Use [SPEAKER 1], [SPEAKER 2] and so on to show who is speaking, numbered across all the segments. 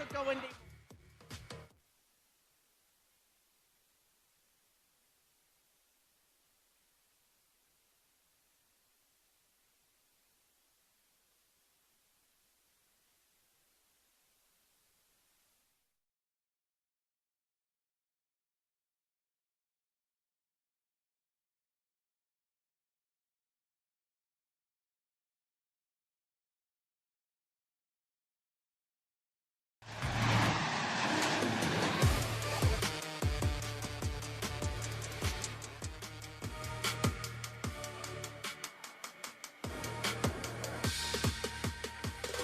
[SPEAKER 1] ka one day.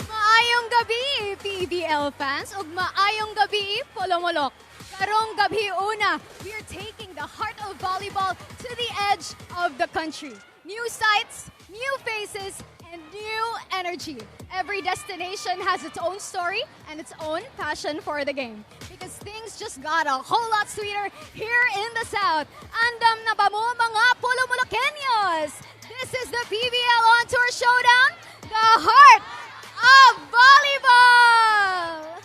[SPEAKER 2] Maayong gabi, PVL fans, ug maayong gabi, Polomolok. Karong gabi una, we are taking the heart of volleyball to the edge of the country. New sights, new faces, and new energy. Every destination has its own story and its own passion for the game. Because things just got a whole lot sweeter here in the South. Andam na ba mo mga Polomolokeños? This is the PVL On Tour Showdown, the heart of volleyball!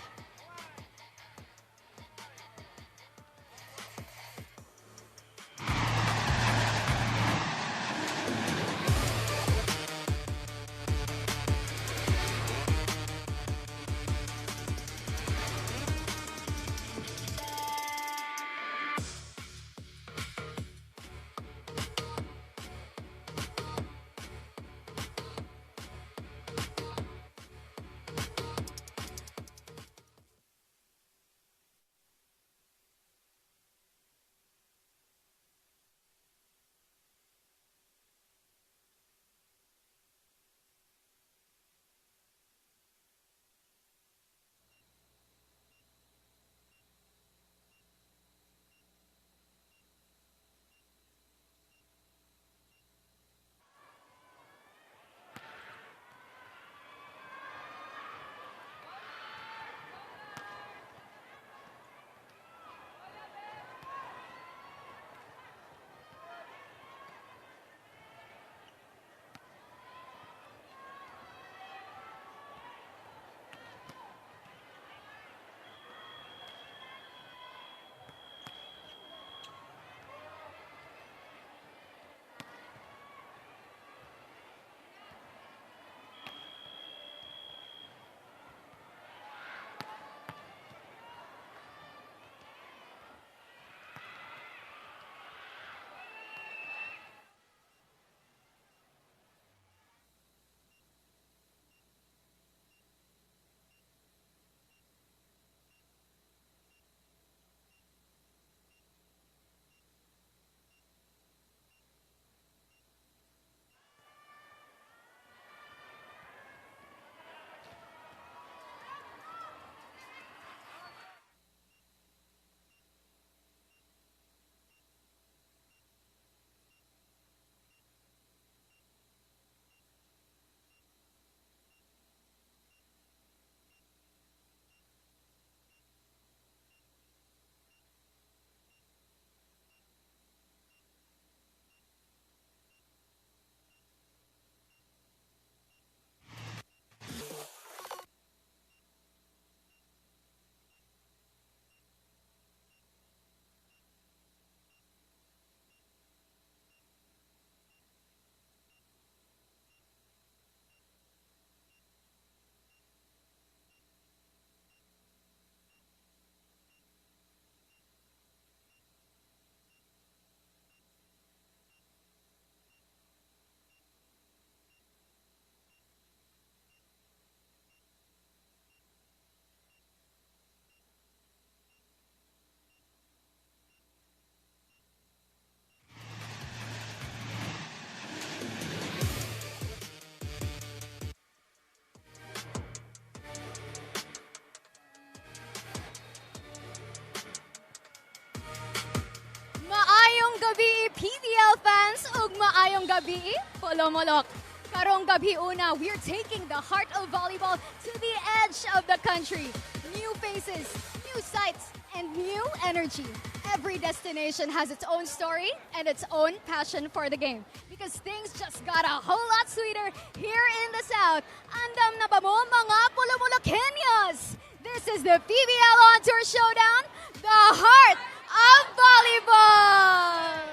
[SPEAKER 2] PVL fans, ug maayong gabi, Polomolok. Karong gabi una, we're taking the heart of volleyball to the edge of the country. New faces, new sights, and new energy. Every destination has its own story and its own passion for the game. Because things just got a whole lot sweeter here in the South. Andam na ba mo mga Polomolokeños? This is the PVL On Tour Showdown, the heart of volleyball.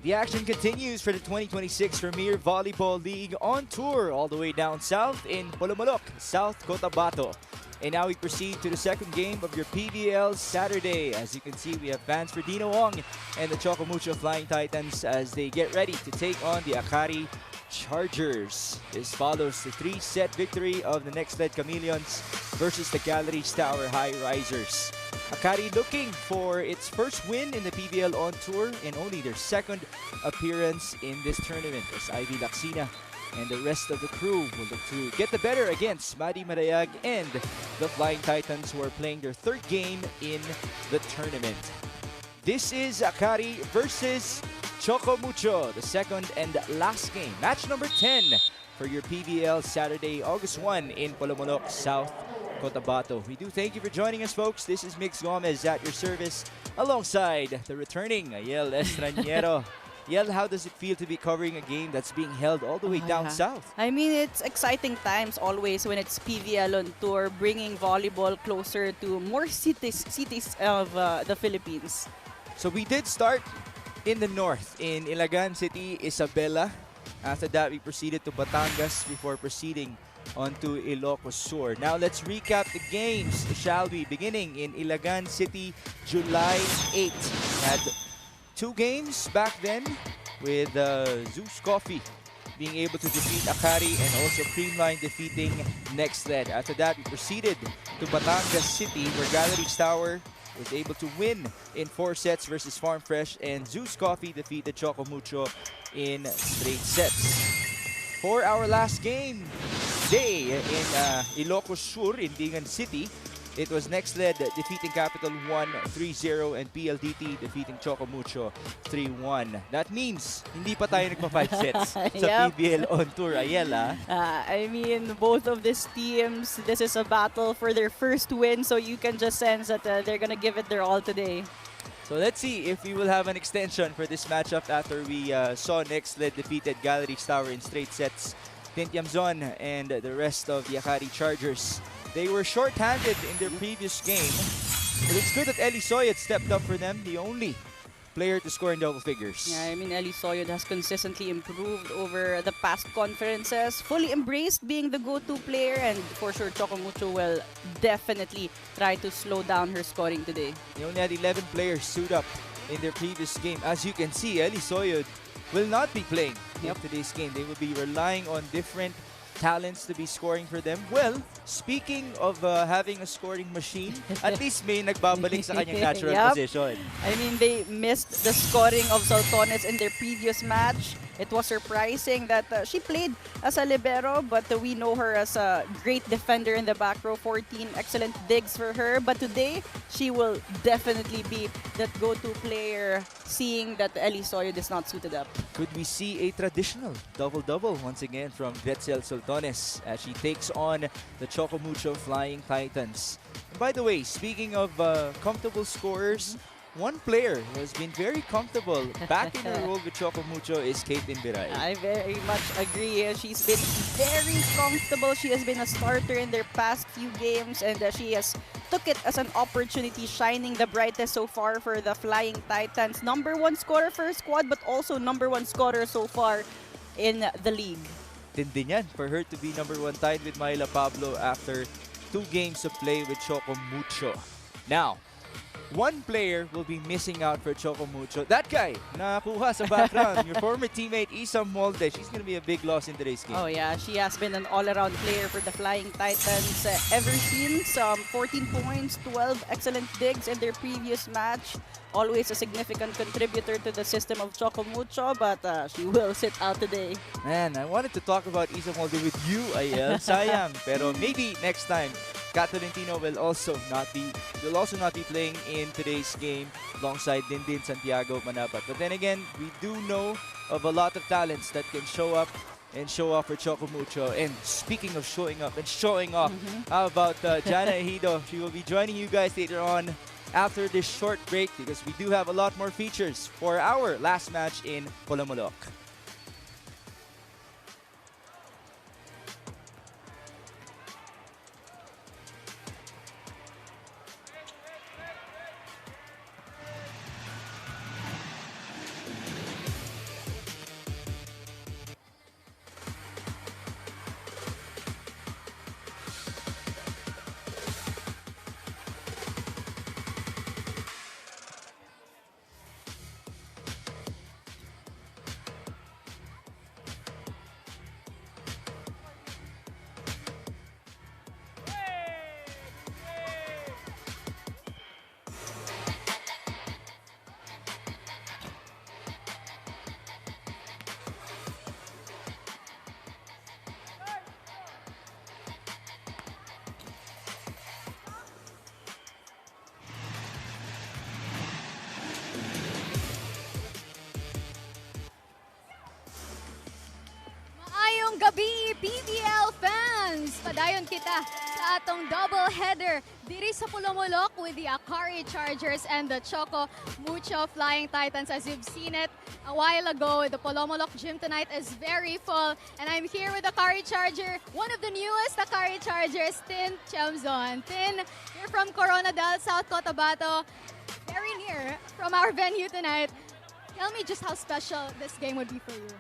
[SPEAKER 1] The action continues for the 2026 Premier Volleyball League on tour all the way down south in Polomolok, South Cotabato. And now we proceed to the second game of your PVL Saturday. As you can see, we have fans for Dino Wong and the Choco Mucho Flying Titans as they get ready to take on the Akari Chargers. This follows the 3-set victory of the next-led Chameleons versus the Galleries Tower High Risers. Akari looking for its first win in the PVL on tour and only their second appearance in this tournament as Ivy Laksina and the rest of the crew will look to get the better against Madi Marayag and the Flying Titans, who are playing their third game in the tournament. This is Akari versus Choco Mucho, the second and last game. Match number 10 for your PVL Saturday, August 1 in Polomolok, South Cotabato. We do thank you for joining us, folks. This is Mix Gomez at your service alongside the returning Ayel Estranero. Yel, how does it feel to be covering a game that's being held all the way down south?
[SPEAKER 3] I mean, it's exciting times always when it's PVL on tour, bringing volleyball closer to more cities of the Philippines.
[SPEAKER 1] So we did start in the north, in Ilagan City, Isabela. After that, we proceeded to Batangas before proceeding onto Ilocos Sur. Now let's recap the games, shall we? Beginning in Ilagan City, July 8. Had 2 games back then with Zeus Coffee being able to defeat Akari and also Creamline defeating Next-Led. After that, we proceeded to Batangas City where Galleries Tower was able to win in 4 sets versus Farm Fresh, and Zeus Coffee defeated Choco Mucho in straight sets. For our last game day in Ilocos Sur in Bingan City, it was Next-Led defeating Capital One 3-0 and PLDT defeating Choco Mucho 3-1. That means hindi pa tayo nagpa-5 sets sa PVL on tour, Ayela.
[SPEAKER 3] I mean, both of these teams, this is a battle for their first win, so you can just sense that they're gonna give it their all today.
[SPEAKER 1] So let's see if we will have an extension for this matchup after we saw Next-Led defeated Galleries Tower in straight sets. Tintiamzon and the rest of the Akari Chargers, they were short-handed in their previous game, but it's good that Eli Soyet stepped up for them, the only player to score in double figures.
[SPEAKER 3] Yeah, I mean, Eli Soyod has consistently improved over the past conferences, fully embraced being the go-to player, and for sure Choco Mucho will definitely try to slow down her scoring today.
[SPEAKER 1] They only had 11 players suit up in their previous game. As you can see, Eli Soyod will not be playing in today's game. They will be relying on different talents to be scoring for them. Well, speaking of having a scoring machine, at least may nagbabalik sa kanyang natural position.
[SPEAKER 3] I mean, they missed the scoring of Saltones in their previous match. It was surprising that she played as a libero, but we know her as a great defender in the back row. 14 excellent digs for her, but today she will definitely be that go-to player, seeing that Eli Soyod is not suited up.
[SPEAKER 1] Could we see a traditional double-double once again from Gretzel Saltones as she takes on the Choco Mucho Flying Titans? And by the way, speaking of comfortable scorers, one player who has been very comfortable back in her role with Choco Mucho is Caitlin Biray.
[SPEAKER 3] I very much agree. She's been very comfortable. She has been a starter in their past few games, and she has took it as an opportunity, shining the brightest so far for the Flying Titans. #1 scorer for her squad, but also #1 scorer so far in the league.
[SPEAKER 1] Tindi niyan for her to be #1 tied with Myla Pablo after 2 games of play with Choco Mucho. Now, one player will be missing out for Choco Mucho. That guy, nakuha sa background, your former teammate Isam Molde. She's going to be a big loss in today's game.
[SPEAKER 3] Oh yeah, she has been an all-around player for the Flying Titans ever since. 14 points, 12 excellent digs in their previous match. Always a significant contributor to the system of Choco Mucho, but she will sit out today.
[SPEAKER 1] Man, I wanted to talk about Isam Molde with you, Ayel. Sayang. Pero maybe next time Kat Tolentino will also not be playing in today's game alongside Dindin Santiago Manapat. But then again, we do know of a lot of talents that can show up and show off for Choco Mucho. And speaking of showing up and showing off, how about Jana Ejido? She will be joining you guys later on after this short break because we do have a lot more features for our last match in Polomolok.
[SPEAKER 2] Gabi, PVL fans! Padayon kita sa atong double-header diri sa Polomolok with the Akari Chargers and the Choco Mucho Flying Titans. As you've seen it a while ago, the Polomolok gym tonight is very full. And I'm here with Akari Charger, one of the newest Akari Chargers, Tin Chamzon. Tin, you're from Coronadal, South Cotabato, very near from our venue tonight. Tell me just how special this game would be for you.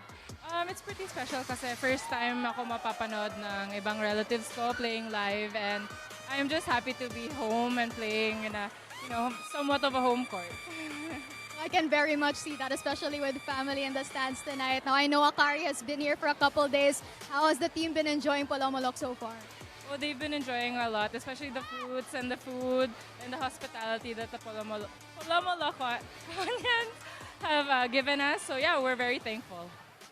[SPEAKER 4] It's pretty special kasi first time ako mapapanood ng ibang relatives ko playing live, and I'm just happy to be home and playing in a, somewhat of a home court.
[SPEAKER 2] I can very much see that, especially with family in the stands tonight. Now, I know Akari has been here for a couple days. How has the team been enjoying Polomolok so far?
[SPEAKER 4] Well, they've been enjoying a lot, especially the fruits and the food and the hospitality that the Polomolokonians have given us. So yeah, we're very thankful.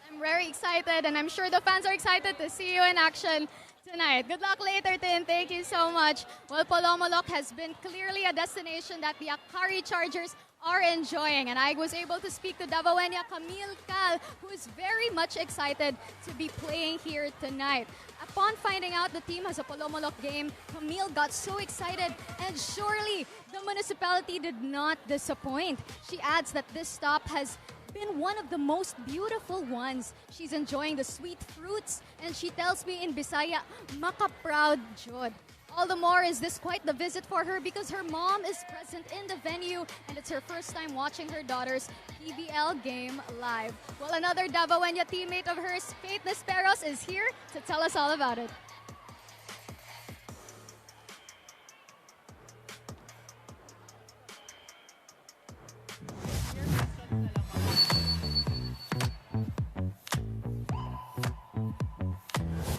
[SPEAKER 2] I'm very excited, and I'm sure the fans are excited to see you in action tonight. Good luck later, Tin. Thank you so much. Well, Polomolok has been clearly a destination that the Akari Chargers are enjoying, and I was able to speak to Davawenya Camille Cal, who is very much excited to be playing here tonight. Upon finding out the team has a Polomolok game, Camille got so excited, and surely the municipality did not disappoint. She adds that this stop has been one of the most beautiful ones. She's enjoying the sweet fruits, and she tells me in Bisaya, maka-proud jud. All the more is this quite the visit for her because her mom is present in the venue, and it's her first time watching her daughter's PVL game live. Well, another Davawenya teammate of hers, Faith Nesperos, is here to tell us all about it.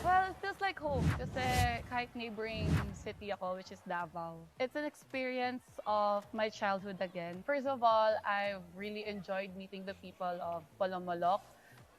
[SPEAKER 5] Well, it feels like home kasi kahit neighboring city ako, which is Davao. It's an experience of my childhood again. First of all, I've really enjoyed meeting the people of Polomolok.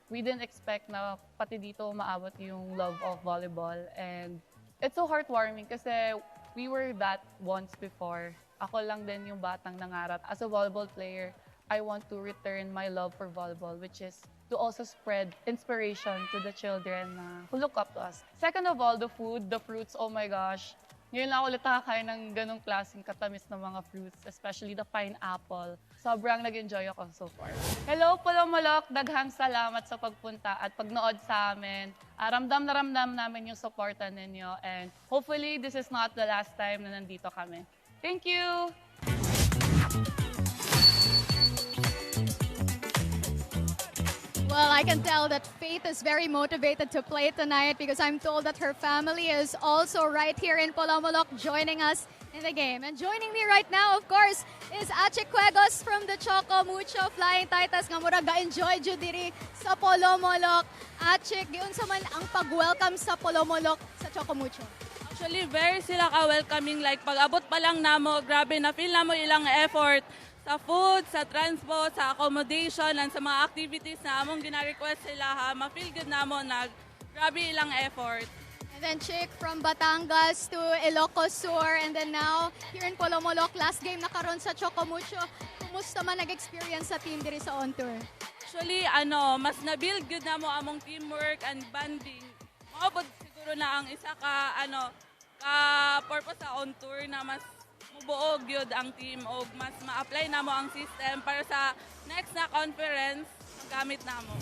[SPEAKER 5] We didn't expect na pati dito maabot yung love of volleyball. And it's so heartwarming kasi we were that once before. Ako lang din yung batang nangarap. As a volleyball player, I want to return my love for volleyball, which is to also spread inspiration to the children who look up to us. Second of all, the food, the fruits, oh my gosh. Ngayon lang ako ulit nakakain ng ganong klaseng katamis ng mga fruits, especially the pineapple. Sobrang nag-enjoy ako so far. Hello, Polomolok! Daghang salamat sa pagpunta at pagnood sa amin. Ramdam na ramdam namin yung supporta ninyo, and hopefully this is not the last time na nandito kami. Thank you!
[SPEAKER 2] Well, I can tell that Faith is very motivated to play tonight because I'm told that her family is also right here in Polomolok joining us in the game. And joining me right now, of course, is Achik Cuegos from the Choco Mucho Flying Titans nga mura ga-enjoy jud diri sa Polomolok. Achik, giun sa man ang pag-welcome sa Polomolok sa Choco Mucho?
[SPEAKER 6] Actually, very sila ka-welcoming. Like, pag-abot pa lang namo, grabe na feel namo ilang effort sa food, sa transport, sa accommodation, and sa mga activities na among gina-request sila ha. Ma-feel good namo na grabe ilang effort.
[SPEAKER 2] And then Chick from Batangas to Ilocos Sur, and then now here in Polomolok, last game na karon sa Choco Mucho. Kumusta man nag-experience sa team diri sa on tour?
[SPEAKER 6] Actually, mas na-build good na mo among teamwork and banding. Maabot siguro na ang isa ka purpose sa on tour na mas mubuog yun ang team o mas ma-apply na mo ang system para sa next na conference, magamit na mo.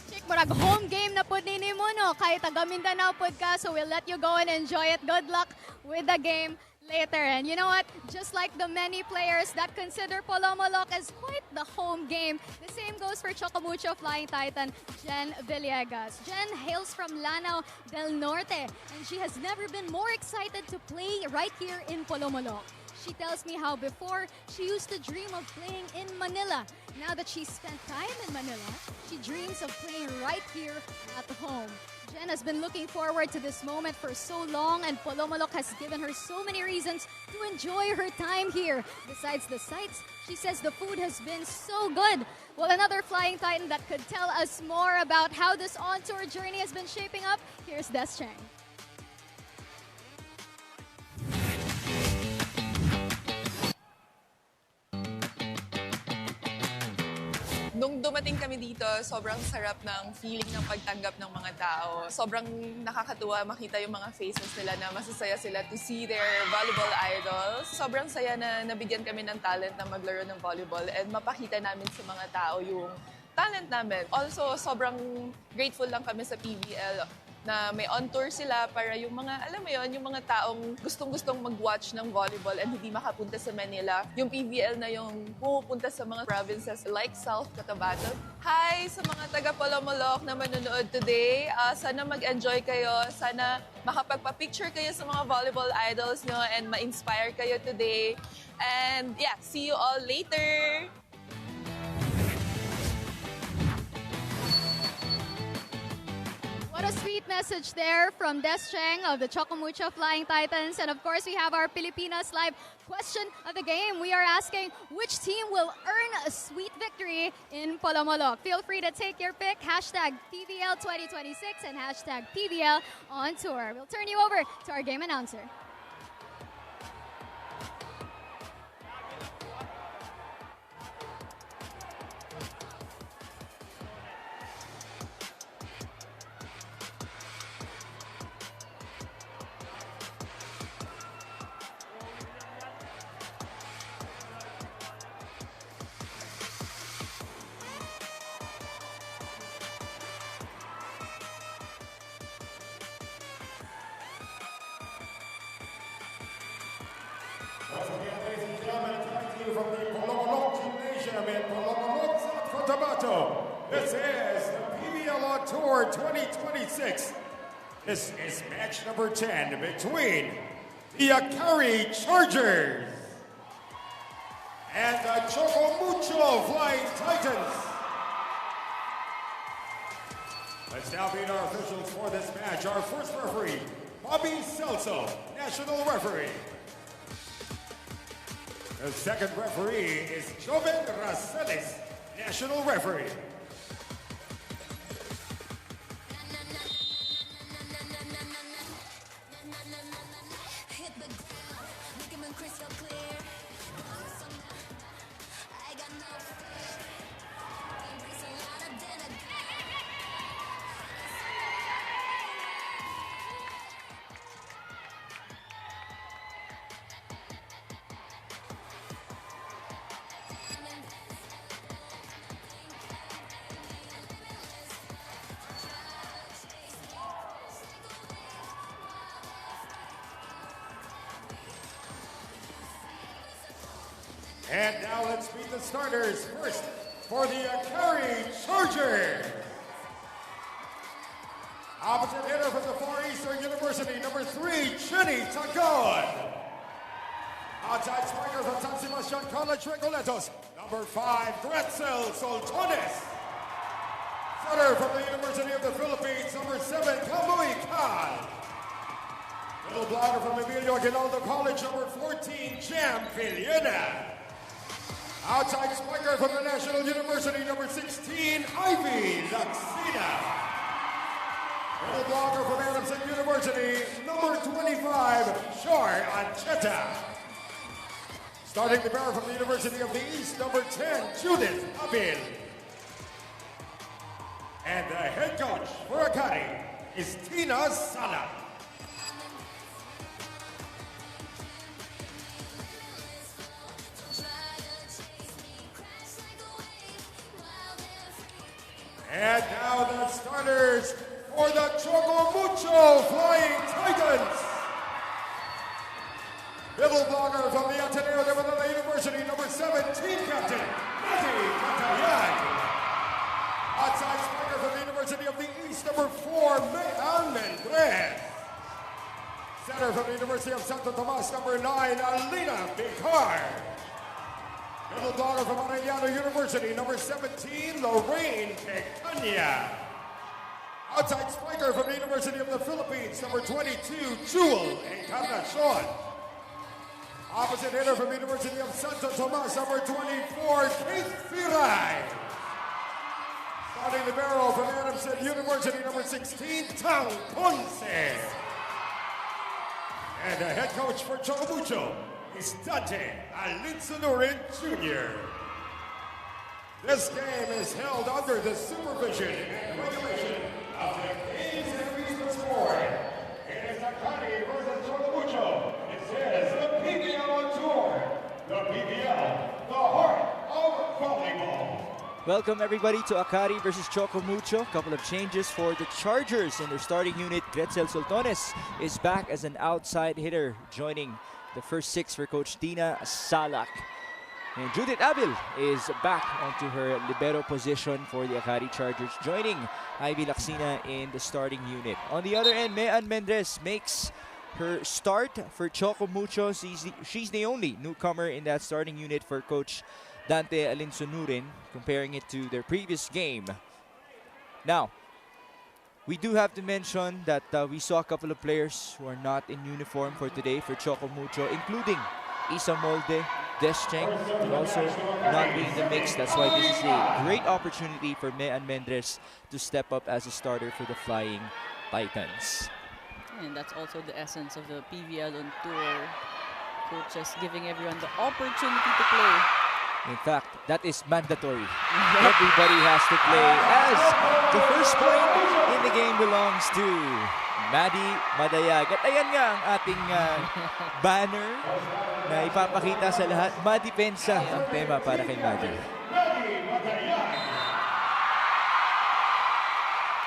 [SPEAKER 2] Chick, murag home game na po nini mo, no? Kahit taga Mindanao po ka, so we'll let you go and enjoy it. Good luck with the game later. And you know what? Just like the many players that consider Polomolok as quite the home game, the same goes for Choco Mucho Flying Titan, Jen Villegas. Jen hails from Lanao del Norte, and she has never been more excited to play right here in Polomolok. She tells me how before she used to dream of playing in Manila. Now that she spent time in Manila, she dreams of playing right here at home. Jen has been looking forward to this moment for so long, and Polomolok has given her so many reasons to enjoy her time here. Besides the sights, she says the food has been so good. Well, another Flying Titan that could tell us more about how this on-tour journey has been shaping up, here's Des Chang.
[SPEAKER 7] Nung dumating kami dito, sobrang sarap ng feeling ng pagtanggap ng mga tao. Sobrang nakakatuwa makita yung mga faces nila na masasaya sila to see their volleyball idols. Sobrang saya na nabigyan kami ng talent na maglaro ng volleyball and mapakita namin sa mga tao yung talent namin. Also, sobrang grateful lang kami sa PVL na may on-tour sila para yung mga, alam mo yon, yung mga taong gustong-gustong mag-watch ng volleyball and hindi makapunta sa Manila. Yung PVL na yung pumupunta sa mga provinces like South Cotabato. Hi sa mga taga-Polomolok na manonood today. Sana mag-enjoy kayo. Sana makapagpa-picture kayo sa mga volleyball idols nyo and ma-inspire kayo today. And yeah, see you all later!
[SPEAKER 2] What a sweet message there from Des Chang of the Choco Mucho Flying Titans. And of course, we have our Pilipinas Live question of the game. We are asking which team will earn a sweet victory in Polomolok. Feel free to take your pick. Hashtag PVL 2026 and hashtag PVL on tour. We'll turn you over to our game announcer.
[SPEAKER 8] Once again, ladies and gentlemen, coming to you from the Polomolok Gymnasium in Polomolok, South Cotabato. This is the PVL on Tour 2026. This is match number 10 between the Akari Chargers and the Choco Mucho Flying Titans. Let's now meet our officials for this match. Our first referee, Bobby Celso, national referee. The second referee is Joven Raceles, national referee. And now let's meet the starters. First, for the Akari Chargers. Opposite hitter from the Far Eastern University, number 3, Jenny Tagon. Outside striker from San Sebastian College, Recoletos, number 5, Gretzel Soltones. Setter from the University of the Philippines, number 7, Kamui Kal. Middle blocker from Emilio Aguinaldo College, number 14, Jam Villena. Outside spiker from the National University, number 16, Ivy Laxina. Middle blocker from Adamson University, number 25, Shar Ancheta. Starting the barrel from the University of the East, number 10, Judith Abil. And the head coach for Akari is Tina Sala. And now the starters for the Choco Mucho Flying Titans. Middle blocker from the Ateneo de Manila University, number 17, Captain Mati Catayan. Outside striker from the University of the East, number 4, Mean Mendres. Center from the University of Santo Tomas, number 9, Alina Bicar. Middle blocker from Arellano University, number 17, Lorraine Pecaña. Outside striker from the University of the Philippines, number 22, Jewel Encarnacion. Opposite hitter from the University of Santo Tomas, number 24, Keith Firay. Starting the barrel from Adamson University, number 16, Tang Ponce. And the head coach for Choco Mucho is Dante Alinsonurin Jr. This game is held under the supervision and regulation of the Games and Amusements Board. It is Akari versus Choco Mucho. It says the PVL on tour. The PVL, the heart of volleyball.
[SPEAKER 1] Welcome everybody to Akari versus Choco Mucho. Couple of changes for the Chargers in their starting unit. Gretzel Soltones is back as an outside hitter, joining the first six for Coach Tina Salak. And Judith Abil is back onto her libero position for the Akari Chargers, joining Ivy Lacsina in the starting unit. On the other end, Mean Mendres makes her start for Choco Mucho. She's the only newcomer in that starting unit for Coach Dante Alinsonurin, comparing it to their previous game. Now, we do have to mention that we saw a couple of players who are not in uniform for today for Choco Mucho, including Isa Molde, Descheng, also not being in the mix. That's why this is a great opportunity for Mean Mendres to step up as a starter for the Flying Titans.
[SPEAKER 3] And that's also the essence of the PVL on tour. Coaches giving everyone the opportunity to play.
[SPEAKER 1] In fact, that is mandatory. Everybody has to play, as the first point in the game belongs to Maddie Madayag. At ayan nga ang ating banner na ipapakita sa lahat. Madipensa ang tema para kay Maddie.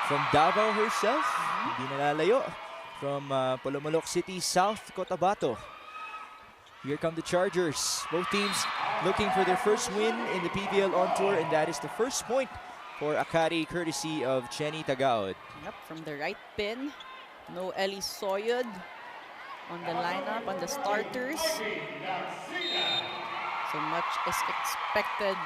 [SPEAKER 1] From Davao herself, hindi nalalayo. From Polomalok City, South Cotabato. Here come the Chargers. Both teams looking for their first win in the PVL on tour, and that is the first point for Akari, courtesy of Chenny Tagaod.
[SPEAKER 3] Yep, from the right pin. No Ellie Soyud on the lineup, on the starters. So much is expected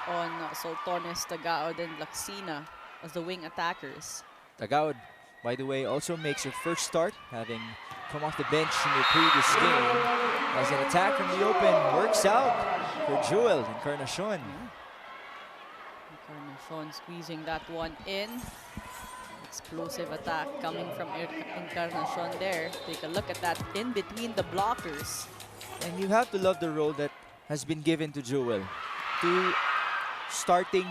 [SPEAKER 3] on Soltones, Tagaod, and Lacsina as the wing attackers.
[SPEAKER 1] Tagaod, by the way, also makes her first start, having come off the bench in the previous game. As an attack from the open works out for Jewel Encarnacion.
[SPEAKER 3] Encarnacion squeezing that one in. Explosive attack coming from Encarnacion there. Take a look at that in between the blockers.
[SPEAKER 1] And you have to love the role that has been given to Jewel. Two starting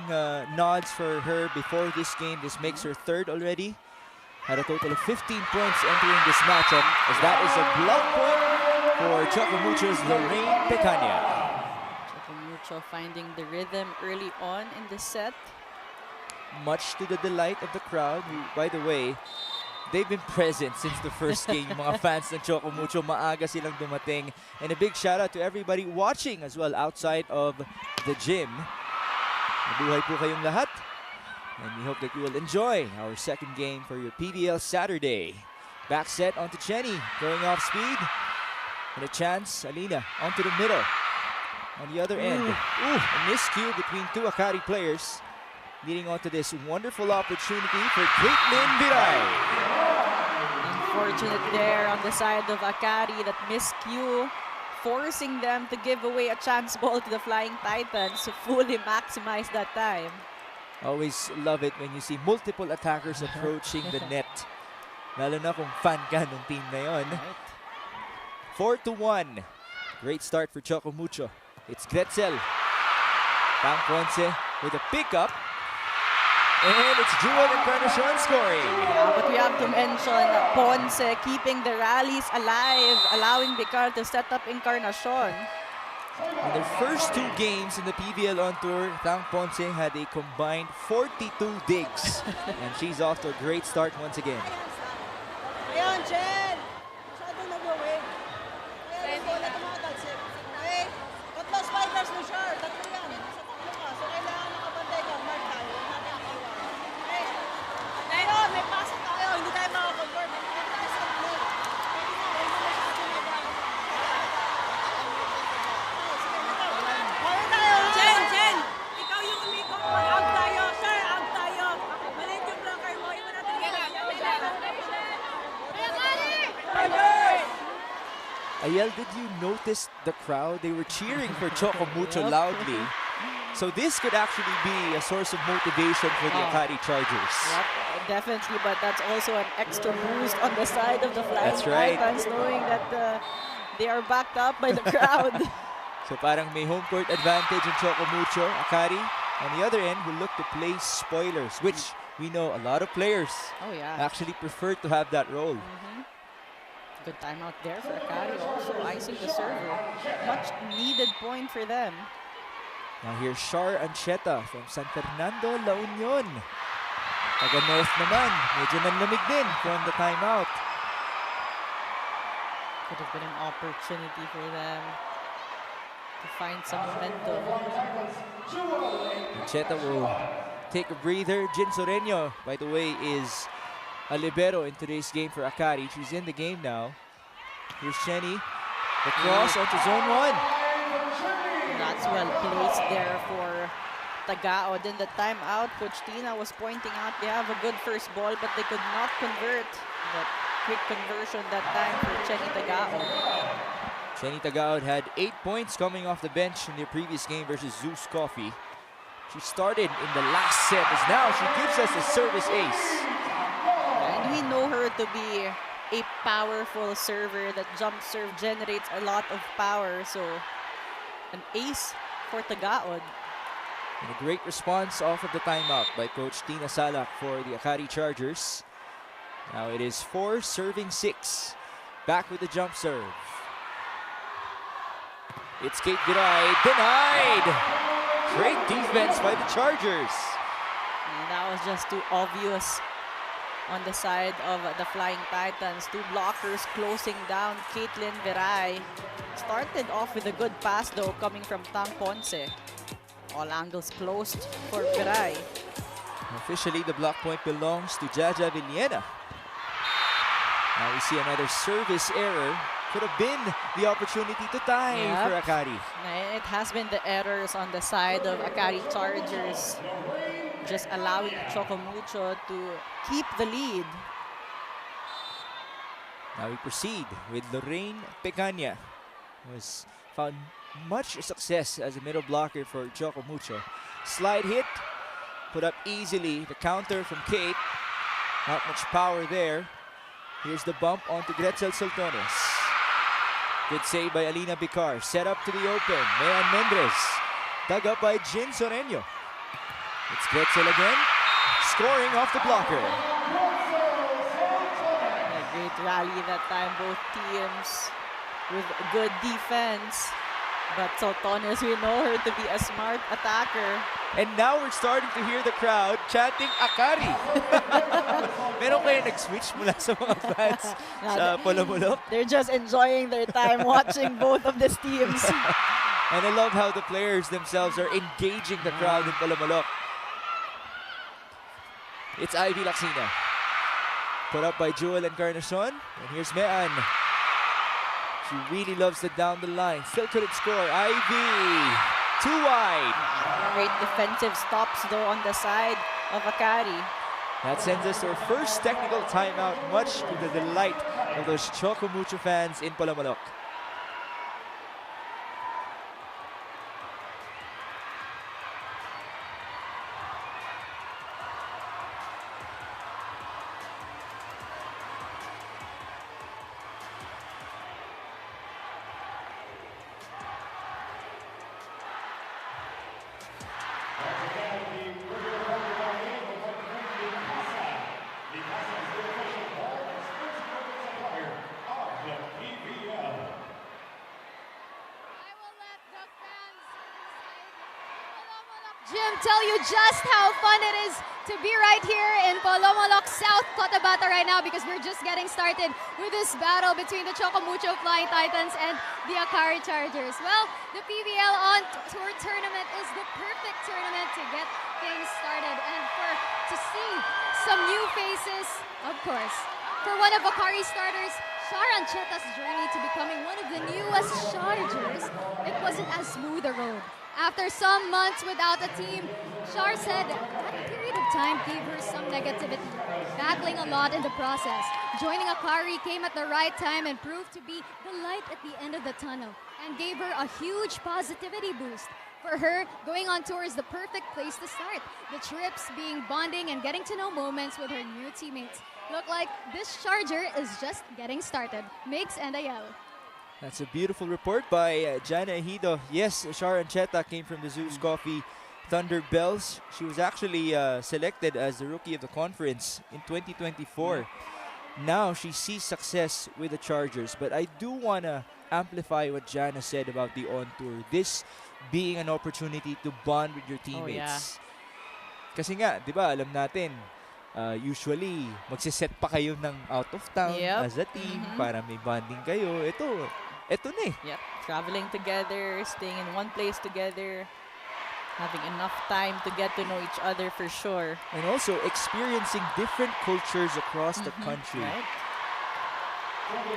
[SPEAKER 1] nods for her before this game. This makes her third already. Had a total of 15 points entering this matchup, as that is a block point for Choco Mucho's Lorraine Pecaña.
[SPEAKER 3] Choco Mucho finding the rhythm early on in the set.
[SPEAKER 1] Much to the delight of the crowd, who, by the way, they've been present since the first game. Yung mga fans ng Choco Mucho, maaga silang dumating. And a big shout out to everybody watching as well outside of the gym. Mabuhay po kayong lahat. And we hope that you will enjoy our second game for your PVL Saturday. Back set onto Chenny, going off speed. And a chance, Alina, onto the middle. On the other end, a miscue between two Akari players, leading on to this wonderful opportunity for Caitlin Viray.
[SPEAKER 3] Unfortunate there on the side of Akari, that miscue, forcing them to give away a chance ball to the Flying Titans to fully maximize that time.
[SPEAKER 1] Always love it when you see multiple attackers approaching the net Lalo na kung fan ka ng team na yon. 4-1. Great start for Choco Mucho. It's Gretzel. Tang Ponce with a pickup. And it's Jewel Encarnacion scoring.
[SPEAKER 3] Yeah, but we have to mention Ponce keeping the rallies alive, allowing Vicar to set up Encarnacion.
[SPEAKER 1] In their first 2 games in the PVL on tour, Tang Ponce had a combined 42 digs. And she's off to a great start once again.
[SPEAKER 9] Ayan, Jen! Masyadong nag-wave. Kaya yung bola tumatalsik. Okay? Tatlo spikers mo, Char. Tatlo yan. Nasa tatlo ka. So, kailangan nakabantay ka. Mark tayo. Huwag natin iiwan. Okay? Ngayon, may pasok tayo. Hindi tayo makakonvert. Hindi tayo sa play. Pwede na. Huwag mo masyadong nag-wave. Sige, ito. Kaya tayo. Jen! Ikaw yung umikot. Mag-out tayo. Sir, out tayo. Maliit yung blocker mo. Iwan natin yan.
[SPEAKER 1] Ayel, did you notice the crowd? They were cheering for Choco Mucho loudly. So this could actually be a source of motivation for the Akari Chargers.
[SPEAKER 3] Yep, definitely, but that's also an extra boost on the side of the Flying
[SPEAKER 1] That's right.
[SPEAKER 3] Titans, knowing that they are backed up by the crowd.
[SPEAKER 1] So parang may home court advantage in Choco Mucho. Akari, on the other end, will look to play spoilers, which we know a lot of players actually prefer to have that role.
[SPEAKER 3] Good timeout there for Akari, also icing the server. Much needed point for them.
[SPEAKER 1] Now here's Shar Ancheta from San Fernando, La Union. Taga North naman, medyo nanlamig din from the timeout.
[SPEAKER 3] Could have been an opportunity for them to find some momentum.
[SPEAKER 1] Ancheta will take a breather. Jin Soreño, by the way, is a libero in today's game for Akari. She's in the game now. Here's Shenny. The cross onto zone 1.
[SPEAKER 3] That's well placed there for Tagao. Then the timeout, Coach Tina was pointing out they have a good first ball, but they could not convert. That quick conversion that time for Chenny Tagao.
[SPEAKER 1] Chenny Tagao had 8 points coming off the bench in their previous game versus Zeus Coffee. She started in the last set, as now she gives us a service ace.
[SPEAKER 3] And we know her to be a powerful server. That jump serve generates a lot of power. So an ace for Tagaod.
[SPEAKER 1] And a great response off of the timeout by Coach Tina Salak for the Akari Chargers. Now it is 4 serving 6. Back with the jump serve. It's Kate Viray, denied! Great defense by the Chargers.
[SPEAKER 3] And that was just too obvious on the side of the Flying Titans. 2 blockers closing down Caitlin Viray. Started off with a good pass though, coming from Tang Ponce. All angles closed for Viray.
[SPEAKER 1] Officially, the block point belongs to Jaja Villena. Now we see another service error. Could have been the opportunity to tie for Akari.
[SPEAKER 3] It has been the errors on the side of Akari Chargers, just allowing Choco Mucho to keep the lead.
[SPEAKER 1] Now we proceed with Lorraine Pecaña, who has found much success as a middle blocker for Choco Mucho. Slide hit, put up easily. The counter from Kate. Not much power there. Here's the bump onto Gretzel Soltones. Good save by Alina Bicar. Set up to the open. Mayan Mendres. Dug up by Jin Soreño. It's Gretzel again. Scoring off the blocker.
[SPEAKER 3] A great rally that time, both teams with good defense. But Soltones, we know her to be a smart attacker.
[SPEAKER 1] And now we're starting to hear the crowd chanting Akari. Meron kayo nag-switch mula sa mga fans sa Polomolok?
[SPEAKER 3] They're just enjoying their time watching both of these teams.
[SPEAKER 1] And I love how the players themselves are engaging the crowd in Polomolok. It's Ivy Laxina. Put up by Jewel Encarnacion. And here's Mean. She really loves it down the line. Still couldn't score. Ivy. Too wide.
[SPEAKER 3] Great defensive stops though on the side of Akari.
[SPEAKER 1] That sends us to our first technical timeout, much to the delight of those Choco Mucho fans in Polomolok.
[SPEAKER 2] Jim, tell you just how fun it is to be right here in Polomolok, South Cotabato right now because we're just getting started with this battle between the Choco Mucho Flying Titans and the Akari Chargers. Well, the PVL On Tour tournament is the perfect tournament to get things started and to see some new faces, of course. For one of Akari starters, Sharon Cheta's journey to becoming one of the newest Chargers, it wasn't as smooth a road. After some months without a team, Shar said that period of time gave her some negativity, battling a lot in the process. Joining Akari came at the right time and proved to be the light at the end of the tunnel and gave her a huge positivity boost. For her, going on tour is the perfect place to start. The trips being bonding and getting to know moments with her new teammates. Look like this Charger is just getting started. Mix and Ayel.
[SPEAKER 1] That's a beautiful report by Jana Ejido. Yes, Sharon Cheta came from the Zeus Coffee Thunder Bells. She was actually selected as the Rookie of the Conference in 2024. Now she sees success with the Chargers. But I do want to amplify what Jana said about the on-tour. This being an opportunity to bond with your teammates. Kasi nga, di ba, alam natin, usually, magsiset pa kayo ng out of town as a team para may bonding kayo. Ito na eh.
[SPEAKER 3] Yep, traveling together, staying in one place together, having enough time to get to know each other for sure.
[SPEAKER 1] And also experiencing different cultures across the country.
[SPEAKER 3] Right.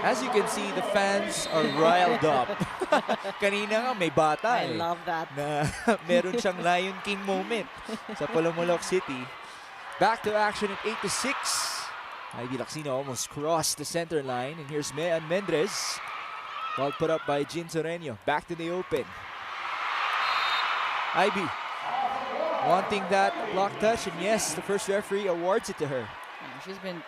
[SPEAKER 1] As you can see, the fans are riled up. Kanina nga may bata
[SPEAKER 3] I love that.
[SPEAKER 1] na meron siyang Lion King moment sa Polomolok City. Back to action at 8-6. Ivy Lacsina almost crossed the center line. And here's Mean Mendrez. Ball put up by Jin Soreño. Back to the open. Ivy wanting that block touch. And yes, the first referee awards it to her.
[SPEAKER 3] She's been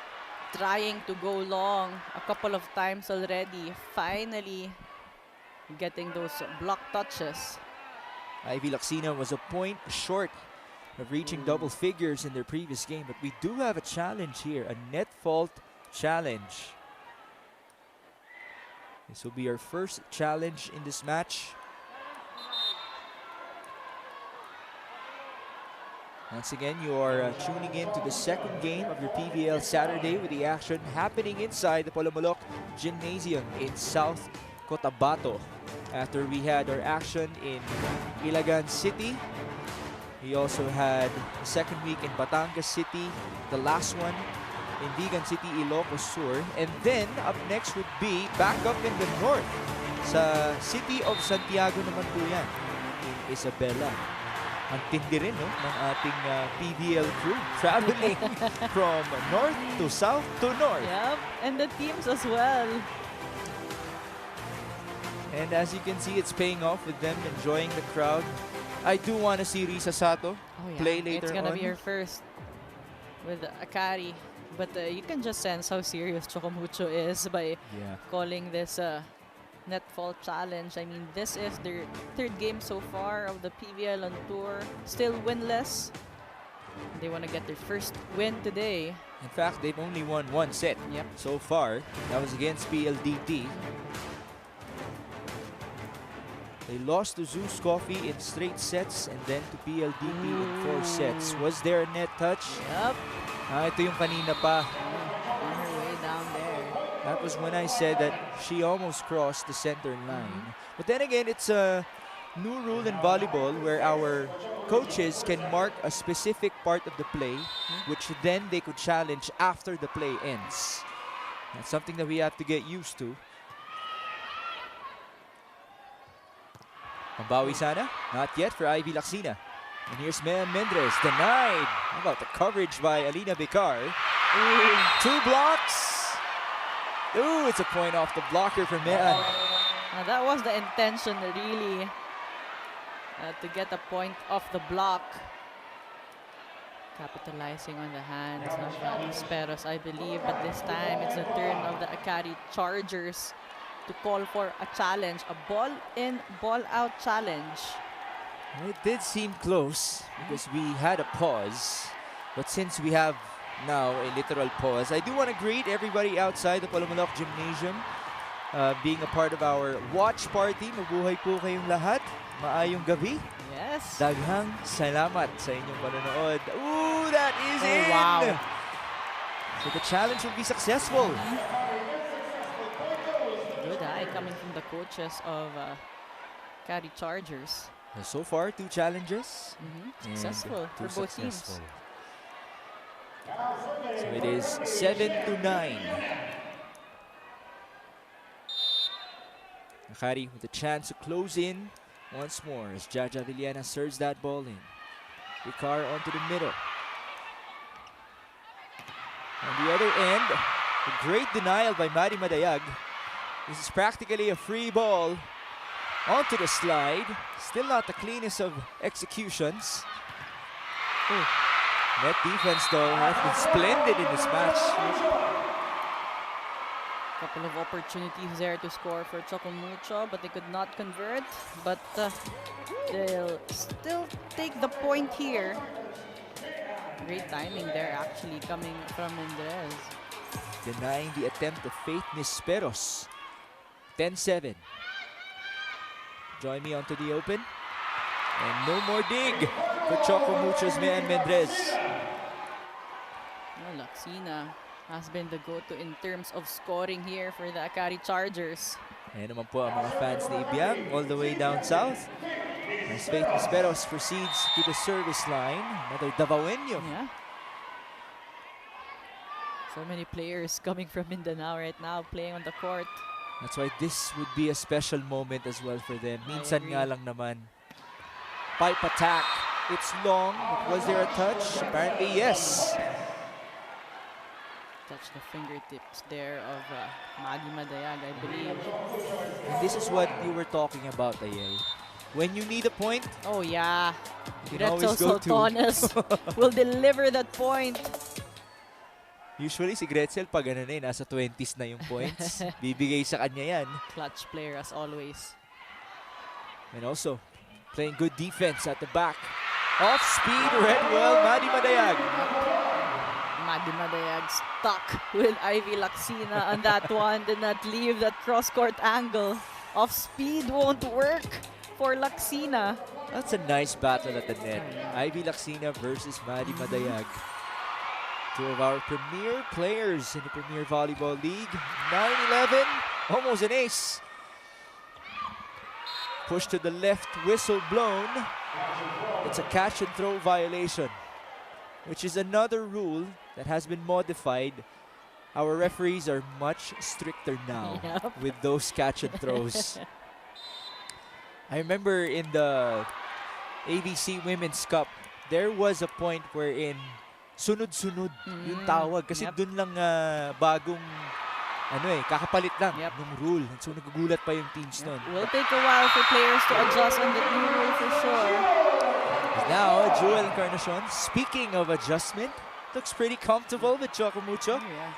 [SPEAKER 3] trying to go long a couple of times already. Finally getting those block touches.
[SPEAKER 1] Ivy Lacsina was a point short of reaching double figures in their previous game. But we do have a challenge here. A net fault challenge. This will be our first challenge in this match. Once again, you are tuning in to the second game of your PVL Saturday with the action happening inside the Polomolok Gymnasium in South Cotabato. After we had our action in Ilagan City, we also had the second week in Batangas City, the last one in Vigan City, Ilocos Sur. And then, up next would be back up in the north sa city of Santiago naman po yan, in Isabela. Ang tindi rin, no, ng ating PVL crew traveling from north to south to north.
[SPEAKER 3] Yep, and the teams as well.
[SPEAKER 1] And as you can see, it's paying off with them enjoying the crowd. I do want to see Risa Sato play later on.
[SPEAKER 3] It's gonna be her first with Akari. But you can just sense how serious Choco Mucho is by calling this net fault challenge. I mean, this is their third game so far of the PVL on tour. Still winless. They want to get their first win today.
[SPEAKER 1] In fact, they've only won one set so far. That was against PLDT. They lost to Zeus Coffee in straight sets and then to PLDT in 4 sets. Was there a net touch?
[SPEAKER 3] Yep.
[SPEAKER 1] Ito yung kanina pa.
[SPEAKER 3] On her way down there.
[SPEAKER 1] That was when I said that she almost crossed the center line. But then again, it's a new rule in volleyball where our coaches can mark a specific part of the play, which then they could challenge after the play ends. That's something that we have to get used to. Pambawi sana? Not yet for Ivy Lacsina. And here's Mean Mendrez, denied. How about the coverage by Alina Bicar? Ooh, 2 blocks. Ooh, it's a point off the blocker for Mean.
[SPEAKER 3] That was the intention, really, to get a point off the block. Capitalizing on the hands of Speros, I believe. But this time, it's the turn of the Akari Chargers to call for a challenge, a ball-in, ball-out challenge.
[SPEAKER 1] It did seem close because we had a pause. But since we have now a literal pause, I do want to greet everybody outside the Polomolok Gymnasium being a part of our watch party. Mabuhay po kayong lahat. Maayong gabi.
[SPEAKER 3] Yes, Yes.
[SPEAKER 1] Daghang salamat sa inyong panonood. Ooh, that is in!
[SPEAKER 3] Wow.
[SPEAKER 1] So the challenge will be successful.
[SPEAKER 3] Good eye coming from the coaches of Akari Chargers.
[SPEAKER 1] So far, 2 challenges. and
[SPEAKER 3] Successful
[SPEAKER 1] two
[SPEAKER 3] for both teams.
[SPEAKER 1] successful. So it is 7-9. Akari with a chance to close in once more as Jaja Villena serves that ball in. Ricard onto the middle. On the other end, a great denial by Mari Madayag. This is practically a free ball onto the slide. Still not the cleanest of executions. Net defense though has been splendid in this match.
[SPEAKER 3] Couple of opportunities there to score for Choco Mucho, but they could not convert. But they'll still take the point here. Great timing there actually coming from Mendrez.
[SPEAKER 1] Denying the attempt of Faith Nisperos. 10-7. Join me onto the open. And no more dig for Choco Mucho's man Mendrez.
[SPEAKER 3] Well, Laxina has been the go-to in terms of scoring here for the Akari Chargers.
[SPEAKER 1] Ayan naman po ang mga fans ni Ibiang all the way down south. As Faith Nisperos proceeds to the service line. Another Davaoeño.
[SPEAKER 3] Yeah. So many players coming from Mindanao right now playing on the court.
[SPEAKER 1] That's why this would be a special moment as well for them. Minsan nga lang naman. Pipe attack. It's long. But was there a touch? Apparently, yes.
[SPEAKER 3] Touch the fingertips there of Maggie Madayag, I believe.
[SPEAKER 1] And this is what you were talking about, Ayay. When you need a point,
[SPEAKER 3] Oh yeah,
[SPEAKER 1] you can always
[SPEAKER 3] Gretzel
[SPEAKER 1] go to.
[SPEAKER 3] Soltones will deliver that point.
[SPEAKER 1] Usually si Gretzel pag ano na nasa 20s na yung points. Bibigay sa kanya yan.
[SPEAKER 3] Clutch player as always.
[SPEAKER 1] And also, playing good defense at the back. Off speed, Redwell, Maddie Madayag.
[SPEAKER 3] Maggie Madayag stuck with Ivy Laxina on that one. Did not leave that cross-court angle. Off speed won't work for Laxina.
[SPEAKER 1] That's a nice battle at the net. Ivy Laxina versus Maddie Madayag. Two of our premier players in the Premier Volleyball League. 9-11, almost an ace. Push to the left, whistle blown. It's a catch and throw violation, which is another rule that has been modified. Our referees are much stricter now with those catch and throws. I remember in the ABC Women's Cup, there was a point wherein sunod-sunod yung tawag. Kasi dun lang bagong, kakapalit lang ng rule. So nagugulat pa yung teams nun.
[SPEAKER 3] Will take a while for players to adjust on the new rule for sure.
[SPEAKER 1] Now, Jewel Encarnacion, speaking of adjustment, looks pretty comfortable with Choco Mucho.
[SPEAKER 3] Yeah.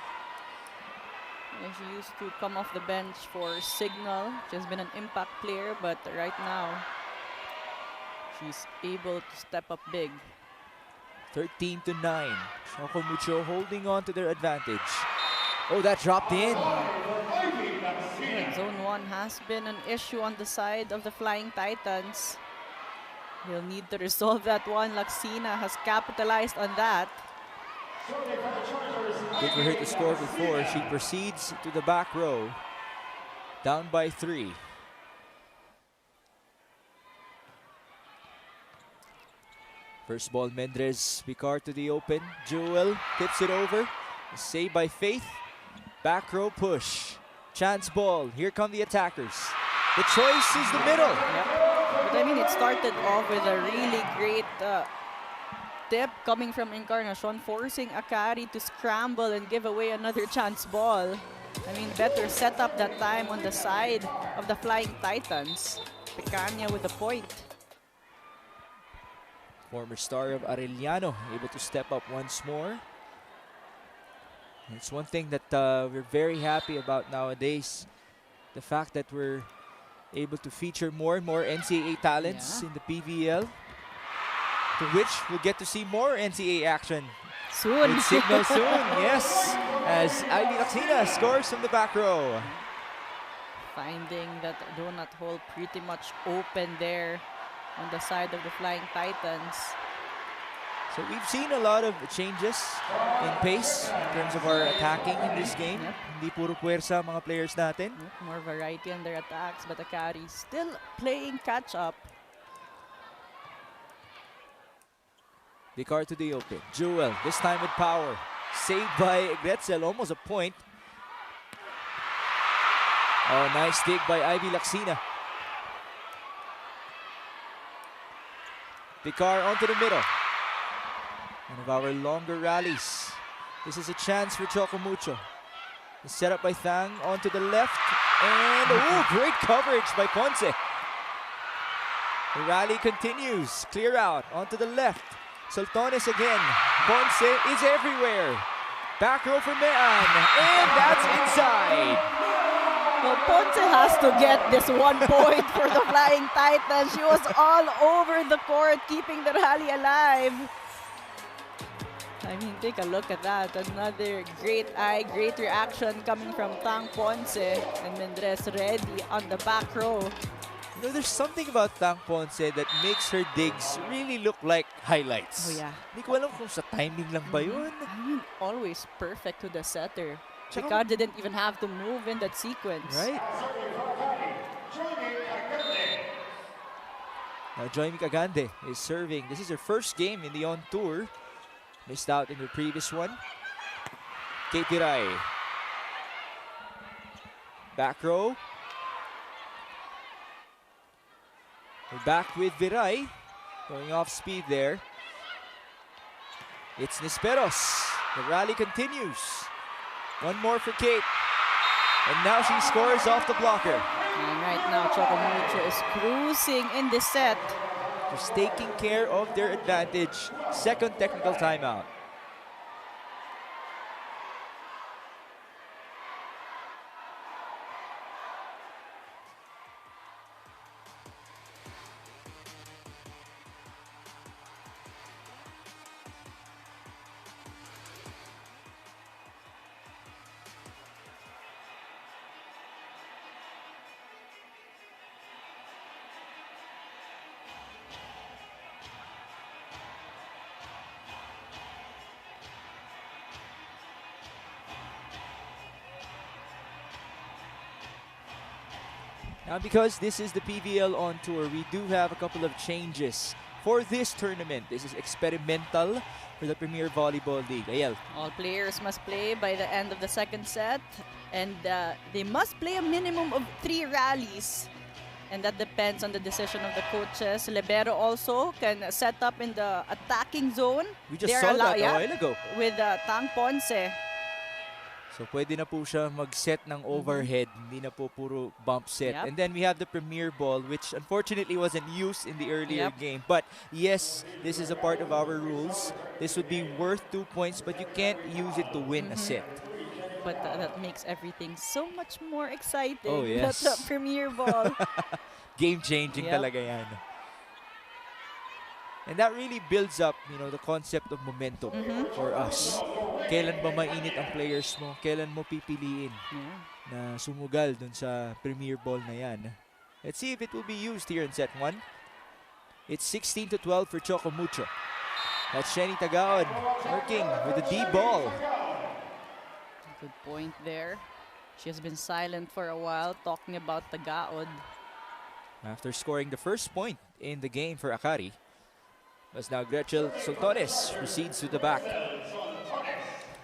[SPEAKER 3] She used to come off the bench for Signal. She has been an impact player, but right now, she's able to step up big.
[SPEAKER 1] 13-9. Choco Mucho holding on to their advantage. Oh, that dropped in.
[SPEAKER 3] Zone 1 has been an issue on the side of the Flying Titans. He'll need to resolve that one. Laxina has capitalized on that.
[SPEAKER 1] Good for her to score before she proceeds to the back row. Down by 3. First ball, Mendrez, Picard to the open. Jewel tips it over. Saved by Faith. Back row push. Chance ball. Here come the attackers. The choice is the middle.
[SPEAKER 3] But I mean, it started off with a really great tip coming from Encarnacion, forcing Akari to scramble and give away another chance ball. I mean, better setup that time on the side of the Flying Titans. Picaña with the point.
[SPEAKER 1] Former star of Arellano able to step up once more. It's one thing that we're very happy about nowadays. The fact that we're able to feature more and more NCAA talents in the PVL. To which we'll get to see more NCAA action
[SPEAKER 3] soon.
[SPEAKER 1] With Signal soon, yes. As Ivy Laxina scores from the back row.
[SPEAKER 3] Finding that donut hole pretty much open there on the side of the Flying Titans.
[SPEAKER 1] So we've seen a lot of changes in pace in terms of our attacking in this game.
[SPEAKER 3] Yep.
[SPEAKER 1] Hindi puro puwersa ang mga players natin.
[SPEAKER 3] More variety in their attacks, but Akari still playing catch-up.
[SPEAKER 1] Vicar to the open. Jewel, this time with power. Saved by Gretzel, almost a point. Oh, nice dig by Ivy Laxina. Vicar onto the middle. One of our longer rallies. This is a chance for Choco Mucho. It's set up by Thang onto the left. And, oh, great coverage by Ponce. The rally continues. Clear out onto the left. Soltones again. Ponce is everywhere. Back row for Mean. And that's inside.
[SPEAKER 3] Well, Ponce has to get this 1 point for the Flying Titans. She was all over the court, keeping the rally alive. I mean, take a look at that. Another great eye, great reaction coming from Tang Ponce. And Mendres ready on the back row.
[SPEAKER 1] You know, there's something about Tang Ponce that makes her digs really look like highlights.
[SPEAKER 3] Oh, yeah.
[SPEAKER 1] Hindi ko alam kung sa timing lang ba yun.
[SPEAKER 3] I mean, always perfect to the setter.
[SPEAKER 1] Tsaka-
[SPEAKER 3] Picard didn't even have to move in that sequence.
[SPEAKER 1] Right? Now, Joy Mikagande is serving. This is her first game in the On Tour. Missed out in the previous one. Kate Viray. Back row. We're back with Viray. Going off speed there. It's Nisperos. The rally continues. One more for Kate. And now she scores off the blocker.
[SPEAKER 3] And right now, Choco Mucho is cruising in this set.
[SPEAKER 1] Just taking care of their advantage. Second technical timeout. Now, because this is the PVL on tour, we do have a couple of changes for this tournament. This is experimental for the Premier Volleyball League. Ayel.
[SPEAKER 3] All players must play by the end of the second set, and they must play a minimum of 3 rallies. And that depends on the decision of the coaches. Libero also can set up in the attacking zone.
[SPEAKER 1] We just saw that a while ago.
[SPEAKER 3] With Tang Ponce.
[SPEAKER 1] So pwede na po siya mag-set ng overhead, hindi na po puro bump set.
[SPEAKER 3] Yep.
[SPEAKER 1] And then we have the Premier Ball, which unfortunately wasn't used in the earlier game. But yes, this is a part of our rules. This would be worth 2 points, but you can't use it to win a set.
[SPEAKER 3] But that makes everything so much more exciting.
[SPEAKER 1] Oh, yes.
[SPEAKER 3] That's a Premier Ball.
[SPEAKER 1] Game-changing talaga yan. And that really builds up, you know, the concept of momentum for us. Kailan ba mainit ang players mo? Kailan mo pipiliin na sumugal dun sa Premier Ball na yan? Let's see if it will be used here in set 1. It's 16-12 for Choco Mucho. That's Shenny Tagaod working with the D ball.
[SPEAKER 3] Good point there. She has been silent for a while, talking about Tagaod.
[SPEAKER 1] After scoring the first point in the game for Akari, as now Gretchen Soltones proceeds to the back.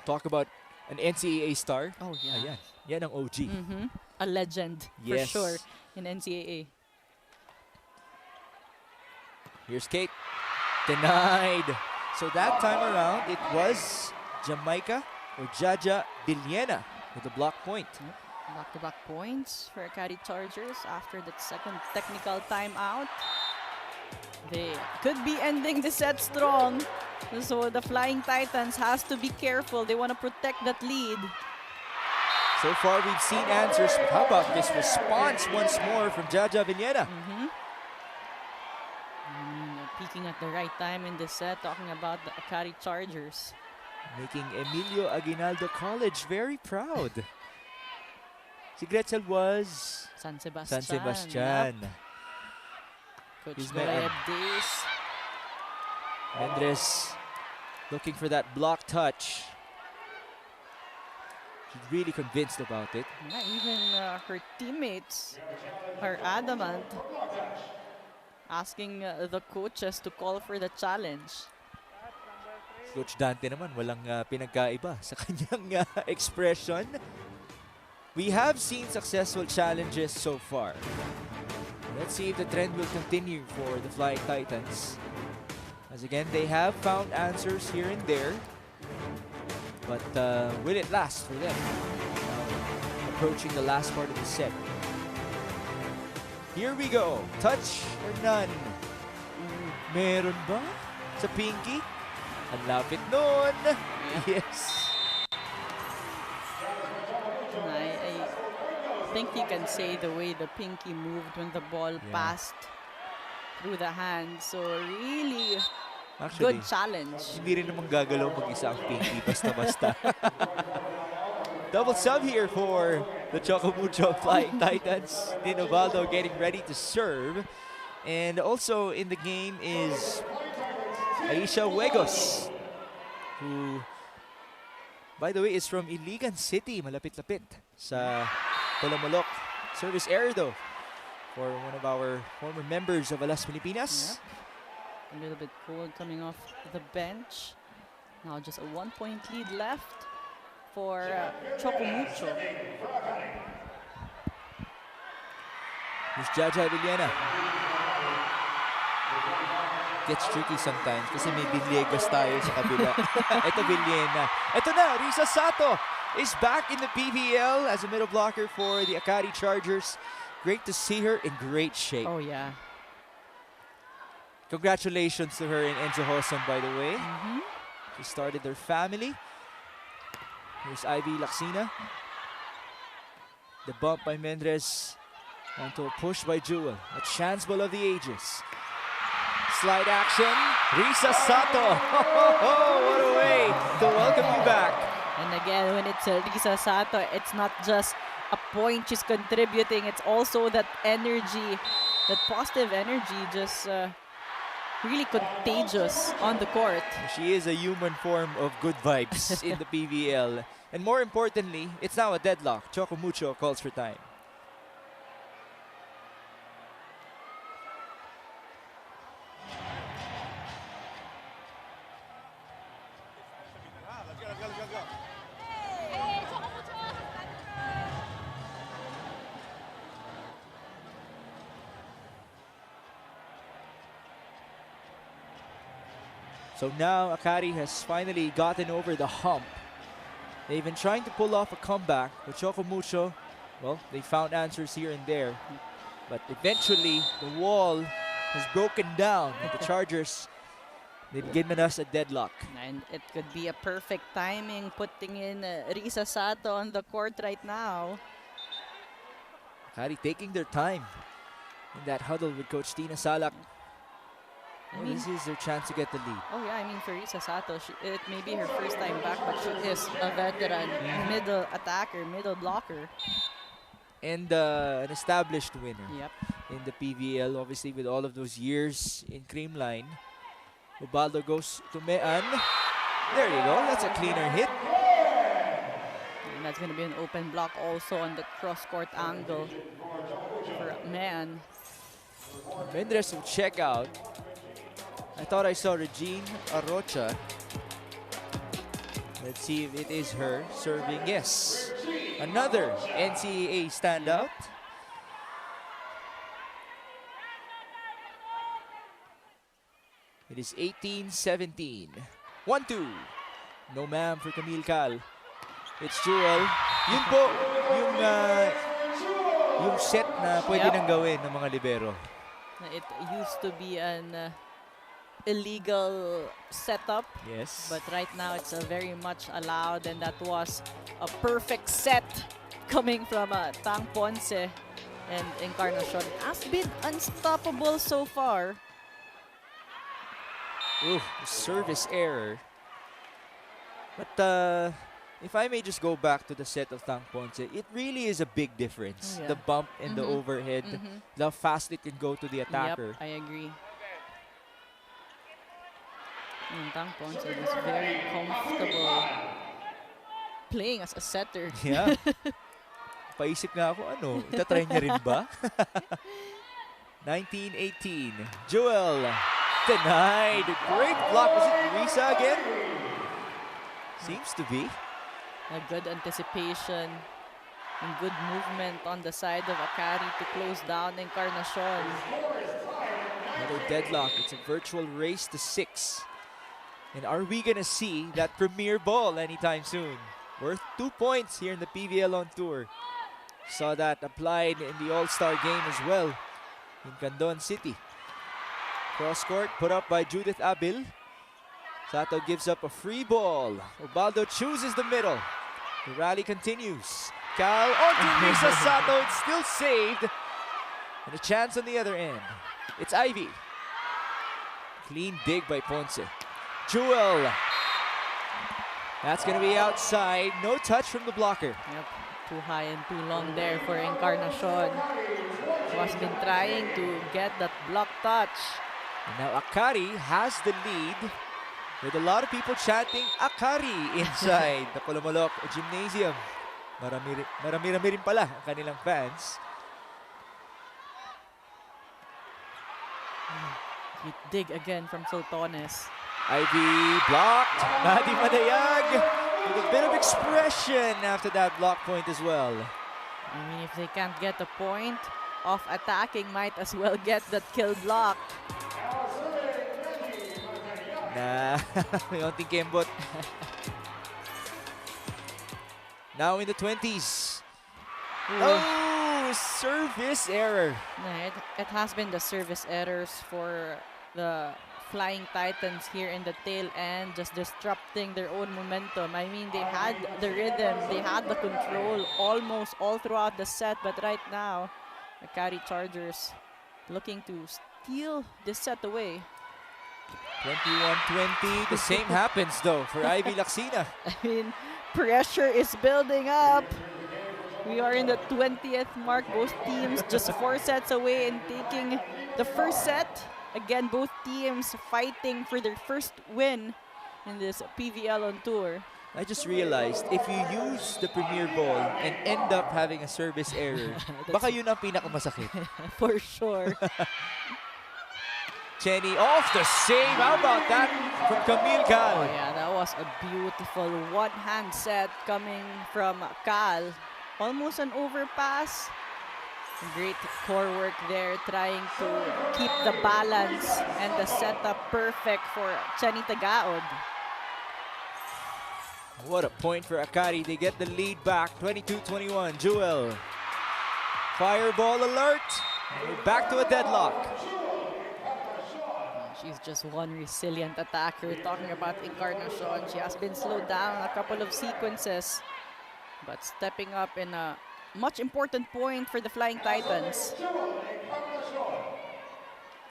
[SPEAKER 1] Talk about an NCAA star.
[SPEAKER 3] Oh, yeah.
[SPEAKER 1] Ayan. Yan ang OG.
[SPEAKER 3] A legend,
[SPEAKER 1] Yes.
[SPEAKER 3] for sure, in NCAA.
[SPEAKER 1] Here's Kate. Denied. So that time around, it was Jamaica or Jaja Villena with the block point.
[SPEAKER 3] Back-to-back points for Akari Chargers after that second technical timeout. They could be ending the set strong. So the Flying Titans has to be careful. They want to protect that lead.
[SPEAKER 1] So far, we've seen answers. But how about this response once more from Jaja Villena?
[SPEAKER 3] Peaking at the right time in this set, talking about the Akari Chargers.
[SPEAKER 1] Making Emilio Aguinaldo College very proud. Si Gretzel was
[SPEAKER 3] San Sebastian.
[SPEAKER 1] San Sebastian.
[SPEAKER 3] Coach
[SPEAKER 1] He's
[SPEAKER 3] Golayeb Days.
[SPEAKER 1] Mendres looking for that block touch. She's really convinced about it.
[SPEAKER 3] Yeah, even her teammates are adamant, asking the coaches to call for the challenge.
[SPEAKER 1] Coach Dante naman, walang pinagkaiba sa kanyang expression. We have seen successful challenges so far. Let's see if the trend will continue for the Flying Titans. As again, they have found answers here and there. But will it last for them? Approaching the last part of the set. Here we go. Touch or none? Meron ba sa Pinky? Ang lapit nun. Yes.
[SPEAKER 3] I think you can say the way the Pinky moved when the ball passed through the hand. So really
[SPEAKER 1] Actually,
[SPEAKER 3] good challenge.
[SPEAKER 1] Hindi rin naman gagalaw mag-isa ang Pinky basta-basta. Double sub here for the Choco Mucho Flying Titans. Dinovaldo getting ready to serve. And also in the game is Aisha Huegos, who, by the way, is from Iligan City. Malapit-lapit sa Polomolok. Service error though for one of our former members of Alas Pilipinas.
[SPEAKER 3] Yeah. A little bit cold coming off the bench. Now just a 1-point lead left for Choco Mucho.
[SPEAKER 1] Miss Jaja Villena. Gets tricky sometimes kasi may Villegas tayo sa kabila. Ito Villena. Ito na, Risa Sato is back in the PVL as a middle blocker for the Akari Chargers. Great to see her in great shape.
[SPEAKER 3] Oh yeah.
[SPEAKER 1] Congratulations to her and Enzo Hoson, by the way. She started their family. Here's Ivy Laxina. The bump by Mendres onto a push by Jewel. A chance ball of the ages. Slide action. Risa Sato. What a way to welcome you back.
[SPEAKER 3] And again, when it's Risa Sato, it's not just a point she's contributing. It's also that energy, that positive energy, just really contagious on the court.
[SPEAKER 1] She is a human form of good vibes in the PVL. And more importantly, it's now a deadlock. Choco Mucho calls for time. So now Akari has finally gotten over the hump. They've been trying to pull off a comeback, but Choco Mucho, well, they found answers here and there. But eventually, the wall has broken down. The Chargers, they've given us a deadlock.
[SPEAKER 3] And it could be a perfect timing putting in Risa Sato on the court right now.
[SPEAKER 1] Akari taking their time in that huddle with Coach Tina Salak. Well, this is their chance to get the lead.
[SPEAKER 3] Oh yeah, I mean for Risa Sato, it may be her first time back, but she is a veteran middle attacker, middle blocker.
[SPEAKER 1] And an established winner
[SPEAKER 3] Yep.
[SPEAKER 1] in the PVL, obviously with all of those years in Creamline. Ubaldo goes to Mean. There you go, that's a cleaner hit.
[SPEAKER 3] And that's going to be an open block also on the cross-court angle for Man.
[SPEAKER 1] Mendres will check out. I thought I saw Regine Arrocha. Let's see if it is her serving. Yes, another NCAA standout. It is 18-17. 1-2. No ma'am for Camille Cal. It's Jewel. Yun po yung set na pwede nang gawin ng mga libero.
[SPEAKER 3] It used to be an illegal setup.
[SPEAKER 1] Yes.
[SPEAKER 3] But right now it's very much allowed, and that was a perfect set coming from Tang Ponce and Encarnacion. Has been unstoppable so far.
[SPEAKER 1] Ooh, service error. But If I may just go back to the set of Tang Ponce, it really is a big difference.
[SPEAKER 3] Yeah.
[SPEAKER 1] The bump and the overhead, how fast it can go to the attacker.
[SPEAKER 3] Yep, I agree. Tang Ponce is very comfortable playing as a setter.
[SPEAKER 1] Yeah. Paisip nga ako, ano, itatry niya rin ba? 19-18. Jewel denied. Great block. Was it Risa again? Seems to be.
[SPEAKER 3] A good anticipation and good movement on the side of Akari to close down Encarnacion.
[SPEAKER 1] Another deadlock. It's a virtual race to 6. And are we going to see that premier ball anytime soon? Worth 2 points here in the PVL on tour. Saw that applied in the All-Star game as well in Candon City. Cross court put up by Judith Abil. Sato gives up a free ball. Ubaldo chooses the middle. The rally continues. Cal onto Risa Sato. It's still saved. And a chance on the other end. It's Ivy. Clean dig by Ponce. Jewel. That's going to be outside. No touch from the blocker.
[SPEAKER 3] Yep, too high and too long there for Encarnacion, who has been trying to get that block touch.
[SPEAKER 1] And now Akari has the lead with a lot of people chanting Akari inside the Polomalok Gymnasium. Marami rin pala ang kanilang fans.
[SPEAKER 3] Sweet dig again from Sultones.
[SPEAKER 1] Ivy blocked. Madi Madayag with a bit of expression after that block point as well.
[SPEAKER 3] I mean, if they can't get a point off attacking, might as well get that kill block.
[SPEAKER 1] Nah, may onting kembot. Now in the 20s. Oh, service error.
[SPEAKER 3] Nah, it has been the service errors for the Flying Titans here in the tail end, just disrupting their own momentum. I mean, they had the rhythm, they had the control almost all throughout the set, but right now, Akari Chargers looking to steal this set away.
[SPEAKER 1] 21-20. The same happens though for Ivy Laxina.
[SPEAKER 3] I mean, pressure is building up. We are in the 20th mark. Both teams just 4 sets away and taking the first set. Again, both teams fighting for their first win in this PVL on tour.
[SPEAKER 1] I just realized if you use the premier ball and end up having a service error, baka yun ang pinakamasakit.
[SPEAKER 3] For sure.
[SPEAKER 1] Chenny off the save. How about that from Camille Cal?
[SPEAKER 3] Oh yeah, that was a beautiful one-hand set coming from Cal. Almost an overpass. Great core work there, trying to keep the balance and the setup perfect for Chenny Tagaod.
[SPEAKER 1] What a point for Akari. They get the lead back, 22-21. Jewel. Fireball alert. We're back to a deadlock.
[SPEAKER 3] She's just one resilient attacker. Talking about Encarnacion, she has been slowed down a couple of sequences, but stepping up in a much important point for the Flying Titans.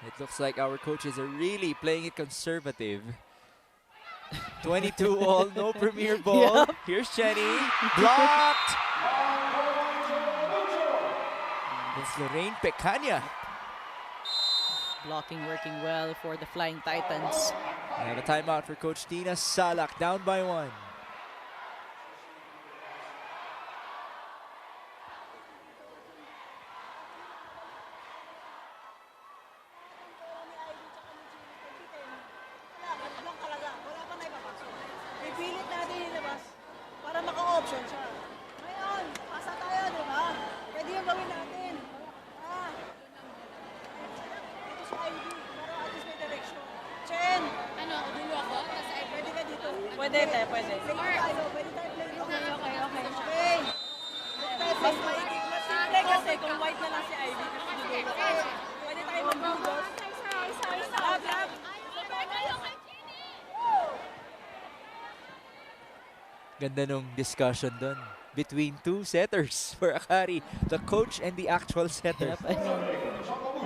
[SPEAKER 1] It looks like our coaches are really playing it conservative. 22 all, no premier ball.
[SPEAKER 3] Yep.
[SPEAKER 1] Here's Chenny. Blocked. It's Lorraine Pecania.
[SPEAKER 3] Blocking working well for the Flying Titans.
[SPEAKER 1] We have a timeout for Coach Tina Salak, down by 1.
[SPEAKER 9] Pipilit natin ilabas para maka-option siya. Ngayon, pasa tayo, di ba? Pwede yung gawin natin. Dito sa ID, para at least may direction. Chen!
[SPEAKER 2] Ano, dulo ako? Tapos ay
[SPEAKER 9] Pwede ka dito.
[SPEAKER 3] Pwede, pwede.
[SPEAKER 9] Play tayo, pwede tayo play.
[SPEAKER 2] Okay.
[SPEAKER 9] Okay. Mas simple kasi kung white na lang si Ivy kasi dulo ka. Pwede tayo mag-dugos. Lab.
[SPEAKER 1] Ganda nung discussion dun between 2 setters for Akari, the coach and the actual setter.
[SPEAKER 3] Yep, I mean,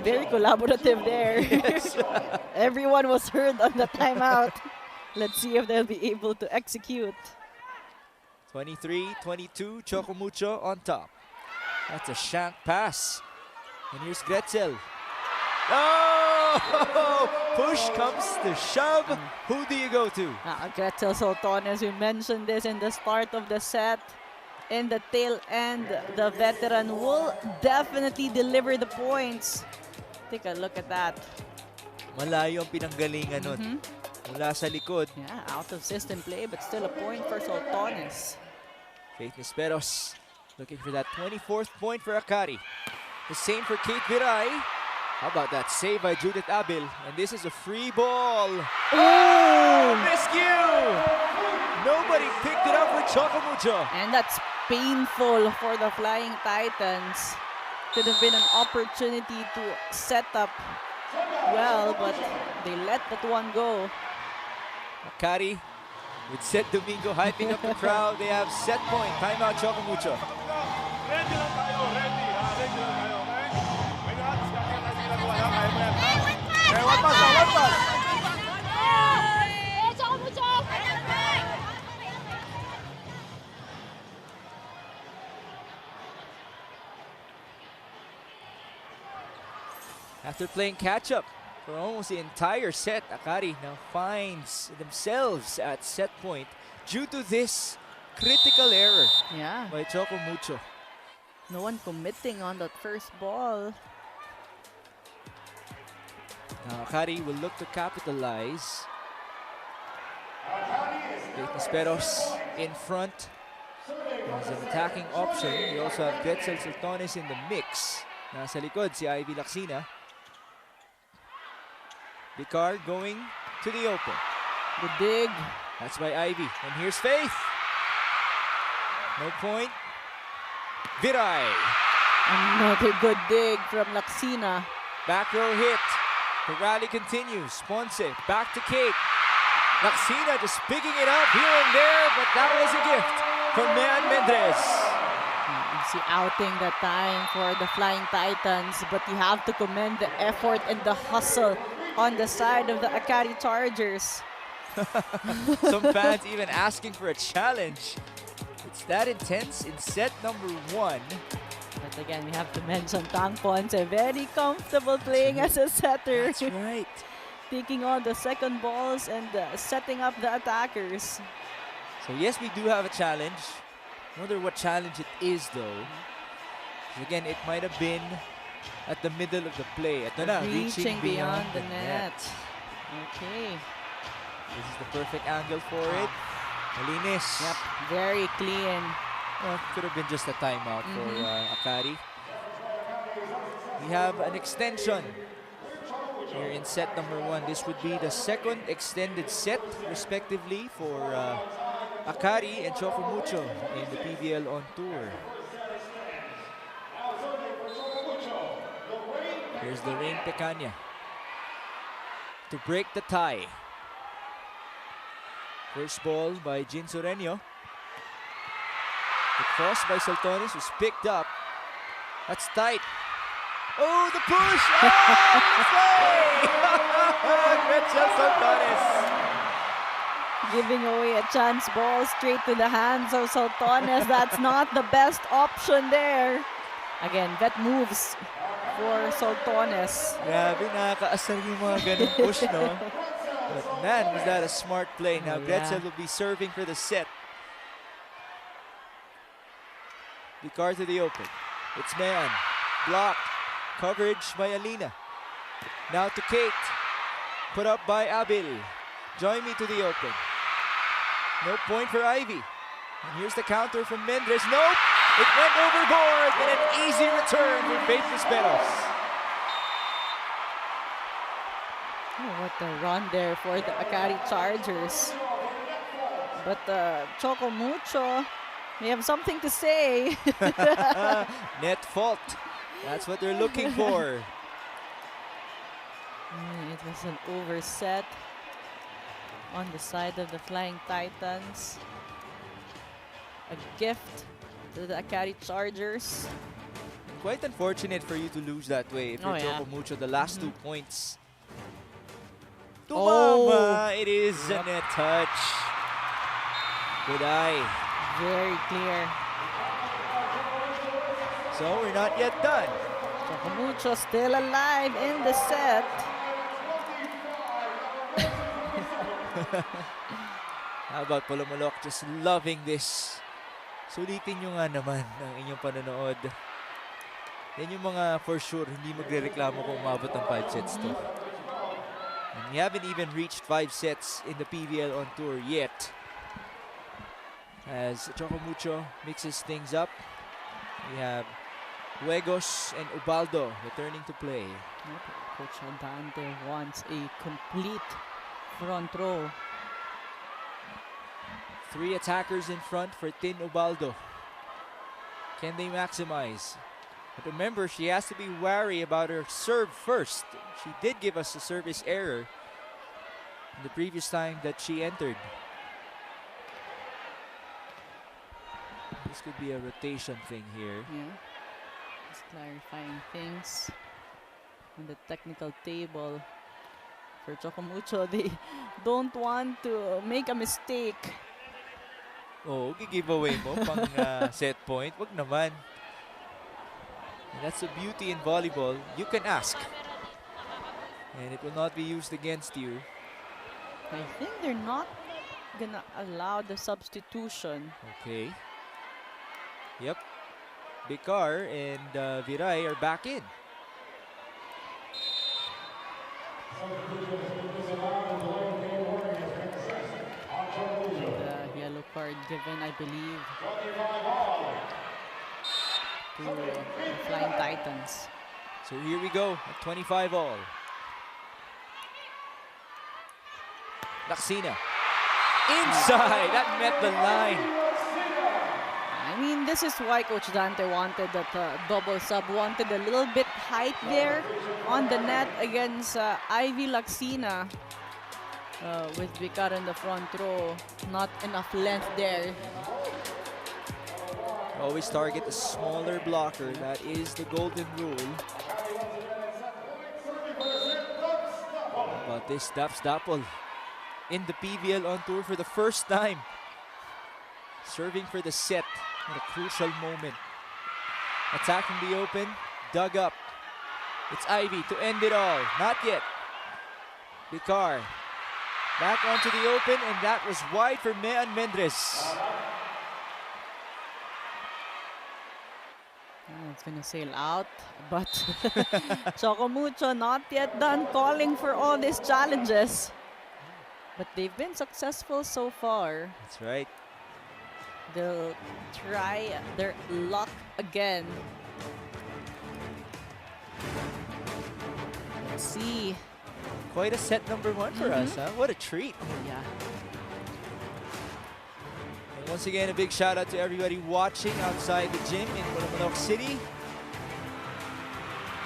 [SPEAKER 3] very collaborative there.
[SPEAKER 1] Yes.
[SPEAKER 3] Everyone was heard on the timeout. Let's see if they'll be able to execute.
[SPEAKER 1] 23-22, Choco Mucho on top. That's a shank pass. And here's Gretzel. Oh! Push comes to shove. Who do you go to?
[SPEAKER 3] Gretzel Soltones, we mentioned this in the start of the set. In the tail end, the veteran will definitely deliver the points. Take a look at that.
[SPEAKER 1] Malayo ang pinanggalingan nun. Mula sa likod.
[SPEAKER 3] Yeah, out of system play, but still a point for Soltones.
[SPEAKER 1] Faith Nisperos looking for that 24th point for Akari. The same for Kate Viray. How about that save by Judith Abil? And this is a free ball. Oh! Miscue! Nobody picked it up for Choco Mucho.
[SPEAKER 3] And that's painful for the Flying Titans. Could have been an opportunity to set up well, but they let that one go.
[SPEAKER 1] Akari with Set Domingo hyping up the crowd. They have set point. Timeout, Choco Mucho.
[SPEAKER 8] Ready lang tayo, ready. Ready lang tayo, okay? May lahat, ginagawa lang. Kaya mo yan, ha? Okay, one pass, one pass.
[SPEAKER 1] After playing catch-up for almost the entire set, Akari now finds themselves at set point due to this critical error by Choco Mucho.
[SPEAKER 3] No one committing on that first ball.
[SPEAKER 1] Now Akari will look to capitalize. Nisperos in front as an attacking option. We also have Gretzel Soltones in the mix. Nasa likod si Ivy Laksina. Vicar going to the open.
[SPEAKER 3] The dig.
[SPEAKER 1] That's by Ivy. And here's Faith. No point. Viray.
[SPEAKER 3] Another good dig from Laksina.
[SPEAKER 1] Back row hit. The rally continues. Ponce back to Kate. Laksina just picking it up here and there, but that was a gift from Mayan Mendrez.
[SPEAKER 3] Easy outing that time for the Flying Titans, but you have to commend the effort and the hustle on the side of the Akari Chargers.
[SPEAKER 1] Some fans even asking for a challenge. It's that intense in set number 1.
[SPEAKER 3] But again, we have to mention Tang Ponce, very comfortable playing as a setter.
[SPEAKER 1] That's right.
[SPEAKER 3] Taking on the second balls and setting up the attackers.
[SPEAKER 1] So yes, we do have a challenge. Wonder what challenge it is though. Again, it might have been at the middle of the play. Ito na,
[SPEAKER 3] reaching beyond the net. Okay.
[SPEAKER 1] This is the perfect angle for it. Malinis.
[SPEAKER 3] Yep, very clean.
[SPEAKER 1] Well, could have been just a timeout for Akari. We have an extension here in set number 1. This would be the second extended set, respectively, for Akari and Choco Mucho in the PVL on tour. Here's the Rain Pecaña to break the tie. First ball by Jin Sureño. The cross by Soltones was picked up. That's tight. Oh, the push! Oh, Gretchen Soltones.
[SPEAKER 3] Giving away a chance ball straight to the hands of Soltones. That's not the best option there. Again, that moves for Soltones.
[SPEAKER 1] Grabe, nakakaasar yung mga ganun push, no? But man, was that a smart play. Now Gretchen will be serving for the set. Vicar to the open. It's Mayan. Blocked. Coverage by Alina. Now to Kate. Put up by Abil. Join me to the open. No point for Ivy. And here's the counter from Mendrez. Nope! It went overboard and an easy return for Faith Nisperos.
[SPEAKER 3] Oh, what a run there for the Akari Chargers. But Choco Mucho, they have something to say.
[SPEAKER 1] Net fault. That's what they're looking for.
[SPEAKER 3] It was an overset on the side of the Flying Titans. A gift to the Akari Chargers.
[SPEAKER 1] Quite unfortunate for you to lose that way if you're Choco Mucho, the last 2 points. Tumama! It is a net touch. Good eye.
[SPEAKER 3] Very clear.
[SPEAKER 1] So we're not yet done.
[SPEAKER 3] Choco Mucho still alive in the set.
[SPEAKER 1] How about Polomolok just loving this? Sulitin nyo nga naman ang inyong panonood. Yan yung mga for sure hindi magre-reklamo kung umabot ng 5 sets to. And we haven't even reached 5 sets in the PVL on tour yet. As Choco Mucho mixes things up, we have Huegos and Ubaldo returning to play.
[SPEAKER 3] Coach Dante wants a complete front row.
[SPEAKER 1] 3 attackers in front for Tin Ubaldo. Can they maximize? But remember, she has to be wary about her serve first. She did give us a service error the previous time that she entered. This could be a rotation thing here.
[SPEAKER 3] Yeah. Just clarifying things on the technical table. For Choco Mucho, they don't want to make a mistake.
[SPEAKER 1] Oh, giveaway mo pang set point. Wag naman. And that's the beauty in volleyball. You can ask. And it will not be used against you.
[SPEAKER 3] I think they're not gonna allow the substitution.
[SPEAKER 1] Okay. Yep. Bikar and Viray are back in.
[SPEAKER 3] The yellow card given, I believe, to the Flying Titans.
[SPEAKER 1] So here we go at 25 all. Laksina. Inside. That met the line.
[SPEAKER 3] I mean, this is why Coach Dante wanted that double sub, wanted a little bit height there on the net against Ivy Laksina. With Vicar in the front row, not enough length there.
[SPEAKER 1] Always target a smaller blocker. That is the golden rule. How about this? Daps Dapol in the PVL on tour for the first time. Serving for the set at a crucial moment. Attack from the open, dug up. It's Ivy to end it all. Not yet. Vicar back onto the open, and that was wide for Mean Mendres.
[SPEAKER 3] It's gonna sail out, but Choco Mucho not yet done calling for all these challenges. But they've been successful so far.
[SPEAKER 1] That's right.
[SPEAKER 3] They'll try their luck again. Let's see.
[SPEAKER 1] Quite a set number 1 for us, huh? What a treat.
[SPEAKER 3] Yeah.
[SPEAKER 1] And once again, a big shout out to everybody watching outside the gym in Polomolok City.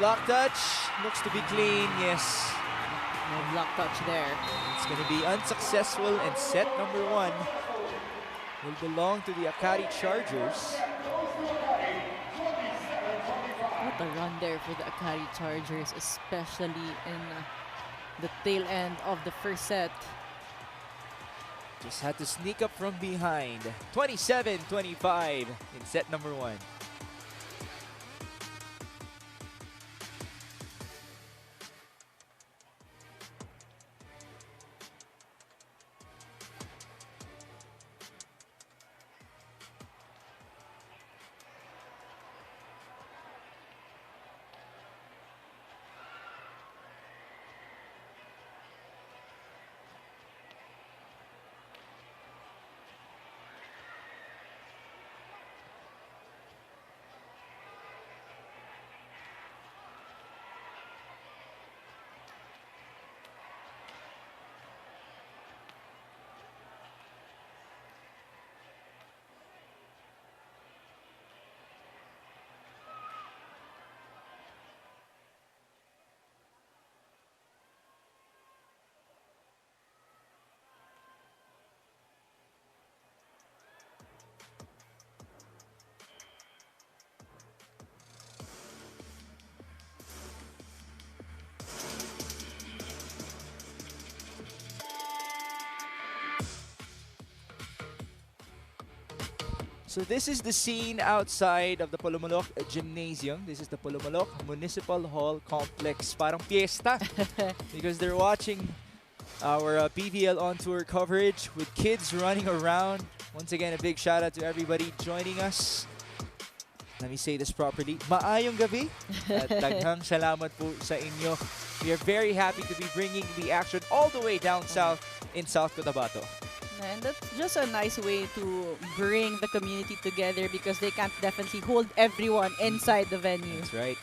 [SPEAKER 1] Block touch, looks to be clean, yes.
[SPEAKER 3] No block touch there.
[SPEAKER 1] It's going to be unsuccessful, and set number 1 will belong to the Akari Chargers.
[SPEAKER 3] What a run there for the Akari Chargers, especially in the tail end of the first set.
[SPEAKER 1] Just had to sneak up from behind. 27-25 in set number 1. So this is the scene outside of the Polomolok Gymnasium. This is the Polomolok Municipal Hall Complex. Parang fiesta because they're watching our PVL on tour coverage with kids running around. Once again, a big shout out to everybody joining us. Let me say this properly. Maayong gabi at daghang salamat po sa inyo. We are very happy to be bringing the action all the way down south in South Cotabato.
[SPEAKER 3] And that's just a nice way to bring the community together because they can't definitely hold everyone inside the venue.
[SPEAKER 1] That's right.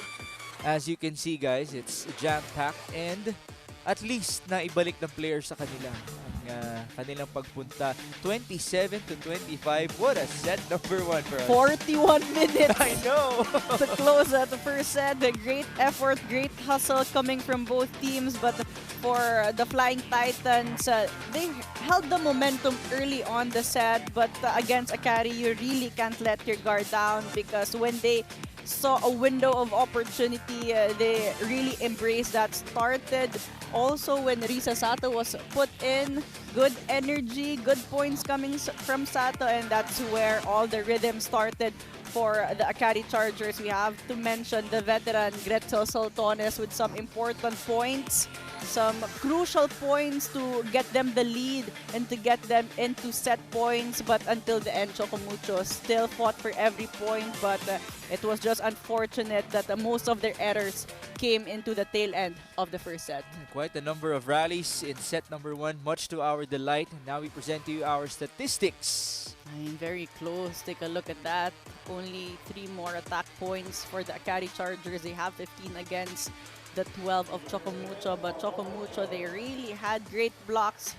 [SPEAKER 1] As you can see, guys, it's jam-packed and at least naibalik ng players sa kanila ang kanilang pagpunta. 27-25. What a set number 1 for us.
[SPEAKER 3] 41 minutes.
[SPEAKER 1] I know.
[SPEAKER 3] To close the first set. The great effort, great hustle coming from both teams. But for the Flying Titans, they held the momentum early on the set. But against Akari, you really can't let your guard down because when they saw a window of opportunity, they really embraced that. Started also when Risa Sato was put in, good energy, good points coming from Sato, and that's where all the rhythm started for the Akari Chargers. We have to mention the veteran Gretzel Soltones with some important points, some crucial points to get them the lead and to get them into set points. But until the end, Choco Mucho still fought for every point, but it was just unfortunate that most of their errors came into the tail end of the first set.
[SPEAKER 1] Quite a number of rallies in set number 1, much to our delight. Now we present to you our statistics.
[SPEAKER 3] Very close. Take a look at that. Only 3 more attack points for the Akari Chargers. They have 15 against the 12 of Choco Mucho. But Choco Mucho, they really had great blocks.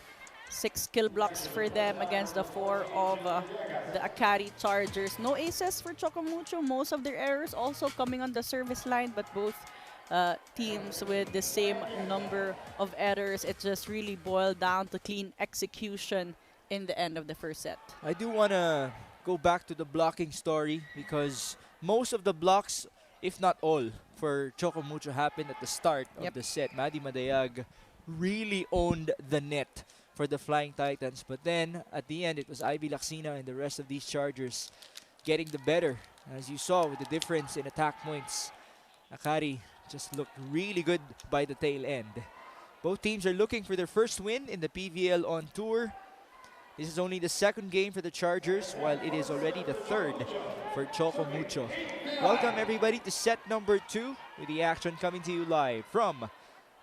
[SPEAKER 3] 6 kill blocks for them against the 4 of the Akari Chargers. No aces for Choco Mucho. Most of their errors also coming on the service line, but both teams with the same number of errors. It just really boiled down to clean execution in the end of the first set.
[SPEAKER 1] I do want to go back to the blocking story because most of the blocks, if not all, for Choco Mucho happened at the start of the set. Maddie Madayag really owned the net for the Flying Titans, but then at the end it was Ivy Laxina and the rest of these Chargers getting the better. As you saw with the difference in attack points, Akari just looked really good by the tail end. Both teams are looking for their first win in the PVL on tour. This is only the second game for the Chargers, while it is already the third for Choco Mucho. Welcome everybody to set number 2 with the action coming to you live from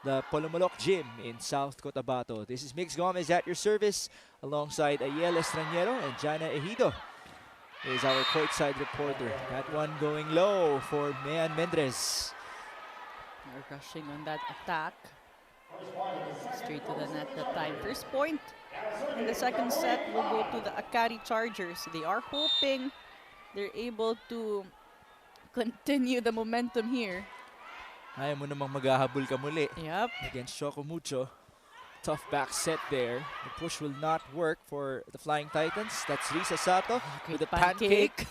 [SPEAKER 1] the Polomolok Gym in South Cotabato. This is Mix Gomez at your service alongside Ayel Estraniero and Jana Ejido is our courtside reporter. That one going low for Mayan Mendres.
[SPEAKER 3] They're rushing on that attack. Straight to the net that time. First point in the second set will go to the Akari Chargers. They are hoping they're able to continue the momentum here.
[SPEAKER 1] Ayaw mo namang maghahabol ka muli
[SPEAKER 3] Yep.
[SPEAKER 1] against Choco Mucho. Tough back set there. The push will not work for the Flying Titans. That's Risa Sato with a pancake.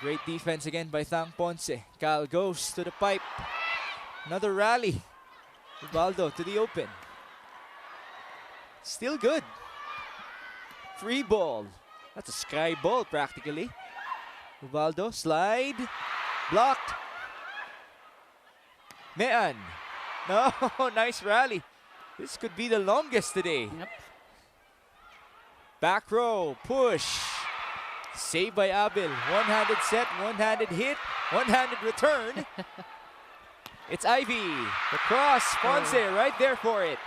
[SPEAKER 1] Great defense again by Thang Ponce. Cal goes to the pipe. Another rally. Ubaldo to the open. Still good. Free ball. That's a sky ball practically. Ubaldo, slide. Blocked. Mean. No, nice rally. This could be the longest today.
[SPEAKER 3] Yep.
[SPEAKER 1] Back row, push. Saved by Abel. One-handed set, one-handed hit, one-handed return. It's Ivy. The cross, Ponce right there for it.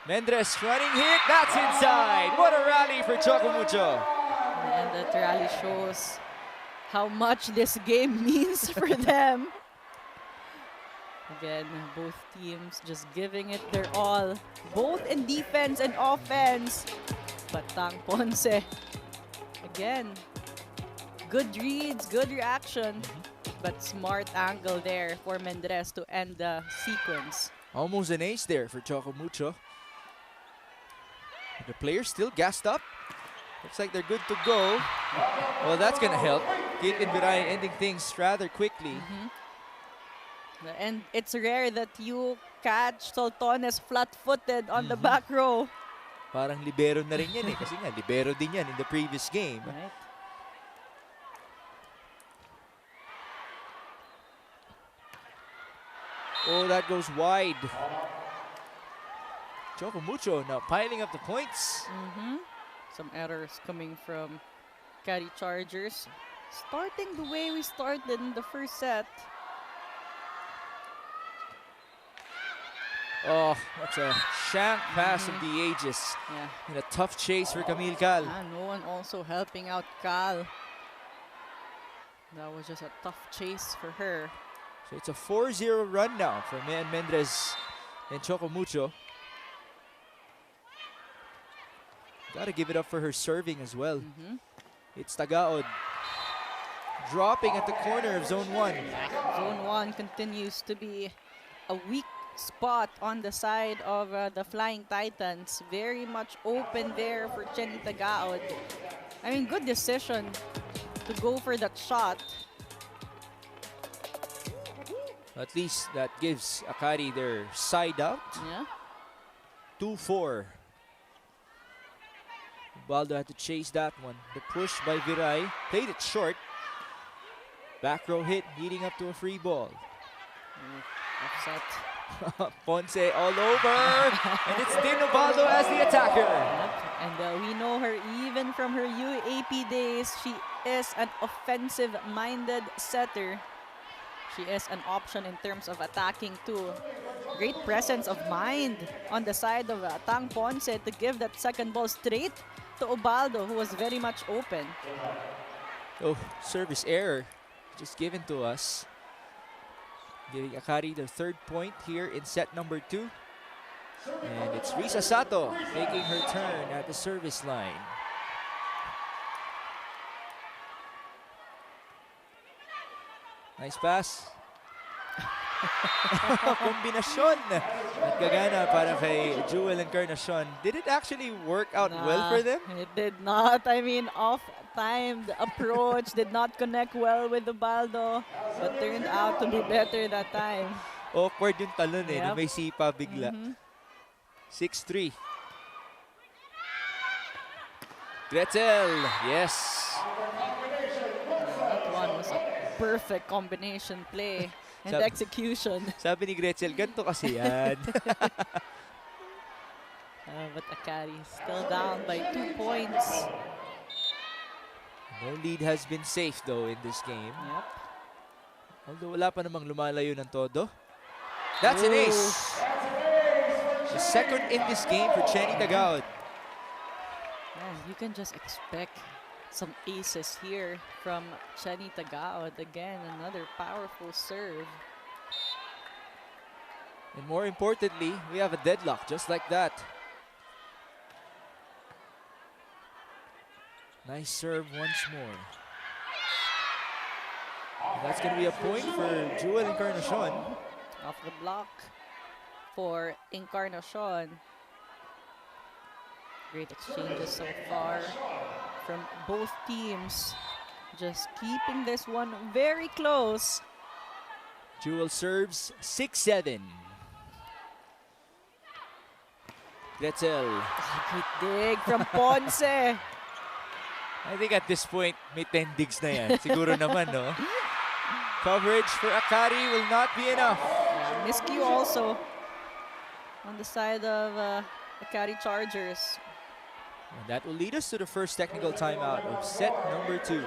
[SPEAKER 1] Mendres running hit, that's inside. What a rally for Choco Mucho.
[SPEAKER 3] And that rally shows how much this game means for them. Again, both teams just giving it their all, both in defense and offense. But Tang Ponce, again, good reads, good reaction, but smart angle there for Mendres to end the sequence.
[SPEAKER 1] Almost an ace there for Choco Mucho. The players still gassed up. Looks like they're good to go. Well, that's going to help. Caitlin Biray ending things rather quickly.
[SPEAKER 3] And it's rare that you catch Soltones flat-footed on the back row.
[SPEAKER 1] Parang libero na rin yan eh. Kasi nga, libero din yan in the previous game.
[SPEAKER 3] Right.
[SPEAKER 1] Oh, that goes wide. Choco Mucho now piling up the points.
[SPEAKER 3] Some errors coming from Akari Chargers. Starting the way we started in the first set.
[SPEAKER 1] Oh, that's a shank pass of the ages.
[SPEAKER 3] Yeah.
[SPEAKER 1] And a tough chase for Camille Cal.
[SPEAKER 3] No one also helping out Cal. That was just a tough chase for her.
[SPEAKER 1] So it's a 4-0 run now for Man Mendres and Choco Mucho. Gotta give it up for her serving as well. It's Tagaod dropping at the corner of Zone 1.
[SPEAKER 3] Zone 1 continues to be a weak spot on the side of the Flying Titans. Very much open there for Jenny Tagaod. I mean, good decision to go for that shot.
[SPEAKER 1] At least that gives Akari their side out.
[SPEAKER 3] Yeah.
[SPEAKER 1] 2-4. Baldo had to chase that one. The push by Viray. Played it short. Back row hit, leading up to a free ball.
[SPEAKER 3] Upset.
[SPEAKER 1] Ponce all over. And it's Dino Baldo as the attacker.
[SPEAKER 3] And we know her even from her UAP days. She is an offensive-minded setter. She is an option in terms of attacking too. Great presence of mind on the side of Tang Ponce to give that second ball straight to Ubaldo, who was very much open.
[SPEAKER 1] Oh, service error just given to us. Giving Akari the third point here in set number 2. And it's Risa Sato making her turn at the service line. Nice pass. Kombinasyon at gagana para kay Jewel Encarnacion. Did it actually work out well for them?
[SPEAKER 3] It did not. I mean, off-timed approach did not connect well with Ubaldo, but turned out to be better that time.
[SPEAKER 1] Awkward yung talon eh, na
[SPEAKER 3] Yep.
[SPEAKER 1] may sipa bigla. 6-3. Gretel, yes.
[SPEAKER 3] That one was a perfect combination play and execution.
[SPEAKER 1] Sabi ni Gretel, ganito kasi yan.
[SPEAKER 3] But Akari still down by 2 points.
[SPEAKER 1] No lead has been safe though in this game.
[SPEAKER 3] Yep.
[SPEAKER 1] Although wala pa namang lumalayo ng todo. That's an ace. The second in this game for Chenny Tagaod.
[SPEAKER 3] Man, you can just expect some aces here from Chenny Tagaod. Again, another powerful serve.
[SPEAKER 1] And more importantly, we have a deadlock just like that. Nice serve once more. And that's going to be a point for Jewel Encarnacion.
[SPEAKER 3] Off the block for Encarnacion. Great exchanges so far from both teams. Just keeping this one very close.
[SPEAKER 1] Jewel serves 6-7. Gretel.
[SPEAKER 3] Great dig from Ponce.
[SPEAKER 1] I think at this point, may 10 digs na yan. Siguro naman, no? Coverage for Akari will not be enough.
[SPEAKER 3] Miscue also on the side of Akari Chargers.
[SPEAKER 1] And that will lead us to the first technical timeout of set number 2.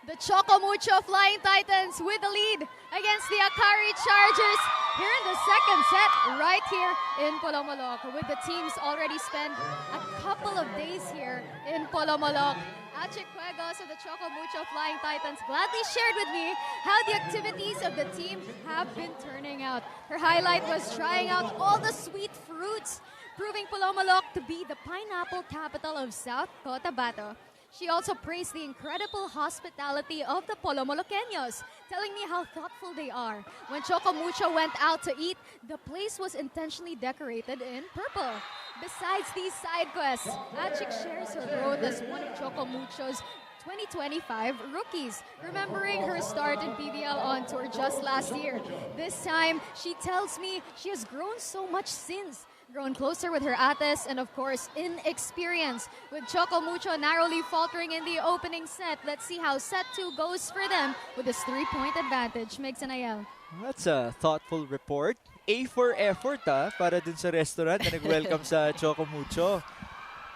[SPEAKER 2] The Choco Mucho Flying Titans with the lead against the Akari Chargers here in the second set right here in Polomolok, with the teams already spent a couple of days here in Polomolok. Achik Cuegos of the Choco Mucho Flying Titans gladly shared with me how the activities of the team have been turning out. Her highlight was trying out all the sweet fruits, proving Polomolok to be the pineapple capital of South Cotabato. She also praised the incredible hospitality of the Polomoloqueños, telling me how thoughtful they are. When Choco Mucho went out to eat, the place was intentionally decorated in purple. Besides these side quests, Achik shares her growth as one of Choco Mucho's 2025 rookies, remembering her start in PVL on tour just last year. This time, she tells me she has grown so much since, grown closer with her ates and of course in experience. With Choco Mucho narrowly faltering in the opening set, let's see how set 2 goes for them with this 3-point advantage. Megs and Ayel.
[SPEAKER 1] That's a thoughtful report. A for effort para dun sa restaurant na nag-welcome sa Choco Mucho.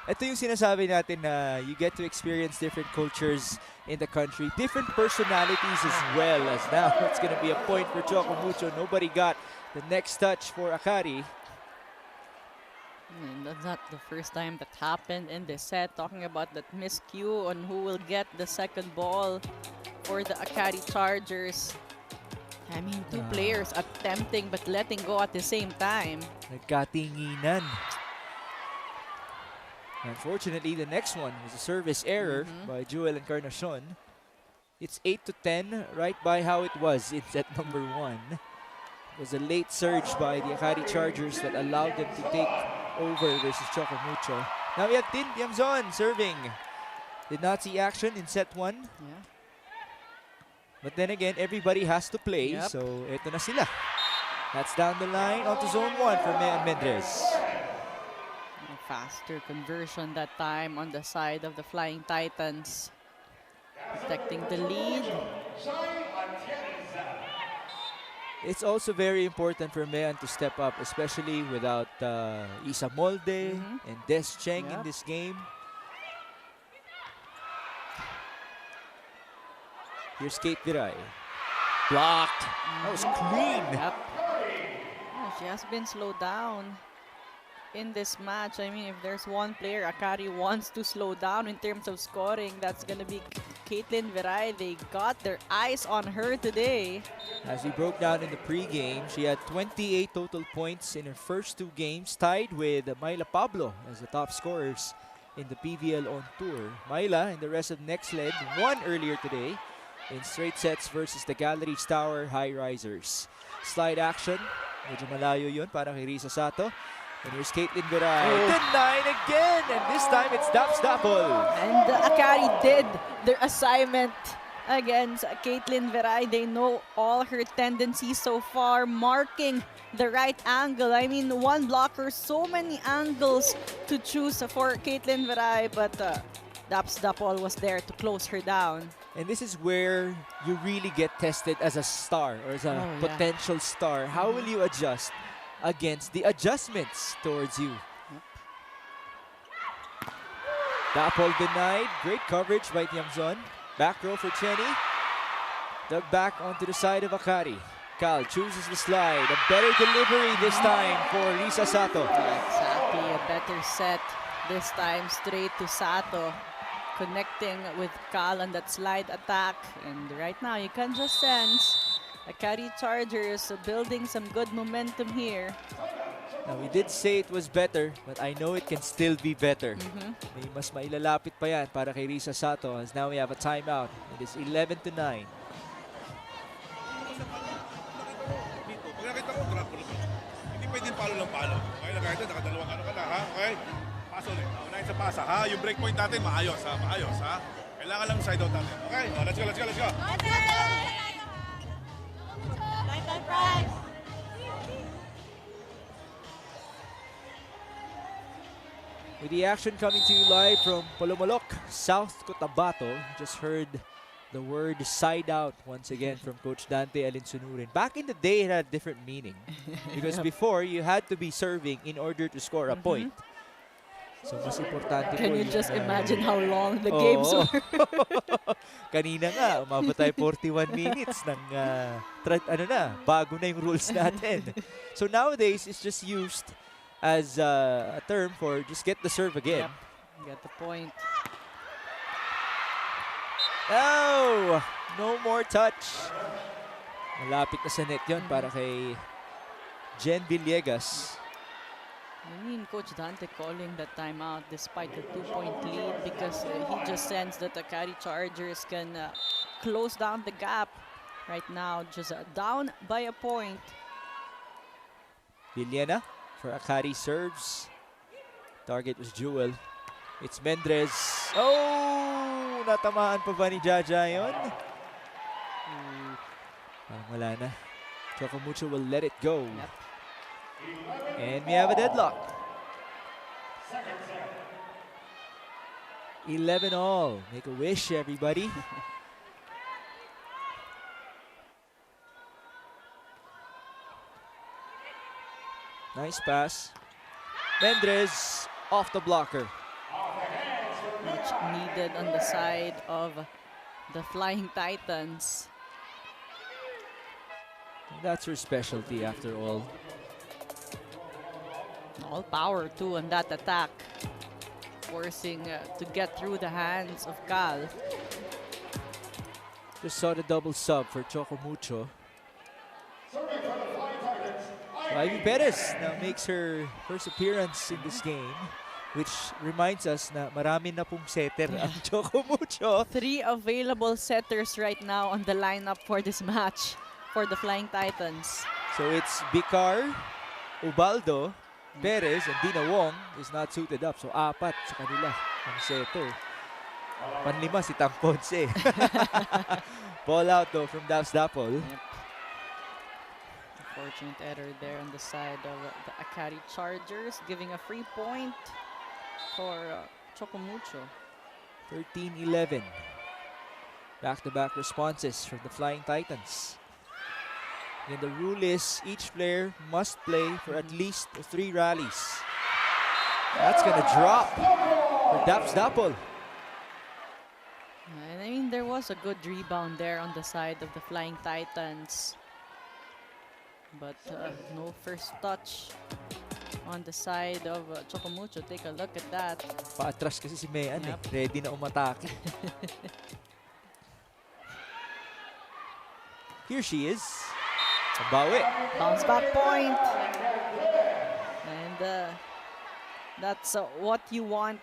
[SPEAKER 1] Ito yung sinasabi natin na you get to experience different cultures in the country, different personalities as well. As now, it's going to be a point for Choco Mucho. Nobody got the next touch for Akari.
[SPEAKER 3] That's not the first time that happened in this set. Talking about that miscue on who will get the second ball for the Akari Chargers. I mean, two players attempting but letting go at the same time.
[SPEAKER 1] Nagkatinginan. Unfortunately, the next one was a service error by Jewel Encarnacion. It's 8-10, right by how it was in set number 1. It was a late surge by the Akari Chargers that allowed them to take over versus Choco Mucho. Now we have Tin Tiamzon serving. Did not see action in set 1.
[SPEAKER 3] Yeah.
[SPEAKER 1] But then again, everybody has to play, so eto na sila. That's down the line onto zone 1 for Mean Mendres.
[SPEAKER 3] A faster conversion that time on the side of the Flying Titans. Protecting the lead.
[SPEAKER 1] It's also very important for Mean to step up, especially without Isa Molde and Des Cheng in this game. Here's Kate Viray. Blocked. That was clean.
[SPEAKER 3] Yep. Yeah, she has been slowed down in this match. I mean, if there's one player Akari wants to slow down in terms of scoring, that's going to be Caitlin Viray. They got their eyes on her today.
[SPEAKER 1] As we broke down in the pregame, she had 28 total points in her first 2 games, tied with Myla Pablo as the top scorers in the PVL on tour. Myla and the rest of next leg won earlier today in straight sets versus the Galleries Tower High Risers. Slide action. Medyo malayo yun para kay Risa Sato. And here's Caitlin Viray. Denied again! And this time it's Daps Dapol.
[SPEAKER 3] And Akari did their assignment against Caitlin Viray. They know all her tendencies so far, marking the right angle. I mean, one blocker, so many angles to choose for Caitlin Viray, but Daps Dapol was there to close her down.
[SPEAKER 1] And this is where you really get tested as a star or as a potential star. How will you adjust against the adjustments towards you? Dapol denied. Great coverage by Tiamzon. Back row for Chenny. Dug back onto the side of Akari. Cal chooses the slide. A better delivery this time for Risa Sato.
[SPEAKER 3] Exactly, a better set this time straight to Sato. Connecting with Cal on that slide attack. And right now, you can just sense Akari Chargers building some good momentum here.
[SPEAKER 1] Now, we did say it was better, but I know it can still be better. May mas mailalapit pa yan para kay Risa Sato, as now we have a timeout. It is 11-9.
[SPEAKER 10] Pag nakita ko, drop ulit. Hindi pwedeng palo lang palo. Okay, nakita, nakadalawang ano ka na, ha? Okay? Pass ulit. Unahin sa pasa, ha? Yung break point natin, maayos, ha? Maayos, ha? Kailangan lang side out natin. Okay? Oh, let's go, let's go, let's go.
[SPEAKER 1] With the action coming to you live from Polomolok, South Cotabato. Just heard the word side out once again from Coach Dante Alinsunurin. Back in the day, it had a different meaning. Because before, you had to be serving in order to score a point. So mas importante
[SPEAKER 3] Can
[SPEAKER 1] po
[SPEAKER 3] you
[SPEAKER 1] yung,
[SPEAKER 3] just imagine how long the games
[SPEAKER 1] oo.
[SPEAKER 3] were?
[SPEAKER 1] Kanina nga, umabot tayo 41 minutes ng bago na yung rules natin. So nowadays, it's just used as a term for just get the serve again.
[SPEAKER 3] Yep. Get the point.
[SPEAKER 1] Oh! No more touch. Malapit na sa net yun para kay Jen Villegas.
[SPEAKER 3] I mean, Coach Dante calling that timeout despite the 2-point lead because he just sensed that the Akari Chargers can close down the gap right now, just down by a point.
[SPEAKER 1] Villena for Akari serves. Target was Jewel. It's Mendrez. Oh! Natamaan pa ba ni Jaja yun? Wala na. Choco Mucho will let it go.
[SPEAKER 3] Yep.
[SPEAKER 1] And we have a deadlock. 11 all. Make a wish, everybody. Nice pass. Mendrez off the blocker.
[SPEAKER 3] Much needed on the side of the Flying Titans.
[SPEAKER 1] That's her specialty after all.
[SPEAKER 3] All power too on that attack. Forcing to get through the hands of Cal.
[SPEAKER 1] Just saw the double sub for Choco Mucho. Ivy Perez now makes her first appearance in this game, which reminds us na marami na pong setter ang Choco Mucho.
[SPEAKER 3] 3 available setters right now on the lineup for this match for the Flying Titans.
[SPEAKER 1] So it's Bicar, Ubaldo, Perez, and Dina Wong is not suited up. So 4 sa kanila ang setter. Panlima si Tam Ponce. Ball out though from Daps Dapol.
[SPEAKER 3] Yep. Unfortunate error there on the side of the Akari Chargers, giving a free point for Choco Mucho.
[SPEAKER 1] 13-11. Back-to-back responses from the Flying Titans. And the rule is each player must play for at least 3 rallies. That's gonna drop for Daps Dapol.
[SPEAKER 3] And I mean, there was a good rebound there on the side of the Flying Titans. But no first touch on the side of Choco Mucho. Take a look at that.
[SPEAKER 1] Paatras kasi si Mayan.
[SPEAKER 3] Yep.
[SPEAKER 1] Ready na umatake. Here she is. Bawi.
[SPEAKER 3] Bounce back point. And that's what you want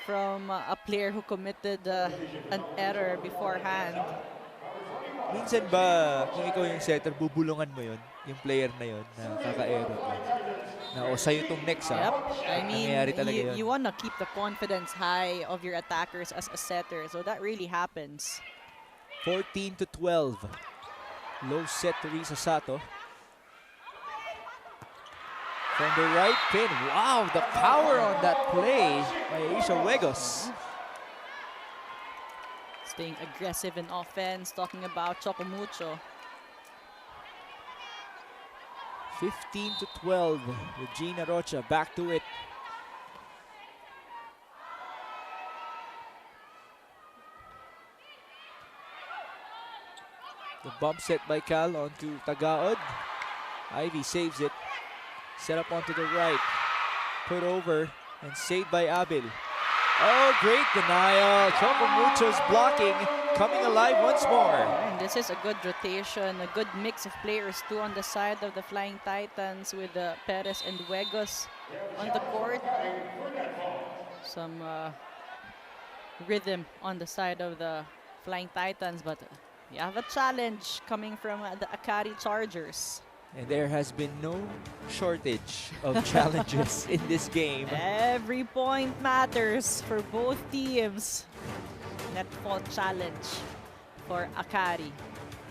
[SPEAKER 3] from a player who committed an error beforehand.
[SPEAKER 1] Minsan ba, kung ikaw yung setter, bubulungan mo yun, yung player na yun, na kaka-error ka. Na, o sa'yo itong next, ha?
[SPEAKER 3] Yep. I mean,
[SPEAKER 1] Nangyayari talaga yun.
[SPEAKER 3] you want to keep the confidence high of your attackers as a setter. So that really happens.
[SPEAKER 1] 14-12. Low set to Risa Sato. From the right pin. Wow, the power on that play by Aisha Huegos.
[SPEAKER 3] Staying aggressive in offense, talking about Choco Mucho.
[SPEAKER 1] 15-12. Regina Rocha back to it. The bump set by Cal onto Tagaod. Ivy saves it. Set up onto the right. Put over and saved by Abil. Oh, great denial. Choco Mucho's blocking, coming alive once more.
[SPEAKER 3] And this is a good rotation, a good mix of players too on the side of the Flying Titans with Perez and Huegos on the court. Some rhythm on the side of the Flying Titans, but you have a challenge coming from the Akari Chargers.
[SPEAKER 1] And there has been no shortage of challenges in this game.
[SPEAKER 3] Every point matters for both teams. Net fault challenge for Akari.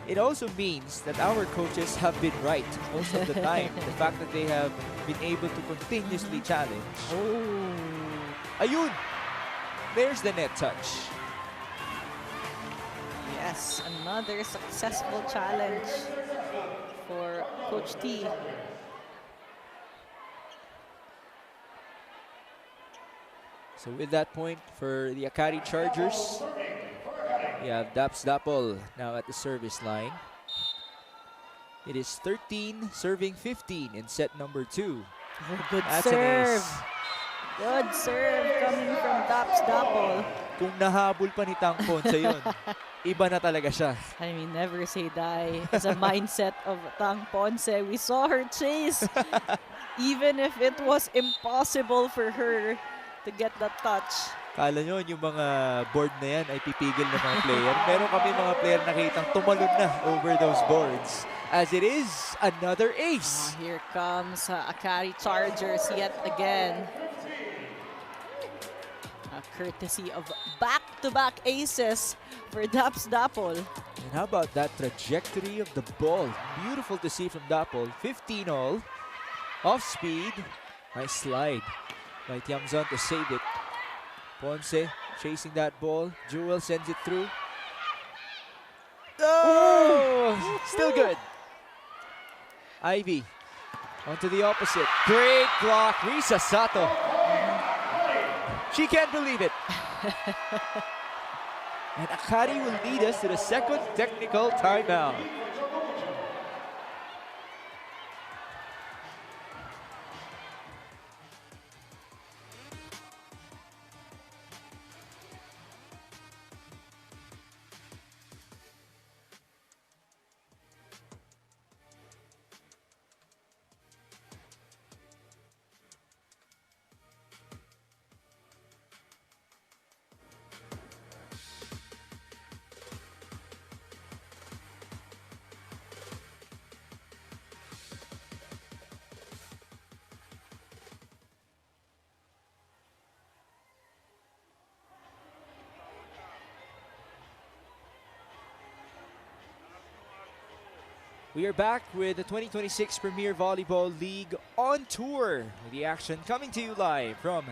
[SPEAKER 1] It also means that our coaches have been right most of the time. The fact that they have been able to continuously challenge.
[SPEAKER 3] Oh.
[SPEAKER 1] Ayun! There's the net touch.
[SPEAKER 3] Yes, another successful challenge for Coach T.
[SPEAKER 1] So with that point for the Akari Chargers, we have Daps Dapol now at the service line. It is 13 serving 15 in set number 2.
[SPEAKER 3] Oh, good
[SPEAKER 1] That's an
[SPEAKER 3] serve.
[SPEAKER 1] ace.
[SPEAKER 3] Good serve coming from Daps Dapol.
[SPEAKER 1] Kung nahabol pa ni Tang Ponce yun, iba na talaga siya.
[SPEAKER 3] I mean, never say die. It's a mindset of Tang Ponce. We saw her chase. Even if it was impossible for her to get that touch.
[SPEAKER 1] Kala nyo yung mga board na yan ay pipigil ng mga player. Meron kami mga player nakitang tumalon na over those boards. As it is, another ace.
[SPEAKER 3] Here comes Akari Chargers yet again. A courtesy of back-to-back aces for Daps Dapol.
[SPEAKER 1] And how about that trajectory of the ball? Beautiful to see from Dapol. 15 all. Off speed. Nice slide by Tiamzon to save it. Ponce chasing that ball. Jewel sends it through. Oh! Still good. Ivy onto the opposite. Great block. Risa Sato. She can't believe it. And Akari will lead us to the second technical timeout. We are back with the 2026 Premier Volleyball League on tour. With the action coming to you live from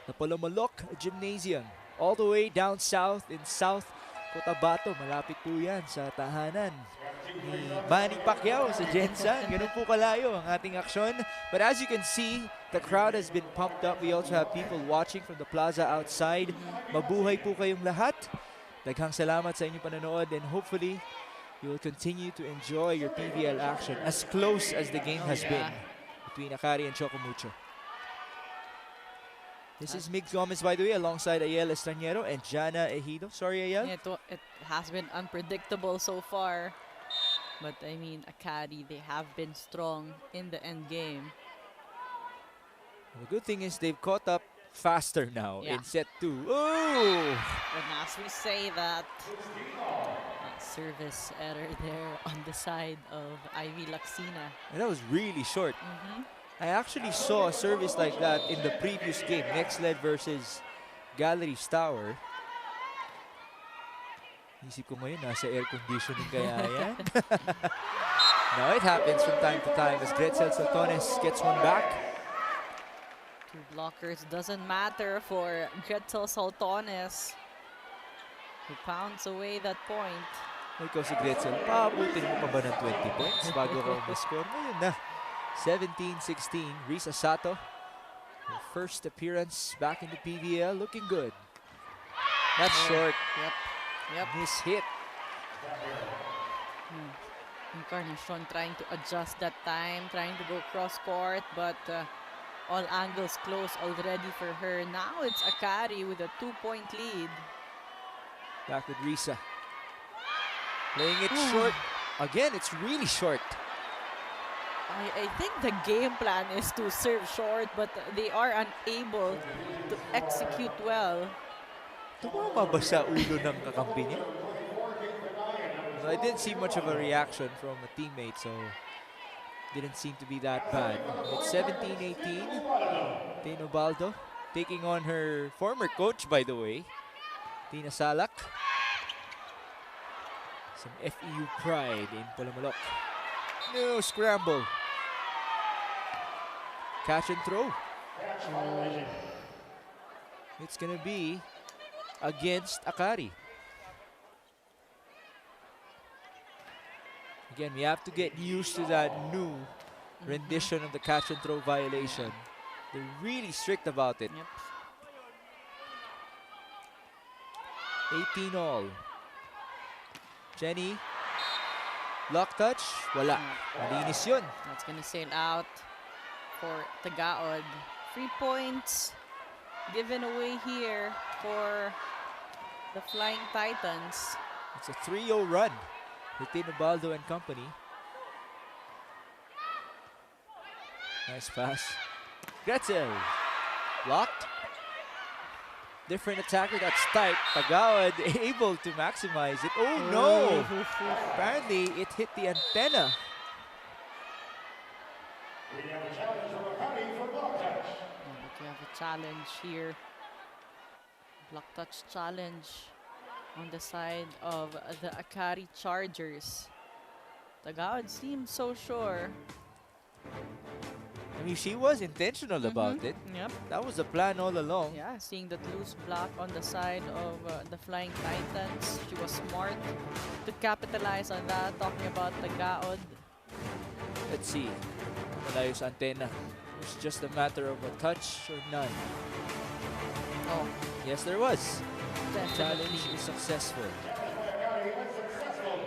[SPEAKER 1] the Polomalok Gymnasium. All the way down south in South Cotabato. Malapit po yan sa tahanan ni Manny Pacquiao sa Jensen. Ganun po kalayo ang ating aksyon. But as you can see, the crowd has been pumped up. We also have people watching from the plaza outside. Mabuhay po kayong lahat. Daghang salamat sa inyong panonood and hopefully you will continue to enjoy your PVL action as close as the game has been between Akari and Choco Mucho. This is Migs Gomez, by the way, alongside Ayel Estrañero and Jana Ejido. Sorry, Ayel.
[SPEAKER 3] Yeah, it has been unpredictable so far. But I mean, Akari, they have been strong in the end game.
[SPEAKER 1] The good thing is they've caught up faster now
[SPEAKER 3] Yeah.
[SPEAKER 1] in set 2. Oh!
[SPEAKER 3] And as we say that, service error there on the side of Ivy Laxina.
[SPEAKER 1] And that was really short. I actually saw a service like that in the previous game, Next Led versus Galleries Tower. Isip ko ngayon, nasa air conditioning kaya yan. Now it happens from time to time as Gretzel Saltones gets one back.
[SPEAKER 3] Two blockers doesn't matter for Gretzel Saltones, who pounds away that point.
[SPEAKER 1] Ikaw si Gretzel, paabutin mo pa ba ng 20 points bago ka umascore? Ngayon na, 17-16, Risa Sato. Her first appearance back in the PVL, looking good. That's short.
[SPEAKER 3] Yep.
[SPEAKER 1] Miss hit.
[SPEAKER 3] Encarnacion trying to adjust that time, trying to go cross court, but all angles closed already for her. Now it's Akari with a 2-point lead.
[SPEAKER 1] Back with Risa. Playing it short. Again, it's really short.
[SPEAKER 3] I think the game plan is to serve short, but they are unable to execute well.
[SPEAKER 1] Tumama ba sa ulo ng kakampi niya? So I didn't see much of a reaction from a teammate, so didn't seem to be that bad. It's 17-18. Tino Baldo taking on her former coach, by the way, Tina Salak. Some FEU pride in Polomalok. No scramble. Catch and throw. It's gonna be against Akari. Again, we have to get used to that new rendition of the catch and throw violation. They're really strict about it.
[SPEAKER 3] Yep.
[SPEAKER 1] 18 all. Jenny. Block touch. Wala. Malinis yun.
[SPEAKER 3] That's gonna sail out for Tagaod. 3 points given away here for the Flying Titans.
[SPEAKER 1] It's a 3-0 run with Tinobaldo and company. Nice pass. Gretzel. Blocked. Different attacker, that's tight. Tagaod able to maximize it. Oh no! Apparently it hit the antenna.
[SPEAKER 8] We have a challenge from Akari for block touch.
[SPEAKER 3] But we have a challenge here. Block touch challenge on the side of the Akari Chargers. Tagaod seems so sure.
[SPEAKER 1] I mean, she was intentional about it.
[SPEAKER 3] Yep.
[SPEAKER 1] That was the plan all along.
[SPEAKER 3] Yeah, seeing that loose block on the side of the Flying Titans. She was smart to capitalize on that. Talking about Tagaod.
[SPEAKER 1] Let's see. Malayo sa antenna. It's just a matter of a touch or none.
[SPEAKER 3] Oh,
[SPEAKER 1] Yes, there was.
[SPEAKER 3] definitely.
[SPEAKER 1] Challenge is successful.
[SPEAKER 8] Akari unsuccessful.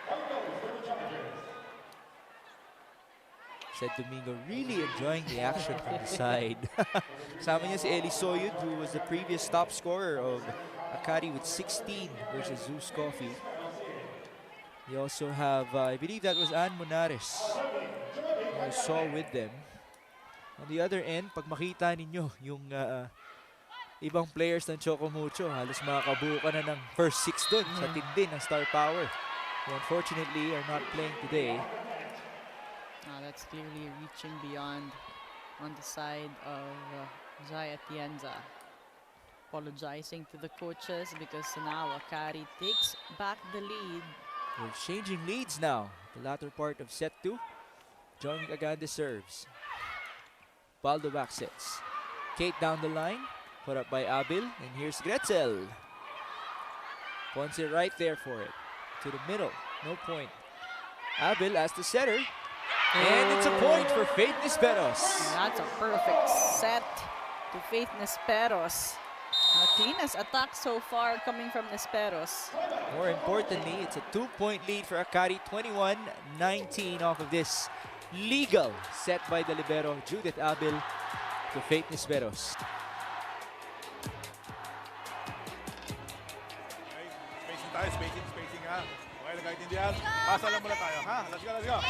[SPEAKER 8] One goes for the Chargers.
[SPEAKER 1] Said Domingo really enjoying the action from the side. Kasama niya si Eli Soyud, who was the previous top scorer of Akari with 16 versus Zeus Coffee. You also have, I believe that was Ann Monares, who I saw with them. On the other end, pag makita ninyo yung ibang players ng Choco Mucho, halos makakabuo ka na ng first 6 dun sa tindi ng star power. Who unfortunately are not playing today.
[SPEAKER 3] That's clearly reaching beyond on the side of Jai Atienza. Apologizing to the coaches because now Akari takes back the lead.
[SPEAKER 1] We're changing leads now. The latter part of set 2. Joining Agande serves. Baldo back sets. Kate down the line. Put up by Abil. And here's Gretzel. Ponce right there for it. To the middle. No point. Abil as the setter. And it's a point for Faith Nisperos.
[SPEAKER 3] That's a perfect set to Faith Nisperos. The cleanest attack so far coming from Nisperos.
[SPEAKER 1] More importantly, it's a 2-point lead for Akari. 21-19 off of this legal set by the libero Judith Abil to Faith Nisperos.
[SPEAKER 10] Okay, spacing tayo, spacing ha. Okay, nagkaintindihan. Pasa lang muna tayo, ha? Let's go.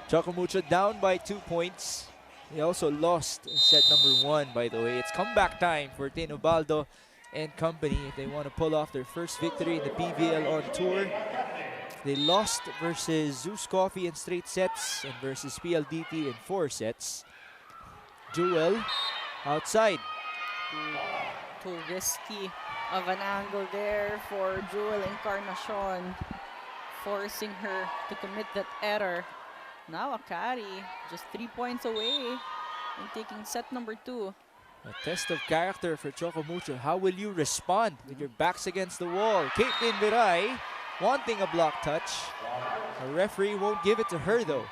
[SPEAKER 1] Choco Mucho down by 2 points. They also lost in set number 1, by the way. It's comeback time for Tinobaldo and company if they want to pull off their first victory in the PVL on tour. They lost versus Zeus Coffee in straight sets and versus PLDT in 4 sets. Jewel outside.
[SPEAKER 3] Too risky of an angle there for Jewel Encarnacion, forcing her to commit that error. Now Akari just 3 points away and taking set number 2.
[SPEAKER 1] A test of character for Choco Mucho. How will you respond with your backs against the wall? Caitlin Viray wanting a block touch. The referee won't give it to her though.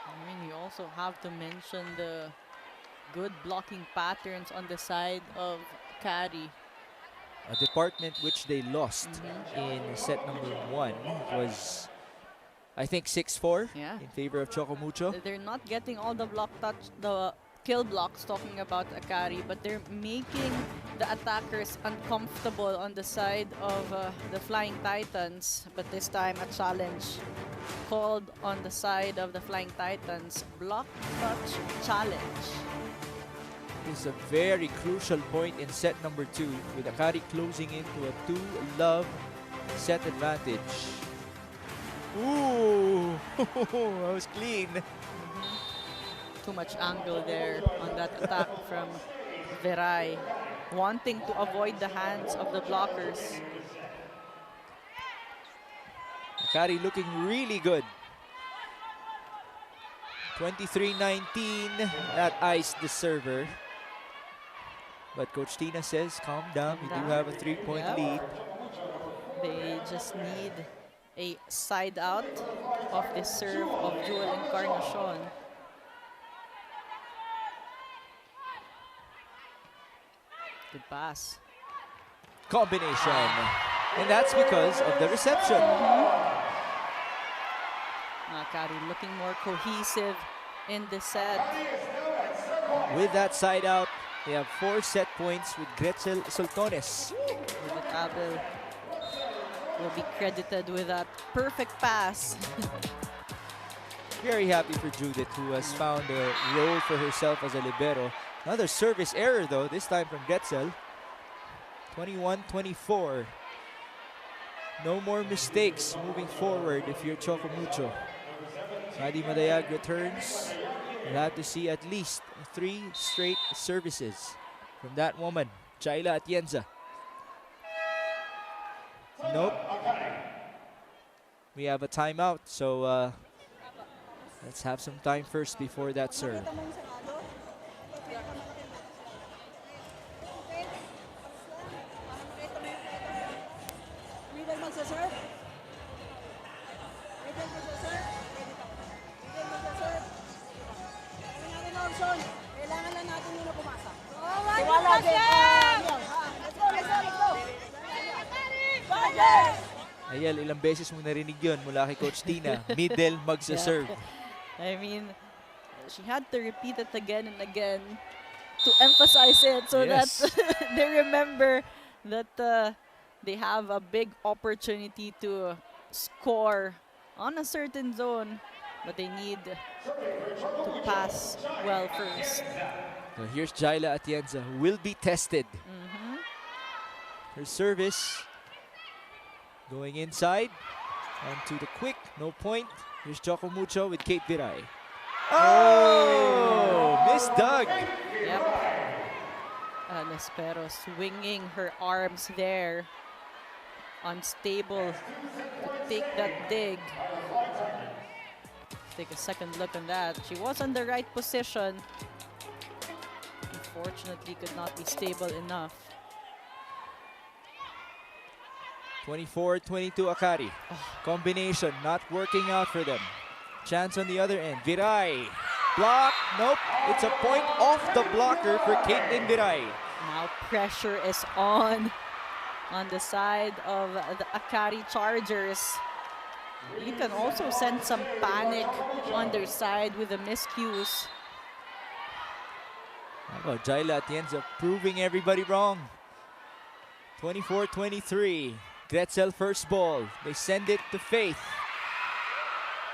[SPEAKER 3] I mean, you also have to mention the good blocking patterns on the side of Akari.
[SPEAKER 1] A department which they lost in set number 1 was, I think, 6-4 in favor of Choco Mucho.
[SPEAKER 3] They're not getting all the block touch, the kill blocks, talking about Akari, but they're making the attackers uncomfortable on the side of the Flying Titans. But this time, a challenge called on the side of the Flying Titans. Block touch challenge.
[SPEAKER 1] This is a very crucial point in set number 2, with Akari closing into a 2-love set advantage. Ooh, that was clean.
[SPEAKER 3] Too much angle there on that attack from Viray, wanting to avoid the hands of the blockers.
[SPEAKER 1] Akari looking really good. 23-19, that iced the server. But Coach Tina says, calm down, we do have a 3-point lead.
[SPEAKER 3] They just need a side out of the serve of Jewel Encarnacion. Good pass.
[SPEAKER 1] Combination. And that's because of the reception.
[SPEAKER 3] Akari looking more cohesive in the set.
[SPEAKER 1] With that side out, they have 4 set points with Gretzel Soltones.
[SPEAKER 3] Judith Abel will be credited with that perfect pass.
[SPEAKER 1] Very happy for Judith, who has found a role for herself as a libero. Another service error though, this time from Gretzel. 21-24. No more mistakes moving forward if you're Choco Mucho. Madi Madayag returns. We'll have to see at least 3 straight services from that woman, Jaila Atienza. Nope. We have a timeout, so let's have some time first before that serve.
[SPEAKER 9] Kailangan lang natin muna pumasa.
[SPEAKER 1] Ayel, ilang beses mo narinig yun mula kay Coach Tina. Middle magsaserve.
[SPEAKER 3] I mean, she had to repeat it again and again to emphasize it so that they remember that they have a big opportunity to score on a certain zone, but they need to pass well first.
[SPEAKER 1] So here's Jaila Atienza, who will be tested. Her service going inside. Onto the quick, no point. Here's Choco Mucho with Kate Viray. Oh! Miss Doug.
[SPEAKER 3] Yep. Nespero swinging her arms there. Unstable to take that dig. Take a second look on that. She was on the right position. Unfortunately, could not be stable enough.
[SPEAKER 1] 24-22 Akari. Combination not working out for them. Chance on the other end. Viray. Block. Nope. It's a point off the blocker for Caitlin Viray.
[SPEAKER 3] Now pressure is on the side of the Akari Chargers. You can also send some panic on their side with the miscues.
[SPEAKER 1] How about Jaila Atienza proving everybody wrong? 24-23. Gretzel first ball. They send it to Faith.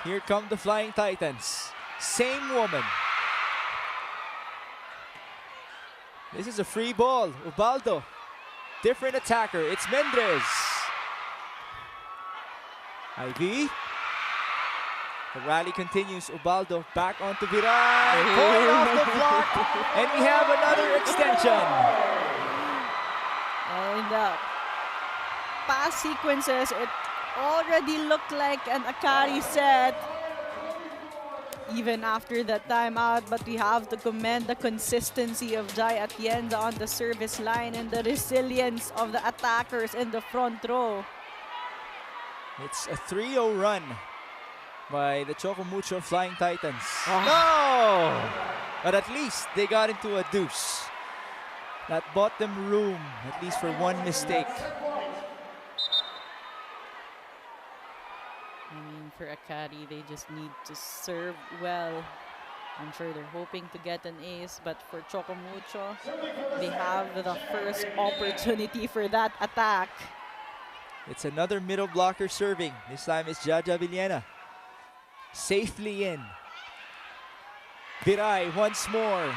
[SPEAKER 1] Here come the Flying Titans. Same woman. This is a free ball. Ubaldo. Different attacker. It's Mendrez. Ivy. The rally continues. Ubaldo back onto Viray. Point off the block. And we have another extension.
[SPEAKER 3] And pass sequences, it already looked like an Akari set even after that timeout, but we have to commend the consistency of Jai Atienza on the service line and the resilience of the attackers in the front row.
[SPEAKER 1] It's a 3-0 run by the Choco Mucho Flying Titans. No! But at least they got into a deuce. That bought them room, at least for one mistake.
[SPEAKER 3] I mean, for Akari, they just need to serve well. I'm sure they're hoping to get an ace, but for Choco Mucho, they have the first opportunity for that attack.
[SPEAKER 1] It's another middle blocker serving. This time it's Jaja Villena. Safely in. Viray once more.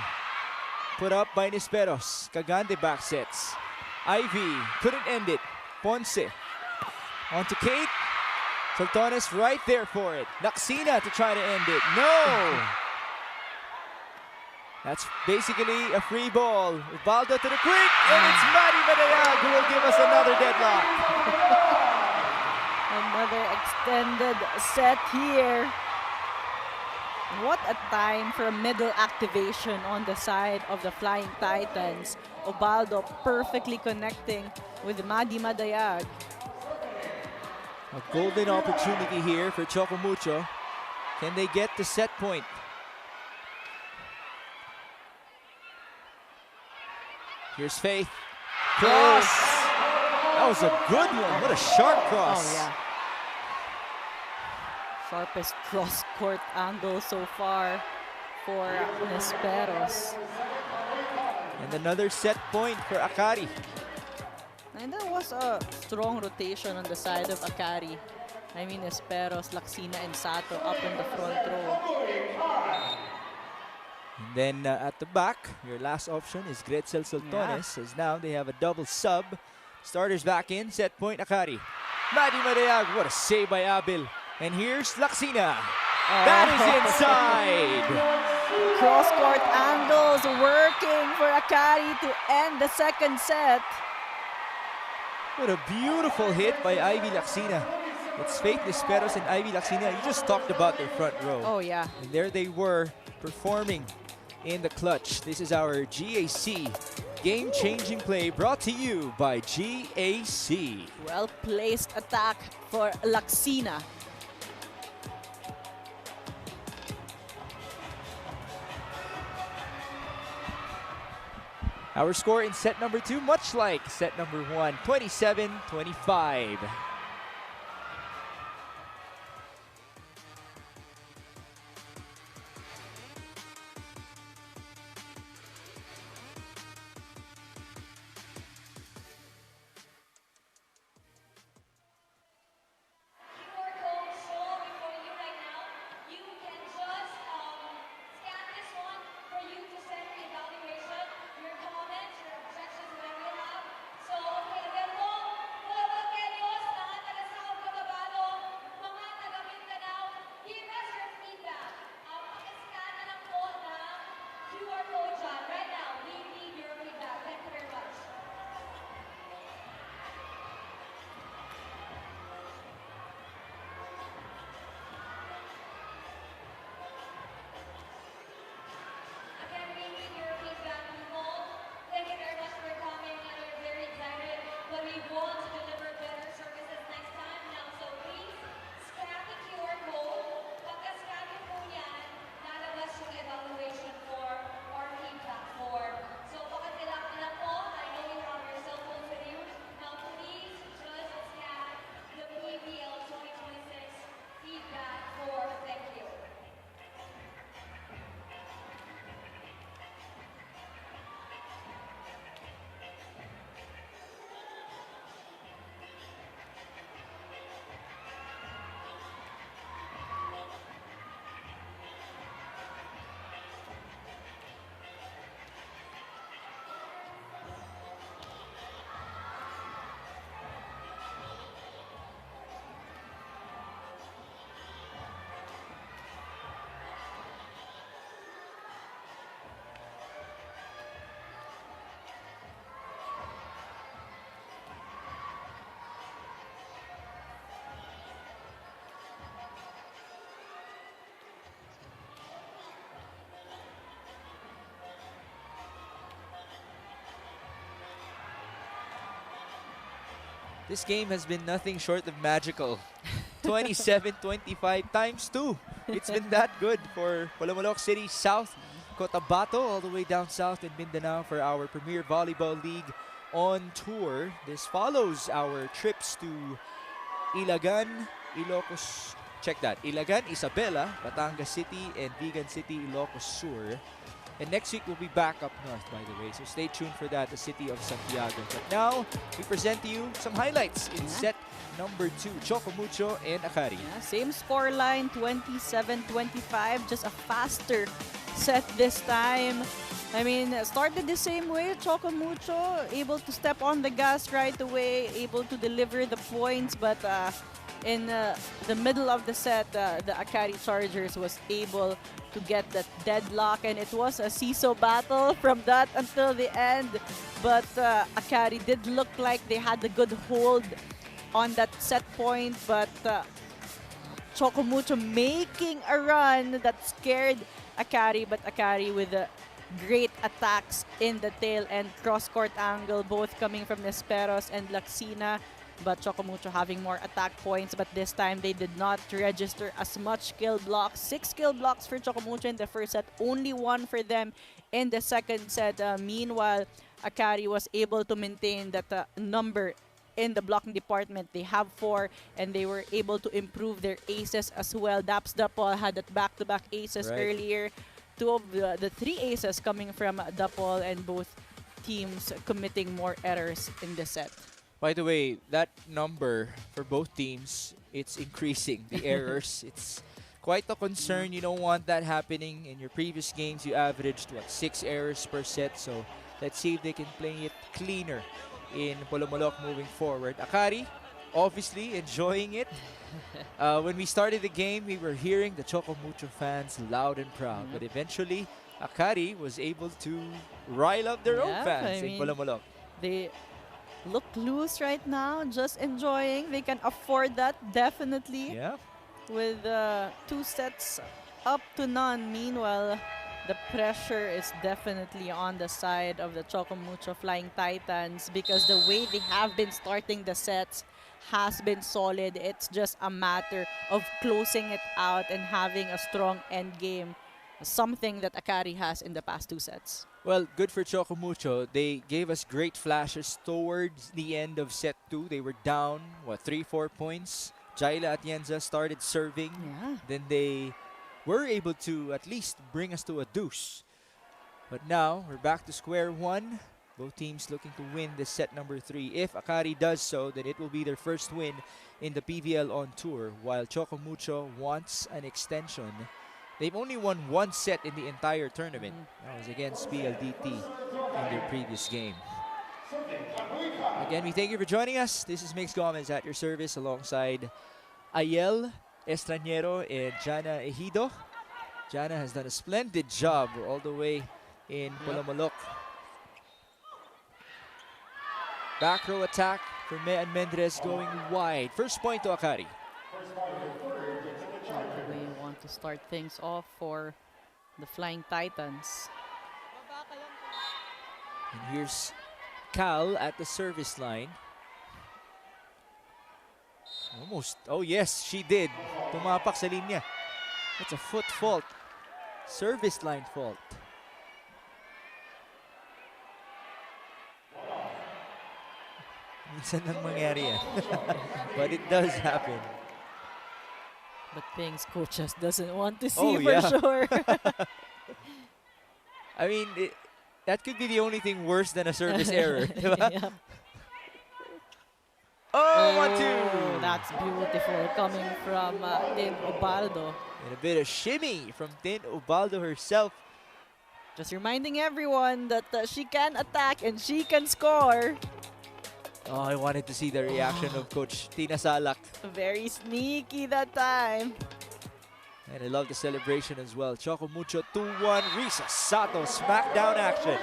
[SPEAKER 1] Put up by Nisperos. Cagande back sets. Ivy couldn't end it. Ponce. On to Kate. Soltones right there for it. Naxina to try to end it. No! That's basically a free ball. Ubaldo to the quick, and it's Madi Madayag who will give us another deadlock.
[SPEAKER 3] Another extended set here. What a time for a middle activation on the side of the Flying Titans. Obaldo perfectly connecting with Madi Madayag.
[SPEAKER 1] A golden opportunity here for Choco Mucho. Can they get the set point? Here's Faith. Cross! That was a good one. What a sharp cross.
[SPEAKER 3] Oh, yeah. Sharpest cross-court angle so far for Nesperos.
[SPEAKER 1] And another set point for Akari.
[SPEAKER 3] And there was a strong rotation on the side of Akari. I mean, Nesperos, Laksina, and Sato up in the front row.
[SPEAKER 1] And then at the back, your last option is Gretzel Soltones, as now they have a double sub. Starters back in, set point Akari. Madi Madayag, what a save by Abil. And here's Laksina. That is inside.
[SPEAKER 3] Cross-court angles working for Akari to end the second set.
[SPEAKER 1] What a beautiful hit by Ivy Laksina. It's Faith Nesperos and Ivy Laksina. You just talked about their front row.
[SPEAKER 3] Oh, yeah.
[SPEAKER 1] And there they were performing in the clutch. This is our GAC game-changing play brought to you by GAC.
[SPEAKER 3] Well-placed attack for Laksina.
[SPEAKER 1] Our score in set number 2, much like set number 1, 27-25. This game has been nothing short of magical. 27-25 times 2. It's been that good for Polomolok City South, Cotabato, all the way down south in Mindanao for our Premier Volleyball League on tour. This follows our trips to Ilagan, Ilocos, check that, Ilagan, Isabela, Batangas City, and Vigan City, Ilocos Sur. And next week, we'll be back up north, by the way. So stay tuned for that, the city of Santiago. But now, we present to you some highlights in set number 2. Choco Mucho and Akari.
[SPEAKER 3] Yeah, same score line, 27-25. Just a faster set this time. I mean, started the same way. Choco Mucho able to step on the gas right away, able to deliver the points. But in the middle of the set, the Akari Chargers was able to get that deadlock, and it was a seesaw battle from that until the end. But Akari did look like they had a good hold on that set point, but Choco Mucho making a run that scared Akari, but Akari with great attacks in the tail and cross-court angle, both coming from Nesperos and Laxina, but Choco Mucho having more attack points, but this time they did not register as much skill blocks. 6 skill blocks for Choco Mucho in the first set, only 1 for them in the second set. Meanwhile, Akari was able to maintain that number in the blocking department. They have 4, and they were able to improve their aces as well. Daps Dapol had that back-to-back aces earlier. 2 of the 3 aces coming from Dapol, and both teams committing more errors in the set.
[SPEAKER 1] By the way, that number for both teams, it's increasing. The errors, it's quite a concern. You don't want that happening. In your previous games, you averaged, 6 errors per set. So let's see if they can play it cleaner in Polomolok moving forward. Akari, obviously enjoying it. When we started the game, we were hearing the Choco Mucho fans loud and proud. But eventually, Akari was able to rile up their own fans in Polomolok.
[SPEAKER 3] They look loose right now, just enjoying. They can afford that, definitely.
[SPEAKER 1] Yeah.
[SPEAKER 3] With 2 sets up to none. Meanwhile, the pressure is definitely on the side of the Choco Mucho Flying Titans, because the way they have been starting the sets has been solid. It's just a matter of closing it out and having a strong end game, something that Akari has in the past 2 sets.
[SPEAKER 1] Well, good for Choco Mucho. They gave us great flashes towards the end of set 2. They were down, 3-4 points. Jaila Atienza started serving. Then they were able to at least bring us to a deuce. But now, we're back to square one. Both teams looking to win this set number 3. If Akari does so, then it will be their first win in the PVL on tour, while Choco Mucho wants an extension. They've only won 1 set in the entire tournament. That was against PLDT in their previous game. Again, we thank you for joining us. This is Mix Gomez at your service alongside Ayel Estranero and Jana Ejido. Jana has done a splendid job all the way in Polomolok. Back row attack for Mean Mendres going wide. First point to Akari.
[SPEAKER 3] We want to start things off for the Flying Titans.
[SPEAKER 1] And here's Cal at the service line. Almost. Oh yes, she did. Tumapak sa linya. That's a foot fault. Service line fault. Minsan lang mangyari yan. But it does happen.
[SPEAKER 3] But Ping's coaches doesn't want to see for sure.
[SPEAKER 1] I mean, that could be the only thing worse than a service error.
[SPEAKER 3] Yeah.
[SPEAKER 1] Oh, 1-2.
[SPEAKER 3] That's beautiful coming from Tin Ubaldo.
[SPEAKER 1] And a bit of shimmy from Tin Ubaldo herself.
[SPEAKER 3] Just reminding everyone that she can attack and she can score.
[SPEAKER 1] Oh, I wanted to see the reaction of Coach Tina Salak.
[SPEAKER 3] Very sneaky that time.
[SPEAKER 1] And I love the celebration as well. Choco Mucho 2-1. Risa Sato smackdown action.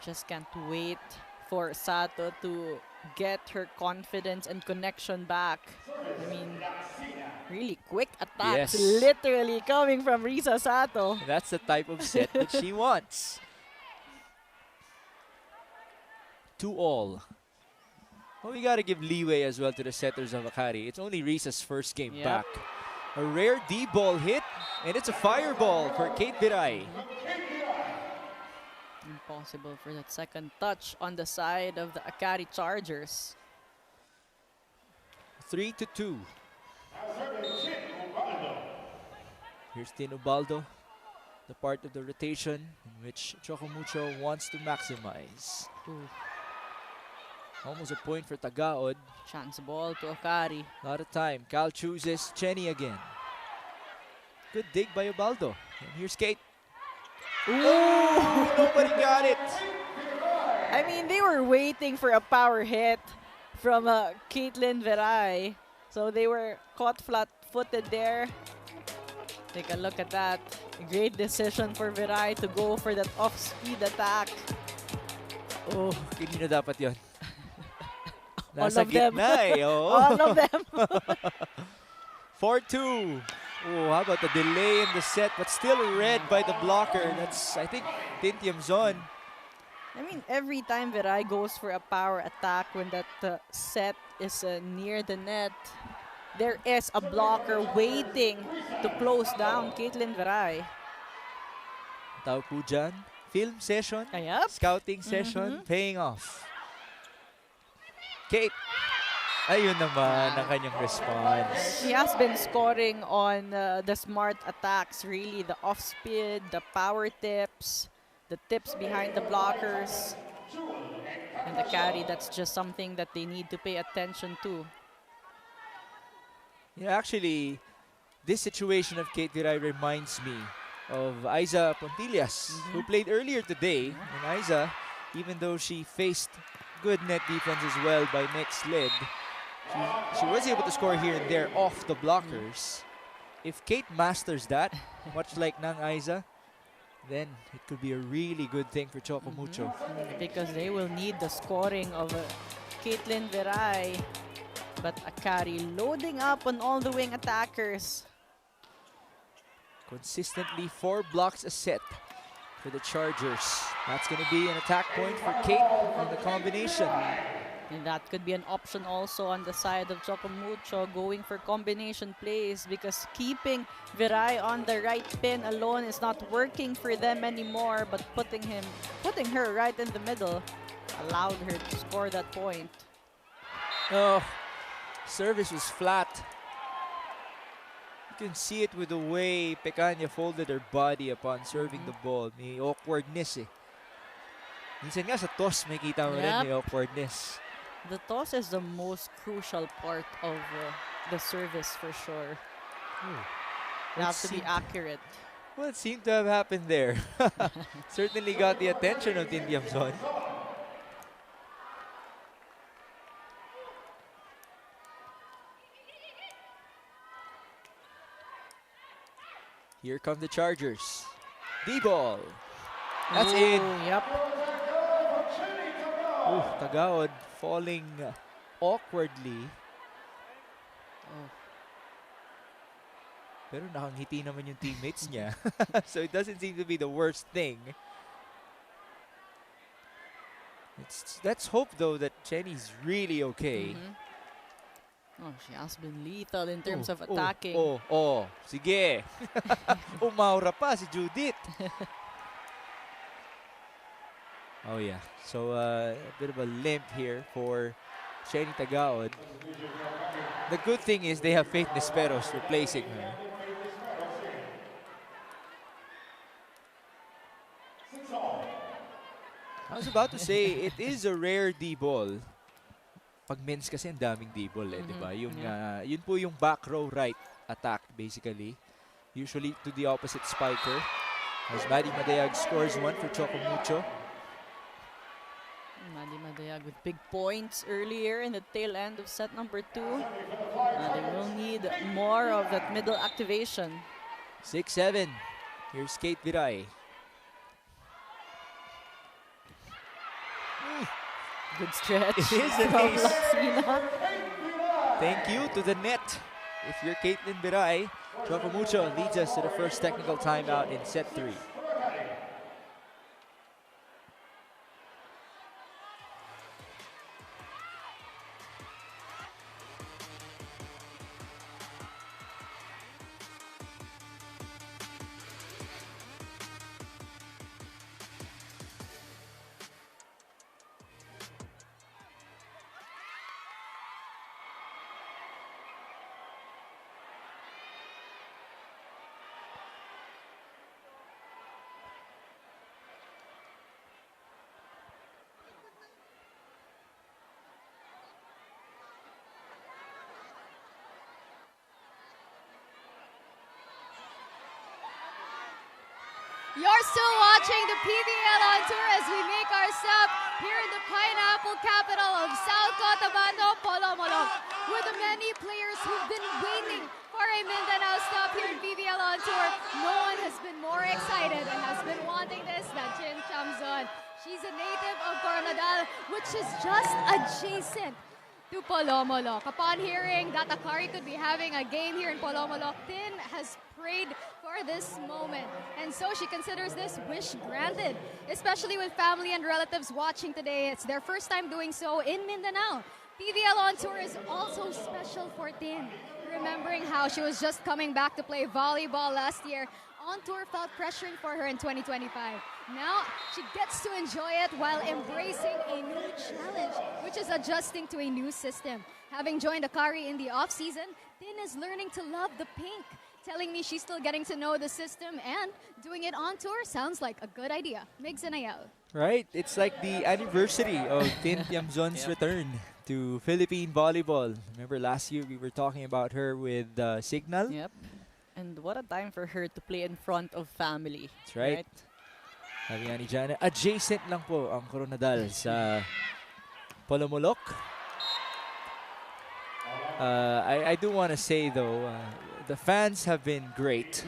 [SPEAKER 3] Just can't wait for Sato to get her confidence and connection back. I mean, really quick attacks, literally coming from Risa Sato.
[SPEAKER 1] That's the type of set that she wants. 2-all. Well, we got to give leeway as well to the setters of Akari. It's only Risa's first game back. A rare D-ball hit, and it's a fireball for Kate Biray.
[SPEAKER 3] Impossible for that second touch on the side of the Akari Chargers.
[SPEAKER 1] 3-2. Here's Tin Ubaldo, the part of the rotation in which Choco Mucho wants to maximize. Almost a point for Tagaod.
[SPEAKER 3] Chance ball to Akari.
[SPEAKER 1] A lot of time. Cal chooses Chenny again. Good dig by Ubaldo. And here's Kate. Ooh, nobody got it.
[SPEAKER 3] I mean, they were waiting for a power hit from Caitlin Veray. So they were caught flat-footed there. Take a look at that. A great decision for Veray to go for that off-speed attack.
[SPEAKER 1] Oh, kanina dapat yun. Nasa
[SPEAKER 3] All of them.
[SPEAKER 1] gitna eh. Oo.
[SPEAKER 3] All of them.
[SPEAKER 1] 4-2. Oh, how about the delay in the set, but still read by the blocker. That's, I think, Tintium's on.
[SPEAKER 3] I mean, every time Viray goes for a power attack when that set is near the net, there is a blocker waiting to close down Caitlin Viray.
[SPEAKER 1] Tawag po dyan, film session,
[SPEAKER 3] Yep.
[SPEAKER 1] scouting session, paying off. Kate, ayun naman ang kanyang response.
[SPEAKER 3] She has been scoring on the smart attacks, really, the off-speed, the power tips, the tips behind the blockers, and the carry. That's just something that they need to pay attention to.
[SPEAKER 1] Yeah, actually, this situation of Kate Viray reminds me of Aiza Pontillas, who played earlier today. And Aiza, even though she faced good net defense as well by Nick Slid, she was able to score here and there off the blockers. If Kate masters that, much like Nang Aiza, then it could be a really good thing for Choco Mucho.
[SPEAKER 3] Because they will need the scoring of Caitlin Viray. But Akari loading up on all the wing attackers.
[SPEAKER 1] Consistently 4 blocks a set for the Chargers. That's going to be an attack point for Kate on the combination.
[SPEAKER 3] And that could be an option also on the side of Choco Mucho, going for combination plays, because keeping Viray on the right pin alone is not working for them anymore, but putting her right in the middle allowed her to score that point.
[SPEAKER 1] Oh, service was flat. You can see it with the way Pecania folded her body upon serving the ball. May awkwardness eh. Minsan nga sa toss may kita mo rin may awkwardness.
[SPEAKER 3] The toss is the most crucial part of the service for sure. You have to be accurate.
[SPEAKER 1] What seemed to have happened there? Certainly got the attention of Tintium's on. Here come the Chargers. D-ball. That's in.
[SPEAKER 3] Yep.
[SPEAKER 1] Ooh, Tagaod falling awkwardly. Pero nakangiti naman yung teammates niya. So it doesn't seem to be the worst thing. Let's hope though that Chenny's really okay.
[SPEAKER 3] Oh, she has been lethal in terms of attacking.
[SPEAKER 1] Sige. Umaura pa si Judith. Oh yeah, so a bit of a limp here for Chenny Tagaod. The good thing is they have Faith Nesperos replacing her. I was about to say, it is a rare D-ball. Pag men's kasi ang daming D-ball eh, di ba? Yun po yung back row right attack basically. Usually to the opposite spiker. As Maddie Madayag scores one for Choco Mucho.
[SPEAKER 3] Maddie Madayag with big points earlier in the tail end of set number 2. They will need more of that middle activation.
[SPEAKER 1] 6-7. Here's Kate Viray.
[SPEAKER 3] Good stretch.
[SPEAKER 1] It is an
[SPEAKER 3] from
[SPEAKER 1] ace.
[SPEAKER 3] Laksina.
[SPEAKER 1] Thank you to the net. If you're Caitlin Viray, Choco Mucho leads us to the first technical timeout in set 3.
[SPEAKER 2] You're still watching the PVL on tour as we make our stop here in the pineapple capital of South Cotabato, Polomolog, with the many players who've been waiting for a Mindanao stop here in PVL on tour. No one has been more excited and has been wanting this than Chin Chamzon. She's a native of Coronadal, which is just adjacent to Polomolok. Upon hearing that Akari could be having a game here in Polomolok, Tin has prayed for this moment. And so she considers this wish granted, especially with family and relatives watching today. It's their first time doing so in Mindanao. PVL on tour is also special for Tin. Remembering how she was just coming back to play volleyball last year, on tour felt pressuring for her in 2025. Now, she gets to enjoy it while embracing a new challenge, which is adjusting to a new system. Having joined Akari in the off-season, Tin is learning to love the pink. Telling me she's still getting to know the system and doing it on tour sounds like a good idea. Migs and Ayel.
[SPEAKER 1] Right? It's like the anniversary of Tin Tiamzon's return to Philippine volleyball. Remember last year we were talking about her with Signal?
[SPEAKER 3] Yep. And what a time for her to play in front of family.
[SPEAKER 1] That's right. Sabi nga ni Jana, adjacent lang po ang Coronadal sa Polomolok. I do want to say though, the fans have been great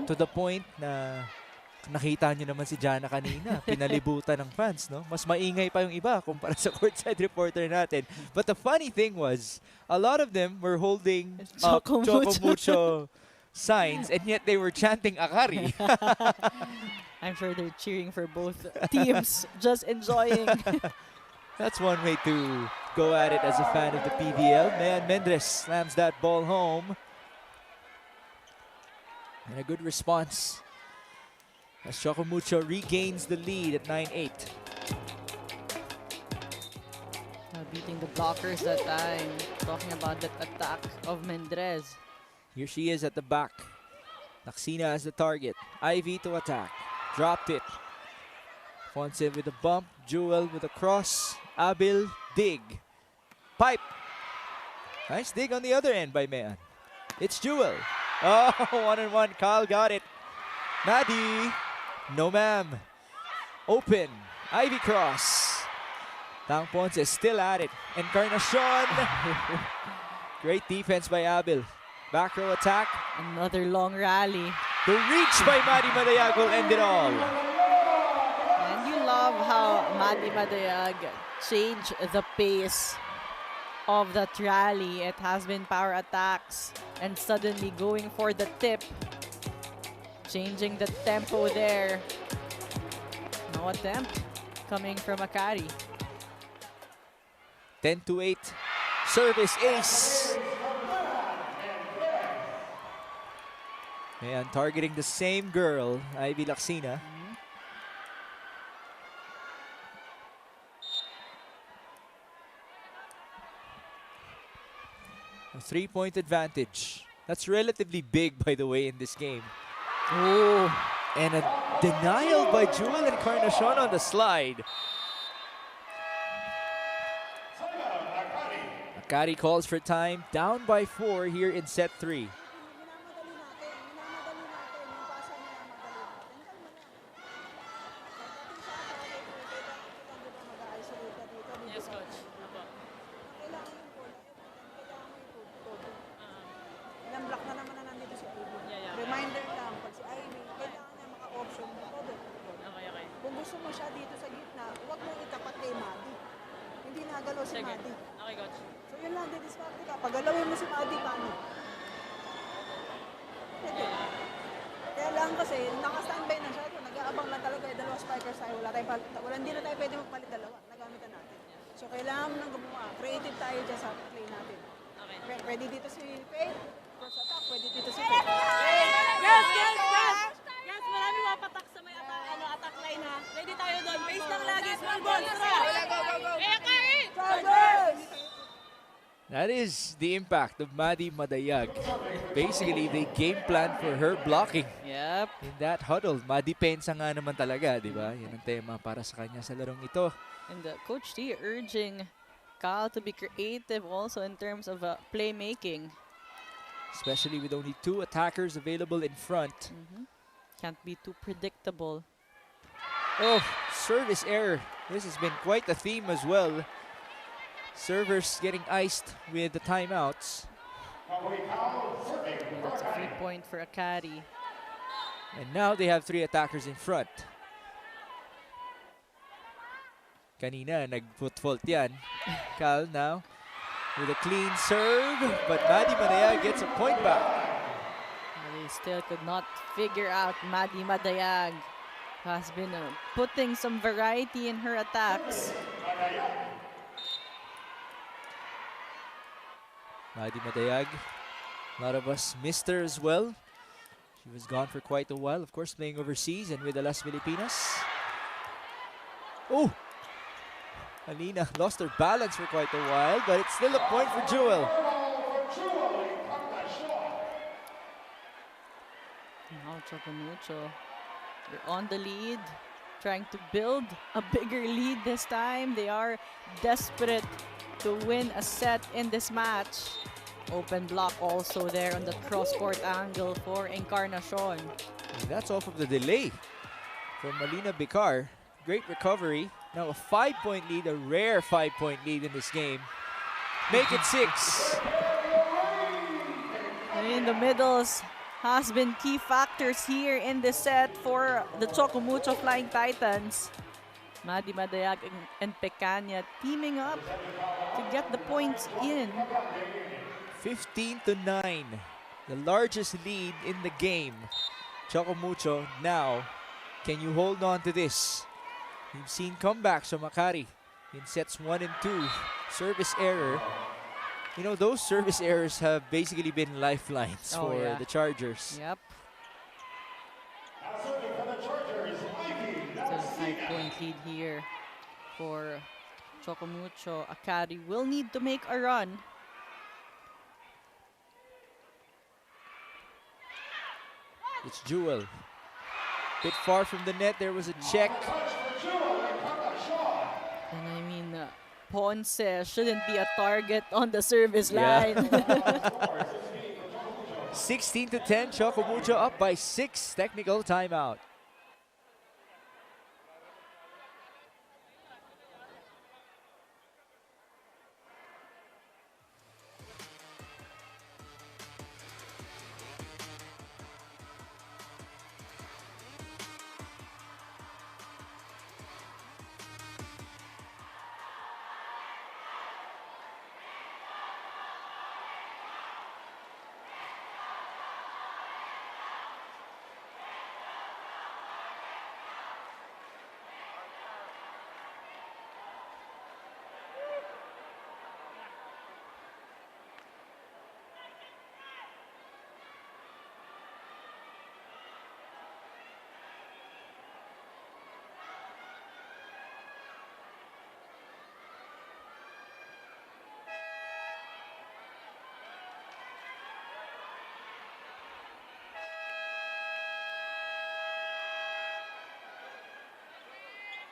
[SPEAKER 1] to the point na nakita nyo naman si Jana kanina, pinalibutan ng fans, no? Mas maingay pa yung iba kumpara sa courtside reporter natin. But the funny thing was, a lot of them were holding
[SPEAKER 3] Choco
[SPEAKER 1] Mucho signs, and yet they were chanting Akari.
[SPEAKER 3] I'm sure they're cheering for both teams, just enjoying.
[SPEAKER 1] That's one way to go at it as a fan of the PVL. Man, Mendres slams that ball home. And a good response as Choco Mucho regains the lead at 9-8.
[SPEAKER 3] Beating the blockers that time. Talking about that attack of Mendres.
[SPEAKER 1] Here she is at the back. Laksina as the target. Ivy to attack. Dropped it. Fonse with a bump. Jewel with a cross. Abil, dig. Pipe. Nice dig on the other end by Mayan. It's Jewel. Oh, one-on-one. Kyle got it. Maddie. No, ma'am. Open. Ivy cross. Tang Ponce still at it. Encarnacion. Great defense by Abil. Back row attack.
[SPEAKER 3] Another long rally.
[SPEAKER 1] The reach by Maddie Madayag will end it all.
[SPEAKER 3] And you love how Maddie Madayag changed the pace of that rally. It has been power attacks and suddenly going for the tip. Changing the tempo there. No attempt coming from Akari.
[SPEAKER 1] 10-8. Service ace. And targeting the same girl, Ivy Laksina. A 3-point advantage. That's relatively big, by the way, in this game.
[SPEAKER 3] Oh.
[SPEAKER 1] And a denial by Jewel Encarnacion on the slide. Akari calls for time. Down by 4 here in set 3.
[SPEAKER 3] Yes, coach.
[SPEAKER 9] Ilang block na naman na nandito si Ivy. Reminder lang, pag si Ivy, kailangan niya maka-option mo todo.
[SPEAKER 3] Okay.
[SPEAKER 9] Kung gusto mo siya dito sa gitna, huwag mo itapat kay Maddie. Hindi nagalaw si Maddie.
[SPEAKER 3] Okay, coach.
[SPEAKER 9] So yun lang, didisparte ka. Pag galawin mo si Maddie, paano? Pwede. Kaya lang kasi, naka-standby na siya. Nag-aabang lang talaga yung dalawang spikers tayo. Hindi na tayo pwede magpalit dalawa. Nagamitan natin. So kailangan mo nang gumawa. Creative tayo dyan sa play natin.
[SPEAKER 3] Okay.
[SPEAKER 9] Pwede dito si Faith. Cross attack. Pwede dito si Faith.
[SPEAKER 3] Yes! Yes, marami mapatak sa may attack line ha. Ready tayo doon. Base lang lagi. Small ball.
[SPEAKER 1] That is the impact of Maddie Madayag. Basically, they game plan for her blocking.
[SPEAKER 3] Yep.
[SPEAKER 1] In that huddle. Madipensa nga naman talaga, di ba? Yan ang tema para sa kanya sa larong ito.
[SPEAKER 3] And Coach T urging Kyle to be creative also in terms of playmaking.
[SPEAKER 1] Especially with only 2 attackers available in front.
[SPEAKER 3] Can't be too predictable.
[SPEAKER 1] Oh, service error. This has been quite a theme as well. Servers getting iced with the timeouts.
[SPEAKER 3] That's a 3-point for Akari.
[SPEAKER 1] And now they have 3 attackers in front. Kanina, nag-foot fault yan. Cal now. with a clean serve, but Maddie Madayag gets a point back.
[SPEAKER 3] They still could not figure out Maddie Madayag, who has been putting some variety in her attacks.
[SPEAKER 1] Maddie Madayag, a lot of us missed her as well. She was gone for quite a while, of course, playing overseas and with the Las Filipinas. Oh! Alina lost her balance for quite a while, but it's still a point for Jewel.
[SPEAKER 3] Now Choco Mucho, they're on the lead, trying to build a bigger lead this time. They are desperate to win a set in this match. Open block also there on the cross-court angle for Encarnacion.
[SPEAKER 1] And that's off of the delay from Alina Bicar. Great recovery. Now a 5-point lead, a rare 5-point lead in this game. Make it 6.
[SPEAKER 3] In the middles has been key factors here in this set for the Choco Mucho Flying Titans. Maddie Madayag and Pecania teaming up to get the points in.
[SPEAKER 1] 15-9, the largest lead in the game. Choco Mucho, now, can you hold on to this? We've seen comebacks from Akari in sets 1 and 2. Service error. You know, those service errors have basically been lifelines for the Chargers.
[SPEAKER 3] Yep. So a 5-point lead here for Choco Mucho. Akari will need to make a run.
[SPEAKER 1] It's Jewel. Bit far from the net. There was a check.
[SPEAKER 3] And I mean, Ponce shouldn't be a target on the service line.
[SPEAKER 1] 16-10. Choco Mucho up by 6. Technical timeout.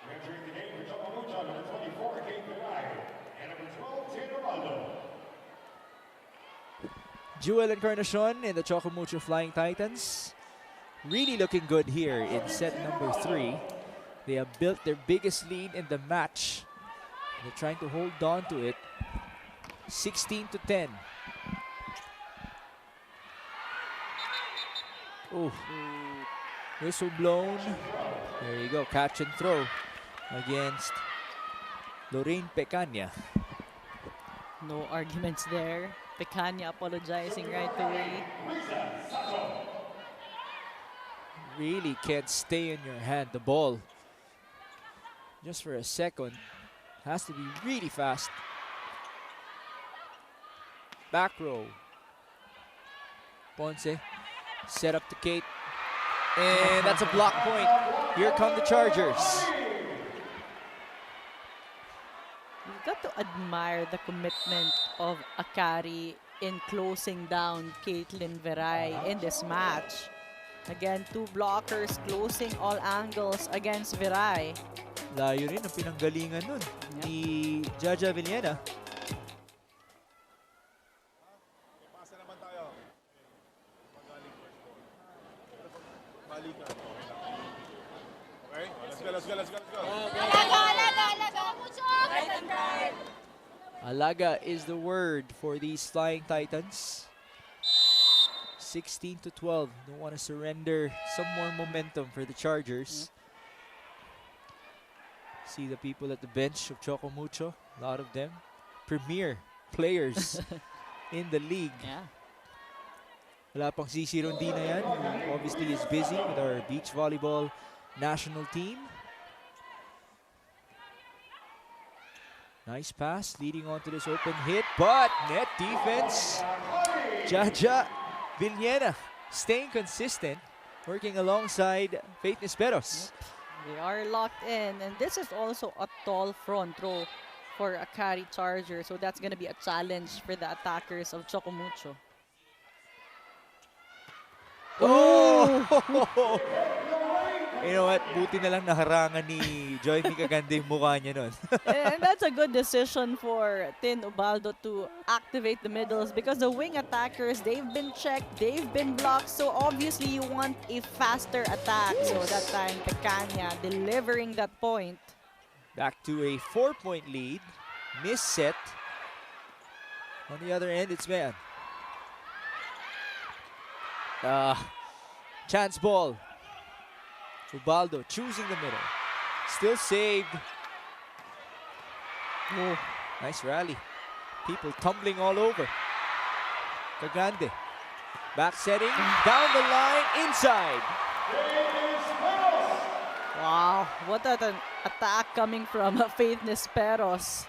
[SPEAKER 8] Entering the game for Choco Mucho, number 24, Kate Vilay, and number 12, Tina Roldo.
[SPEAKER 1] Jewel Encarnacion in the Choco Mucho Flying Titans. Really looking good here in set number 3. They have built their biggest lead in the match. They're trying to hold on to it. 16-10. Oh, whistle blown. There you go, catch and throw against Lorraine Pecania.
[SPEAKER 3] No arguments there. Pecania apologizing right away.
[SPEAKER 1] Really can't stay in your hand. The ball, just for a second, has to be really fast. Back row. Ponce set up to Kate. And that's a block point. Here come the Chargers.
[SPEAKER 3] You've got to admire the commitment of Akari in closing down Caitlin Veray in this match. Again, 2 blockers closing all angles against Veray.
[SPEAKER 1] Layo rin ang pinanggalingan nun ni Jaja Villena.
[SPEAKER 10] Pasa naman tayo. Magaling first ball. Balikan. Okay? Let's go.
[SPEAKER 1] Alaga is the word for these Flying Titans. 16-12. Don't want to surrender some more momentum for the Chargers. See the people at the bench of Choco Mucho. A lot of them. Premier players in the league.
[SPEAKER 3] Yeah.
[SPEAKER 1] Wala pang CC Rondina yan, who obviously is busy with our beach volleyball national team. Nice pass leading on to this open hit, but net defense. Jaja Villena staying consistent, working alongside Faith Nisperos.
[SPEAKER 3] They are locked in, and this is also a tall front row for Akari Chargers, so that's going to be a challenge for the attackers of Choco Mucho.
[SPEAKER 1] Oh! You know what? Buti na lang naharangan ni Joy Kagande yung mukha niya nun.
[SPEAKER 3] And that's a good decision for Tin Ubaldo to activate the middles because the wing attackers, they've been checked, they've been blocked, so obviously you want a faster attack. So that time, Pecania delivering that point.
[SPEAKER 1] Back to a 4-point lead. Miss set. On the other end, it's man. Chance ball. Ubaldo choosing the middle. Still saved. Oh, nice rally. People tumbling all over. Kagande. Back setting. Down the line. Inside.
[SPEAKER 3] Wow, what an attack coming from Faith Nisperos.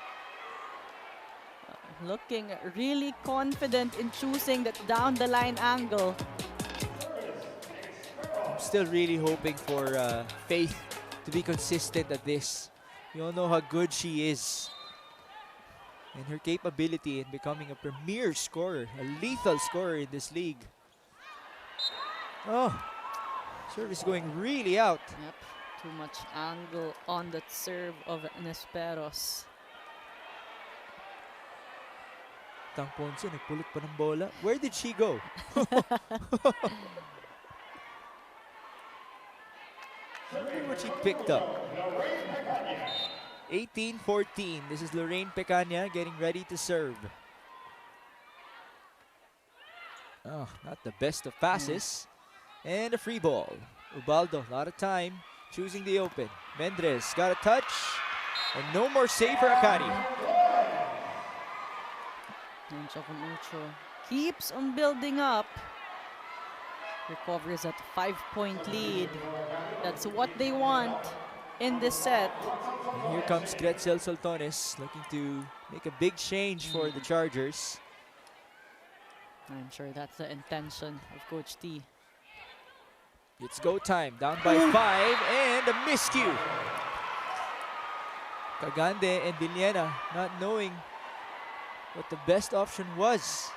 [SPEAKER 3] Looking really confident in choosing that down the line angle.
[SPEAKER 1] I'm still really hoping for Faith to be consistent at this. You all know how good she is. And her capability in becoming a premier scorer, a lethal scorer in this league. Oh, service going really out.
[SPEAKER 3] Yep, too much angle on that serve of Nisperos.
[SPEAKER 1] Tang Ponce, nagpulot pa ng bola. Where did she go? I wonder what she picked up. 18-14. This is Lorraine Pecania getting ready to serve. Oh, not the best of passes. And a free ball. Ubaldo, a lot of time, choosing the open. Mendres got a touch. And no more save for Akari.
[SPEAKER 3] And Choco Mucho keeps on building up. Recovers that 5-point lead. That's what they want in this set.
[SPEAKER 1] And here comes Gretzel Soltones looking to make a big change for the Chargers.
[SPEAKER 3] I'm sure that's the intention of Coach T.
[SPEAKER 1] It's go time, down by 5 and a miscue. Kagande and Villena not knowing what the best option was.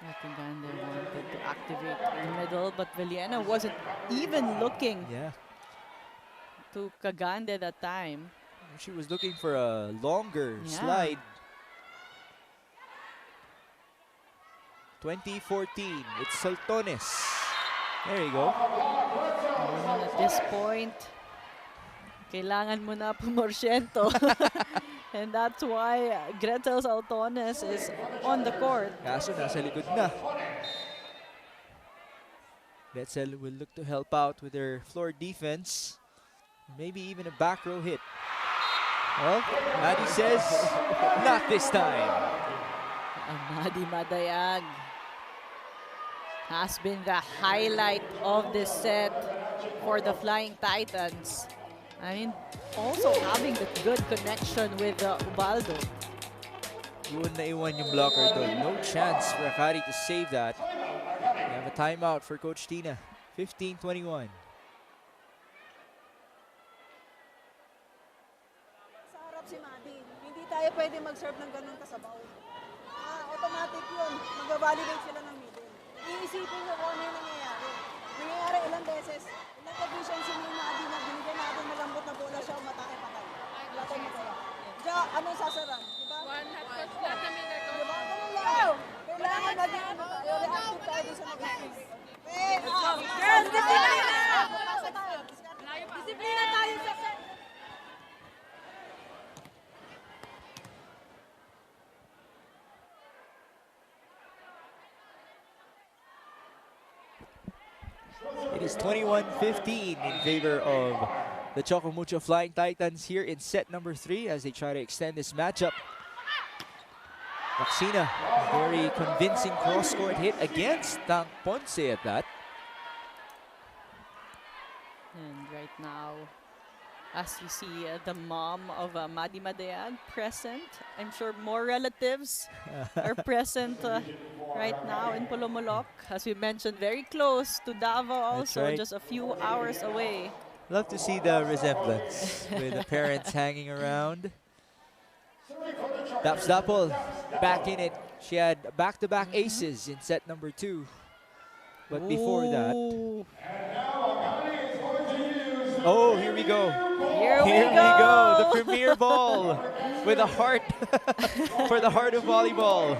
[SPEAKER 3] Kagande wanted to activate the middle, but Villena wasn't even looking to Kagande that time.
[SPEAKER 1] She was looking for a longer slide. 2014, it's Soltones. There you go.
[SPEAKER 3] And at this point, kailangan mo na pumorsyento. And that's why Gretel Soltones is on the court.
[SPEAKER 1] Kaso nasa likod na. Gretzel will look to help out with her floor defense. Maybe even a back row hit. Well, Maddie says, not this time.
[SPEAKER 3] Maddie Madayag has been the highlight of this set for the Flying Titans. I mean, also having that good connection with Ubaldo.
[SPEAKER 1] Doon na iwan yung blocker doon. No chance for Akari to save that. We have a timeout for Coach Tina. 15-21.
[SPEAKER 9] Sa harap si Maddie, hindi tayo pwede mag-serve ng ganun kasabaw. Automatic yun. Mag-validate sila ng middle. Iisipin nyo kung ano yung nangyayari. Nangyayari ilang beses. Ilang efficiency ni Maddie na binigyan natin malambot na bola siya, umatake patay. Wala tayo mataya. Diya, anong sasaran? Diba? Diba? Ganun lang. Kailangan natin reactive tayo doon sa mag-experience. Girls, disiplina! Disiplina tayo sa set!
[SPEAKER 1] It is 21-15 in favor of the Choco Mucho Flying Titans here in set number 3 as they try to extend this matchup Laksina, very convincing cross-court hit against Tank Ponce at that.
[SPEAKER 3] And right now, as you see the mom of Madi Madayan present, I'm sure more relatives are present right now in Polomolok. As we mentioned, very close to Davao also,
[SPEAKER 1] right.
[SPEAKER 3] just a few hours away.
[SPEAKER 1] Love to see the resemblance with the parents hanging around. Daps Dapol back in it. She had back-to-back aces in set number 2. But before that...
[SPEAKER 3] Ooh.
[SPEAKER 1] Oh, here we go.
[SPEAKER 3] Here we
[SPEAKER 1] go.
[SPEAKER 3] go.
[SPEAKER 1] The premier ball with a heart for the heart of volleyball.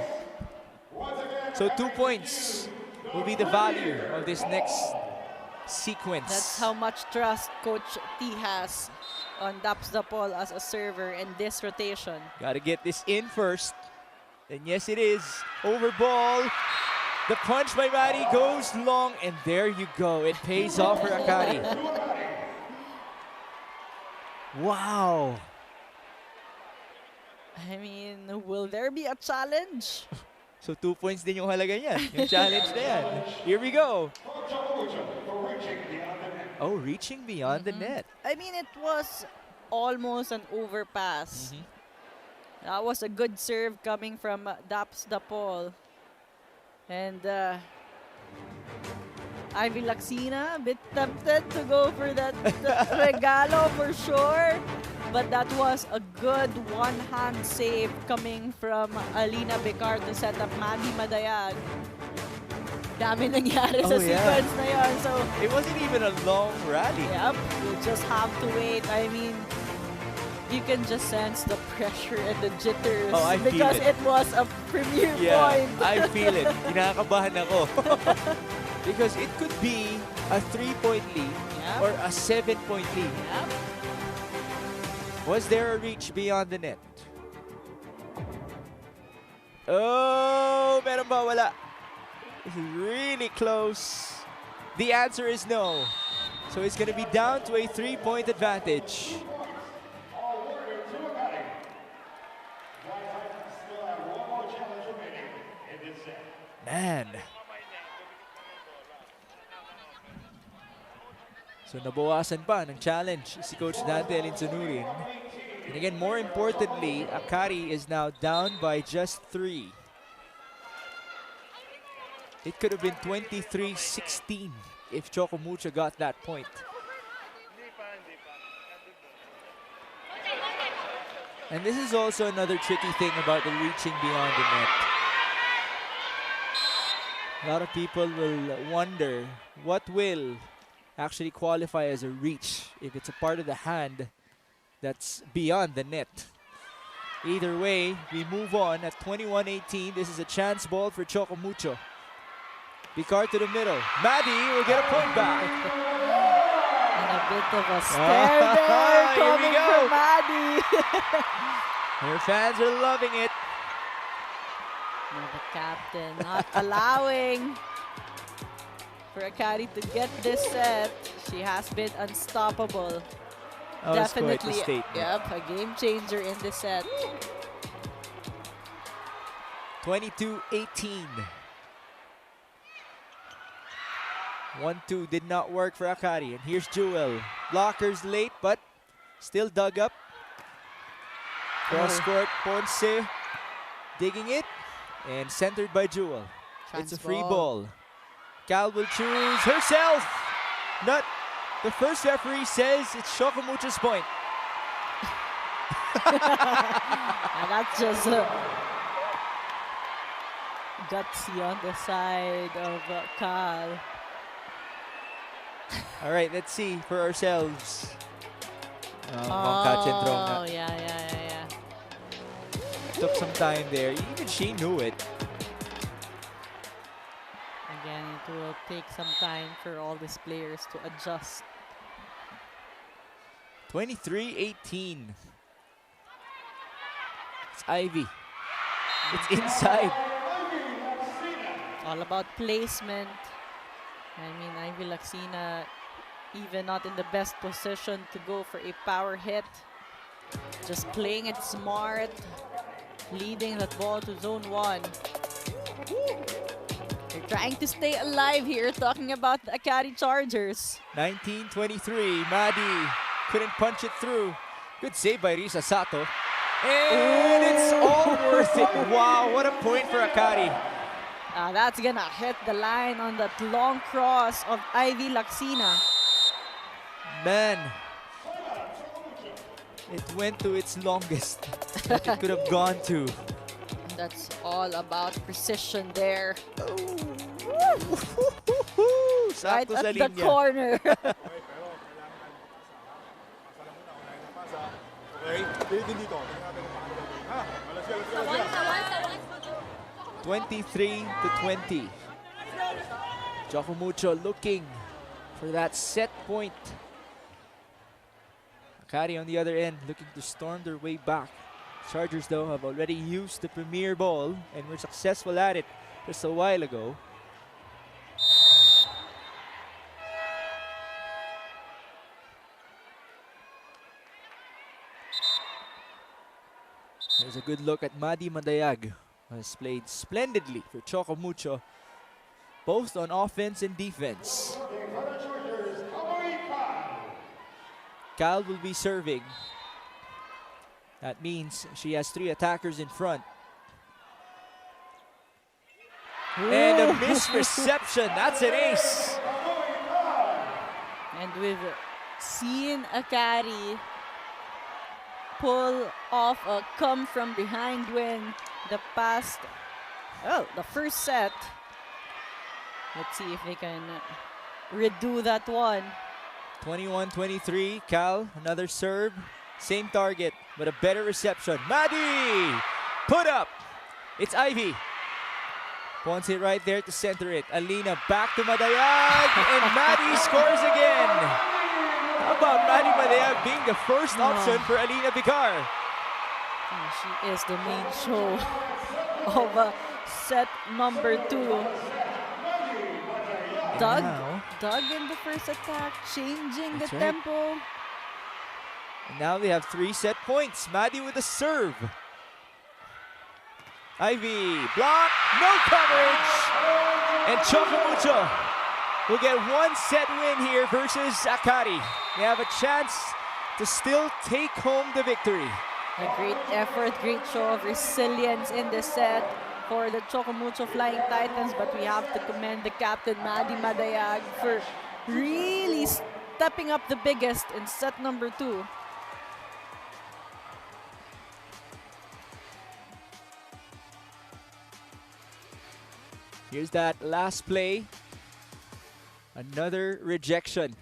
[SPEAKER 1] So 2 points will be the value of this next sequence.
[SPEAKER 3] That's how much trust Coach T has on Daps Dapol as a server in this rotation.
[SPEAKER 1] Got to get this in first. And yes, it is. Over ball. The punch by Maddie goes long, and there you go. It pays off for Akari. Wow.
[SPEAKER 3] I mean, will there be a challenge?
[SPEAKER 1] So 2 points din yung halaga niyan. Yung challenge na yan. Here we go. Oh, reaching beyond the net.
[SPEAKER 3] I mean, it was almost an overpass. That was a good serve coming from Daps Dapol. And Ivy Laksina, a bit tempted to go for that regalo for sure. But that was a good one-hand save coming from Alina Becar to set up Madi Madayan. Dami nangyari sa sequence na yun. So,
[SPEAKER 1] it wasn't even a long rally.
[SPEAKER 3] yep, you just have to wait. I mean, you can just sense the pressure and the jitters
[SPEAKER 1] Oh, I feel
[SPEAKER 3] because
[SPEAKER 1] it.
[SPEAKER 3] it was a premier
[SPEAKER 1] Yeah,
[SPEAKER 3] point.
[SPEAKER 1] I feel it. Kinakabahan ako. Because it could be a 3-point lead or a 7-point lead.
[SPEAKER 3] Yep.
[SPEAKER 1] Was there a reach beyond the net? Oh, meron ba? Wala. This is really close. The answer is no. So it's going to be down to a 3-point advantage. Man. So nabawasan pa ng challenge si Coach Dante Alinsunurin. And again, more importantly, Akari is now down by just 3. It could have been 23-16 if Choco Mucho got that point. And this is also another tricky thing about the reaching beyond the net. A lot of people will wonder what will actually qualify as a reach if it's a part of the hand that's beyond the net. Either way, we move on at 21-18. This is a chance ball for Choco Mucho. Picard to the middle. Maddie will get a point back.
[SPEAKER 3] And a bit of a stare there coming from Maddie.
[SPEAKER 1] Her fans are loving it.
[SPEAKER 3] And the captain not allowing for Akari to get this set. She has been unstoppable.
[SPEAKER 1] Oh,
[SPEAKER 3] Definitely,
[SPEAKER 1] quite a statement.
[SPEAKER 3] yep, a game changer in this set.
[SPEAKER 1] 22-18. 1-2 did not work for Akari. And here's Jewel. Blockers late, but still dug up. Cross court, Ponce digging it. And centered by Jewel. It's a free ball. Cal will choose herself. Not the first referee says it's Choco Mucho's point.
[SPEAKER 3] And that's just gutsy on the side of Cal.
[SPEAKER 1] All right, let's see for ourselves.
[SPEAKER 3] Oh, yeah.
[SPEAKER 1] Took some time there. Even she knew it.
[SPEAKER 3] Again, it will take some time for all these players to adjust.
[SPEAKER 1] 23-18. It's Ivy. It's inside.
[SPEAKER 3] All about placement. I mean, Ivy Laksina even not in the best position to go for a power hit. Just playing it smart. leading that ball to zone 1. They're trying to stay alive here, talking about the Akari Chargers.
[SPEAKER 1] 19-23, Maddie couldn't punch it through. Good save by Risa Sato. And it's all worth it. Wow, what a point for Akari.
[SPEAKER 3] That's gonna hit the line on that long cross of Ivy Laxina.
[SPEAKER 1] Man, it went to its longest that it could have gone to.
[SPEAKER 3] That's all about precision there. Right
[SPEAKER 1] Sakto sa
[SPEAKER 3] at the
[SPEAKER 1] linya.
[SPEAKER 3] corner.
[SPEAKER 10] Okay? Din dito. Tingnan natin kung paano gagawin. Ha? Let's go.
[SPEAKER 1] 23-20. Choco Mucho looking for that set point. Akari on the other end looking to storm their way back. Chargers though have already used the premier ball and were successful at it just a while ago. There's a good look at Madi Madayag, who has played splendidly for Choco Mucho, both on offense and defense. Cal will be serving. That means she has 3 attackers in front. And a missed reception. That's an ace.
[SPEAKER 3] And we've seen Akari pull off a come from behind win the first set. Let's see if they can redo that one.
[SPEAKER 1] 21-23, Cal, another serve. Same target, but a better reception. Maddie! Put up! It's Ivy. Wants it right there to center it. Alina back to Madayag, and Maddie scores again. How about Maddie Madayag being the first option for Alina Vicar?
[SPEAKER 3] She is the main show of set number 2. Doug in the first attack, changing the tempo.
[SPEAKER 1] And now they have 3 set points. Maddie with a serve. Ivy, block, no coverage. And Choco Mucho will get 1 set win here versus Akari. They have a chance to still take home the victory.
[SPEAKER 3] A great effort, great show of resilience in the set for the Choco Mucho Flying Titans, but we have to commend the captain, Maddie Madayag, for really stepping up the biggest in set number 2.
[SPEAKER 1] Here's that last play. Another rejection.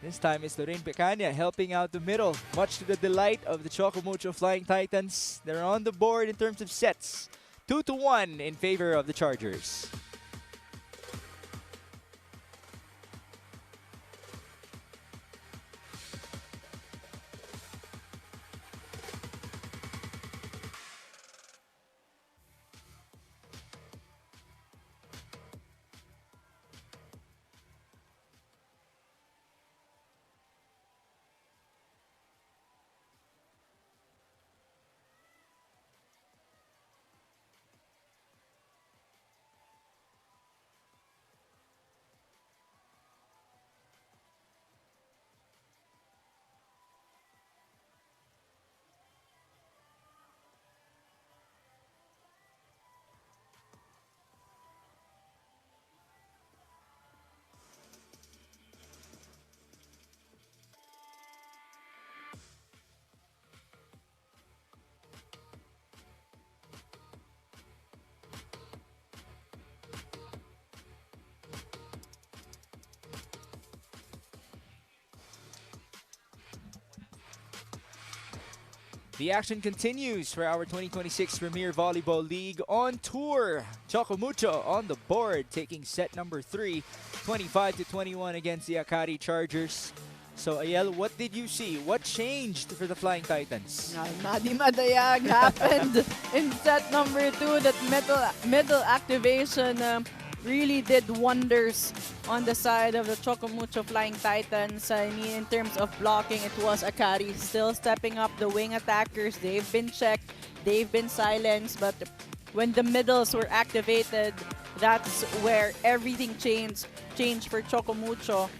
[SPEAKER 1] This time it's Lorraine Pecania helping out the middle, much to the delight of the Choco Mucho Flying Titans. They're on the board in terms of sets. 2-1 in favor of the Chargers. The action continues for our 2026 Premier Volleyball League on tour. Choco Mucho on the board, taking set number 3, 25-21 against the Akari Chargers. So, Ayel, what did you see? What changed for the Flying Titans?
[SPEAKER 3] Maddie Madayag happened in set number 2. That middle activation really did wonders on the side of the Choco Mucho Flying Titans. I mean, in terms of blocking, it was Akari still stepping up the wing attackers. They've been checked, they've been silenced, but when the middles were activated, that's where everything changed for Choco Mucho,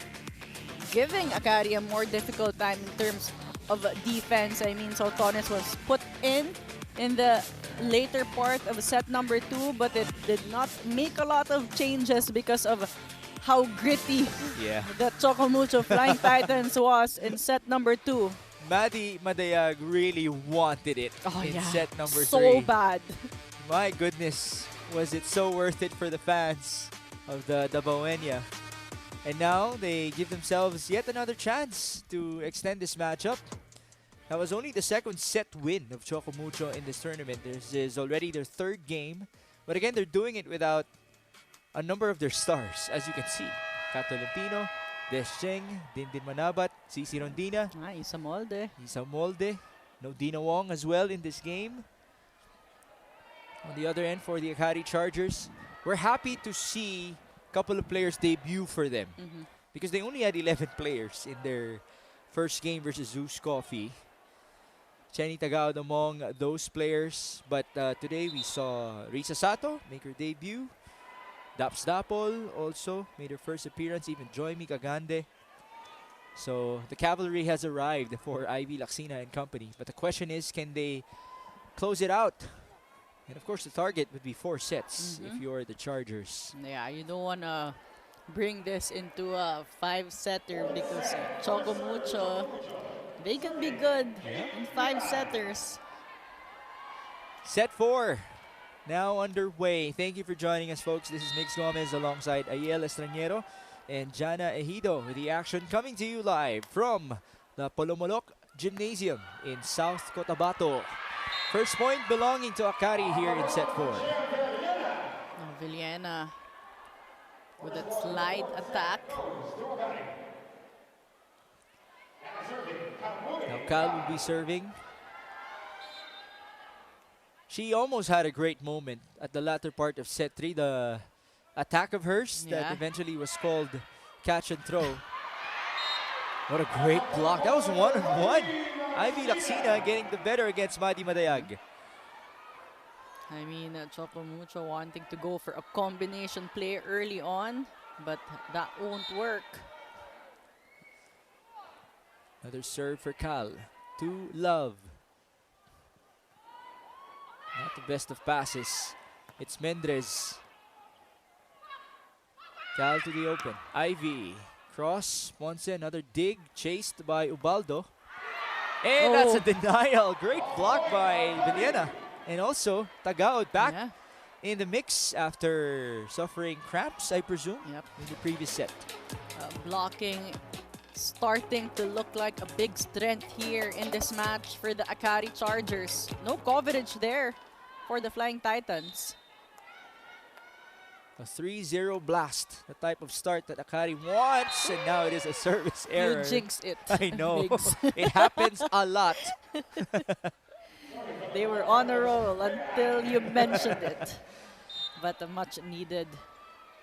[SPEAKER 3] giving Akari a more difficult time in terms of defense. I mean, Sultanes was put in the later part of set number 2, but it did not make a lot of changes because of how gritty the Choco Mucho Flying Titans was in set number 2.
[SPEAKER 1] Madi Madayag really wanted it in set number 3.
[SPEAKER 3] So bad.
[SPEAKER 1] My goodness, was it so worth it for the fans of the Dabaoenia. And now they give themselves yet another chance to extend this matchup. That was only the second set win of Choco Mucho in this tournament. This is already their 3rd game. But again, they're doing it without a number of their stars, as you can see. Kato Limpino, Descheng, Dindin Manabat, Cici Rondina.
[SPEAKER 3] Isa Molde.
[SPEAKER 1] Isa Molde. No Dina Wong as well in this game. On the other end for the Akari Chargers, we're happy to see a couple of players debut for them. Because they only had 11 players in their first game versus Zeus Coffee. Chenny Tagaod among those players. But today we saw Risa Sato make her debut. Daps Dapol also made her first appearance. Even Joymi Kagande. So the cavalry has arrived for Ivy Laxina and company. But the question is, can they close it out? And of course, the target would be 4 sets if you're the Chargers.
[SPEAKER 3] Yeah, you don't want to bring this into a 5-setter because Choco Mucho, they can be good in 5-setters.
[SPEAKER 1] Set 4 now underway. Thank you for joining us, folks. This is Mix Gomez alongside Ayel Estranero and Jana Ejido with the action coming to you live from the Polomolok Gymnasium in South Cotabato. First point belonging to Akari here in set 4.
[SPEAKER 3] Villena with a slide attack.
[SPEAKER 1] Now Cal will be serving. She almost had a great moment at the latter part of set 3. The attack of hers that eventually was called catch and throw. What a great block. That was 1-on-1. Ivy Laxina getting the better against Madi Madayag.
[SPEAKER 3] I mean, Choco Mucho wanting to go for a combination play early on, but that won't work.
[SPEAKER 1] Another serve for Cal. To Love. Not the best of passes. It's Mendrez. Cal to the open. Ivy. Cross. Ponce, another dig. Chased by Ubaldo. And that's a denial. Great block by Villena. And also, Tagaod back in the mix after suffering cramps, I presume, in the previous set.
[SPEAKER 3] Blocking starting to look like a big strength here in this match for the Akari Chargers. No coverage there for the Flying Titans.
[SPEAKER 1] A 3-0 blast, the type of start that Akari wants, and now it is a service error.
[SPEAKER 3] You jinxed it.
[SPEAKER 1] I know. It happens a lot.
[SPEAKER 3] They were on a roll until you mentioned it. But a much needed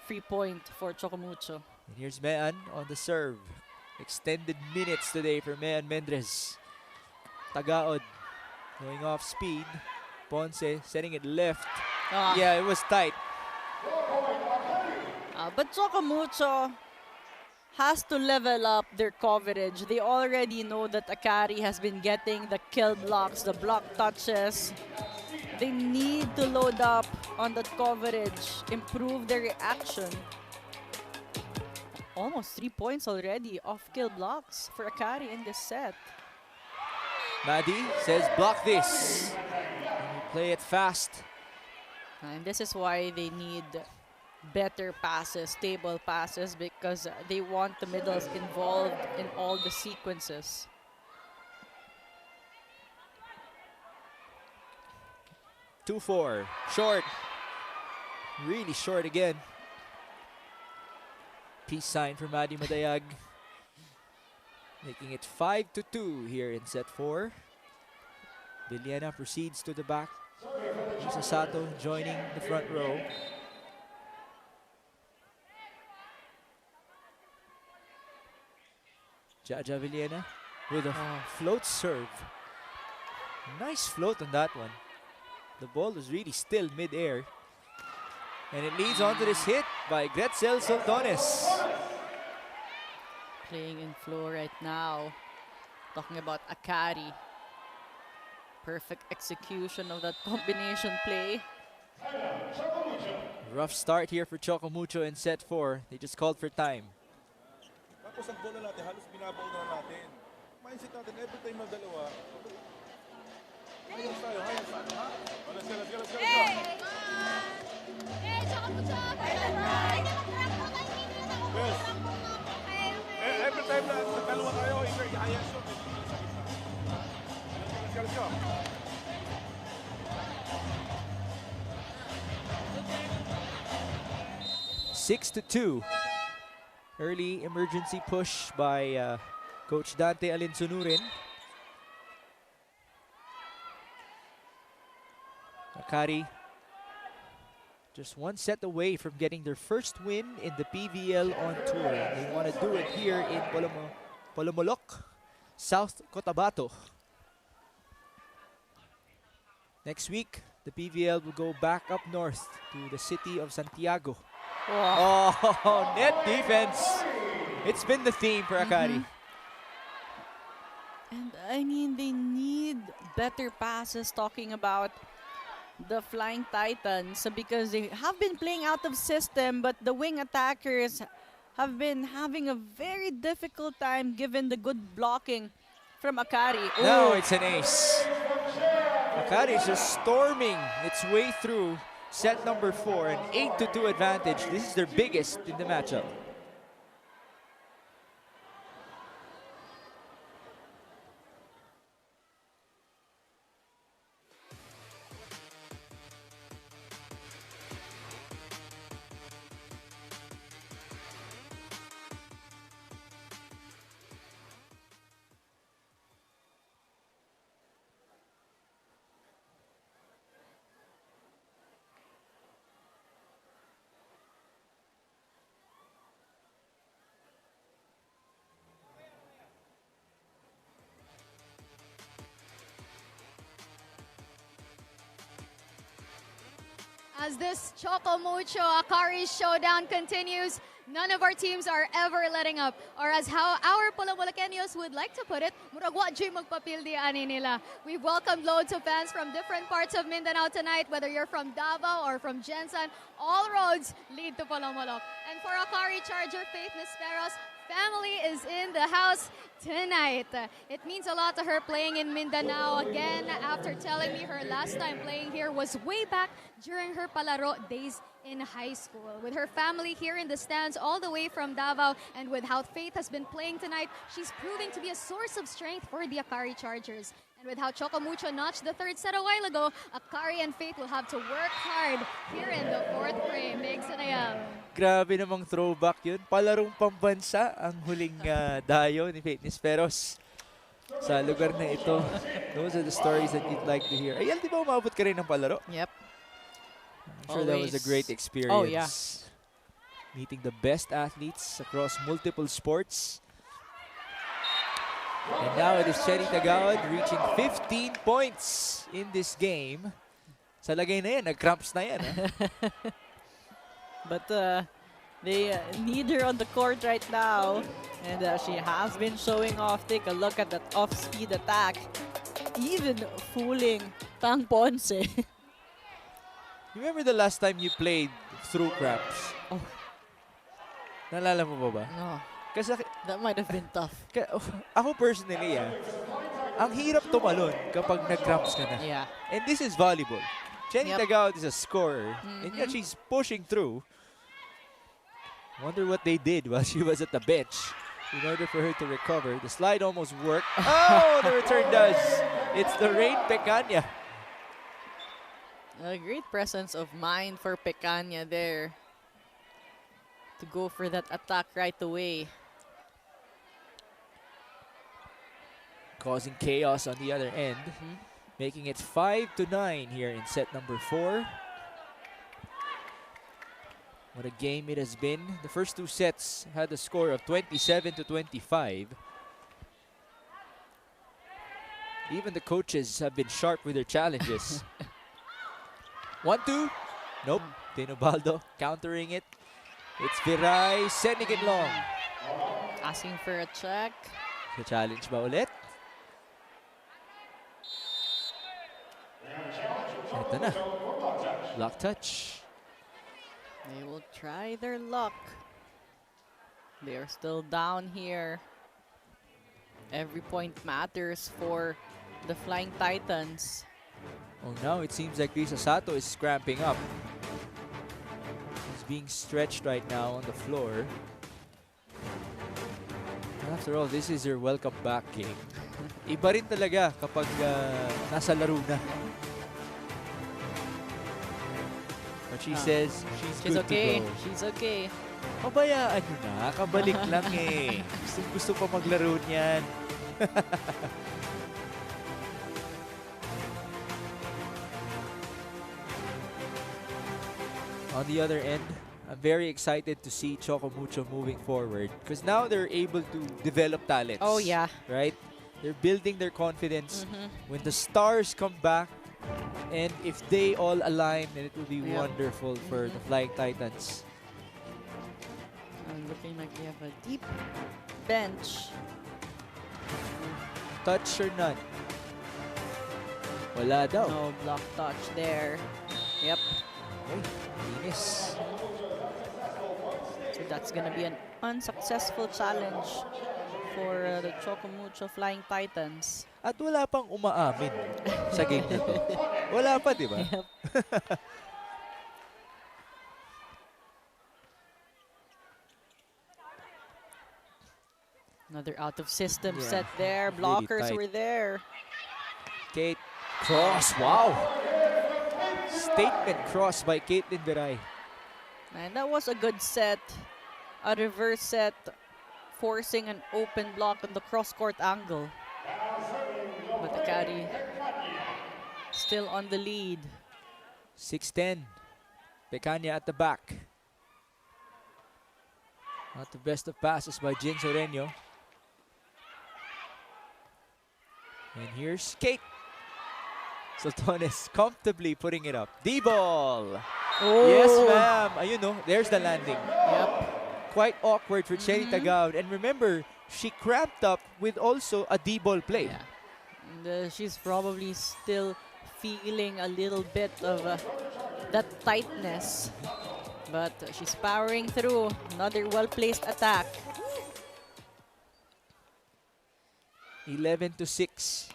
[SPEAKER 3] free point for Choco Mucho.
[SPEAKER 1] And here's Mean on the serve. Extended minutes today for Mean Mendrez. Tagaod going off speed. Ponce setting it left. Yeah, it was tight.
[SPEAKER 3] But Choco Mucho has to level up their coverage. They already know that Akari has been getting the kill blocks, the block touches. They need to load up on that coverage, improve their reaction. Almost 3 points already off kill blocks for Akari in this set.
[SPEAKER 1] Madi says block this. And we play it fast.
[SPEAKER 3] And this is why they need better passes, stable passes, because they want the middles involved in all the sequences.
[SPEAKER 1] 2-4. Short. Really short again. Peace sign for Madi Madayag. Making it 5-2 here in set 4. Villena proceeds to the back. Sato joining the front row. Jaja Villena with a float serve. Nice float on that one. The ball was really still mid-air. And it leads on to this hit by Gretzel Soltones.
[SPEAKER 3] Playing in flow right now. Talking about Akari. Perfect execution of that combination play.
[SPEAKER 1] Rough start here for Choco Mucho in set 4. They just called for time.
[SPEAKER 10] Tapos ang bola natin, halos binabaw na natin. Mindset natin, every time na dalawa. Hayos tayo, ha? Let's go. Yes. Every time na dalawa tayo, either ihayas yun. Let's go.
[SPEAKER 1] 6-2. Early emergency push by Coach Dante Alinsunurin. Akari just one set away from getting their first win in the PVL on tour. They want to do it here in Polomolok, South Cotabato. Next week, the PVL will go back up north to the city of Santiago. Oh, net defense. It's been the theme for Akari.
[SPEAKER 3] And I mean, they need better passes, talking about the Flying Titans, because they have been playing out of system, but the wing attackers have been having a very difficult time given the good blocking from Akari.
[SPEAKER 1] Now it's an ace. Akari is just storming its way through set number 4, an 8-2 advantage. This is their biggest in the matchup.
[SPEAKER 2] As this Choco Mucho Akari showdown continues, none of our teams are ever letting up. Or as how our Polomolokeños would like to put it, muragwa jay magpapildi ani nila. We've welcomed loads of fans from different parts of Mindanao tonight, whether you're from Davao or from Jensan. All roads lead to Polomolok. And for Akari Charger Faith Nisperos, family is in the house tonight. It means a lot to her playing in Mindanao again after telling me her last time playing here was way back during her palaro days in high school. With her family here in the stands all the way from Davao, and with how Faith has been playing tonight, she's proving to be a source of strength for the Akari Chargers. And with how Choco Mucho notched the third set a while ago, Akari and Faith will have to work hard here in the fourth frame. Big Sanayal.
[SPEAKER 1] Grabe namang throwback yun. Palarong pambansa ang huling dayo ni Faith Nisperos sa lugar na ito. Those are the stories that you'd like to hear. Ayal, di ba umabot ka rin ng palaro?
[SPEAKER 3] Yep.
[SPEAKER 1] I'm sure that was a great experience.
[SPEAKER 3] Oh, yeah.
[SPEAKER 1] Meeting the best athletes across multiple sports. And now it is Cherry Tagaod reaching 15 points in this game. Sa lagay na yan, nag-cramps na yan.
[SPEAKER 3] But they need her on the court right now. And she has been showing off. Take a look at that off-speed attack. Even fooling Tang Ponce.
[SPEAKER 1] You remember the last time you played through cramps?
[SPEAKER 3] Oh.
[SPEAKER 1] Naalala mo ba?
[SPEAKER 3] No.
[SPEAKER 1] Kasi
[SPEAKER 3] That might have been tough.
[SPEAKER 1] ako personally, ang hirap tumalon kapag nag-cramps ka na.
[SPEAKER 3] Yeah.
[SPEAKER 1] And this is volleyball. Jenny
[SPEAKER 3] Yep.
[SPEAKER 1] Tagaod is a scorer, and yet she's pushing through. Wonder what they did while she was at the bench in order for her to recover. The slide almost worked. Oh, the return does. It's the Rain Pecaña.
[SPEAKER 3] A great presence of mind for Pecaña there to go for that attack right away.
[SPEAKER 1] Causing chaos on the other end, making it 5-9 here in set number 4. What a game it has been. The first two sets had a score of 27-25. Even the coaches have been sharp with their challenges. 1-2. Nope. Dinobaldo countering it. It's Viray sending it long.
[SPEAKER 3] Asking for a check.
[SPEAKER 1] Sa challenge ba ulit? Ito na. Block touch.
[SPEAKER 3] They will try their luck. They are still down here. Every point matters for the Flying Titans.
[SPEAKER 1] Oh, now it seems like Risa Sato is cramping up. He's being stretched right now on the floor. After all, this is your welcome back game. Iba rin talaga kapag nasa laro na. But she says she's good
[SPEAKER 3] okay.
[SPEAKER 1] to go.
[SPEAKER 3] She's okay.
[SPEAKER 1] Pabayaan nyo na, kabalik lang eh. Gusto pa maglaro niyan. On the other end, I'm very excited to see Choco Mucho moving forward because now they're able to develop talents.
[SPEAKER 3] Oh, yeah.
[SPEAKER 1] Right? They're building their confidence. When the stars come back, and if they all align, then it will be wonderful for the Flying Titans.
[SPEAKER 3] Looking like we have a deep bench.
[SPEAKER 1] Touch or none? Wala daw.
[SPEAKER 3] No block touch there. Yep.
[SPEAKER 1] Okay, linis.
[SPEAKER 3] So that's gonna be an unsuccessful challenge for the Choco Mucho Flying Titans.
[SPEAKER 1] At wala pang umaamin sa game na to. Wala pa, di ba?
[SPEAKER 3] Yep. Another out of system set there. Blockers
[SPEAKER 1] really
[SPEAKER 3] were there.
[SPEAKER 1] Kate, cross, wow! Statement cross by Caitlin Viray.
[SPEAKER 3] And that was a good set. A reverse set, forcing an open block on the cross-court angle. But Akari still on the lead.
[SPEAKER 1] 6-10. Pecania at the back. Not the best of passes by Jin Soreño. And here's Kate. Sultanes comfortably putting it up. D-ball.
[SPEAKER 3] Oh.
[SPEAKER 1] Yes, ma'am. Ayun no, there's the landing.
[SPEAKER 3] Yep.
[SPEAKER 1] Quite awkward for Cherry Tagaud. And remember, she cramped up with also a D-ball play.
[SPEAKER 3] Yeah. And she's probably still feeling a little bit of that tightness. But she's powering through. Another well-placed attack.
[SPEAKER 1] 11-6.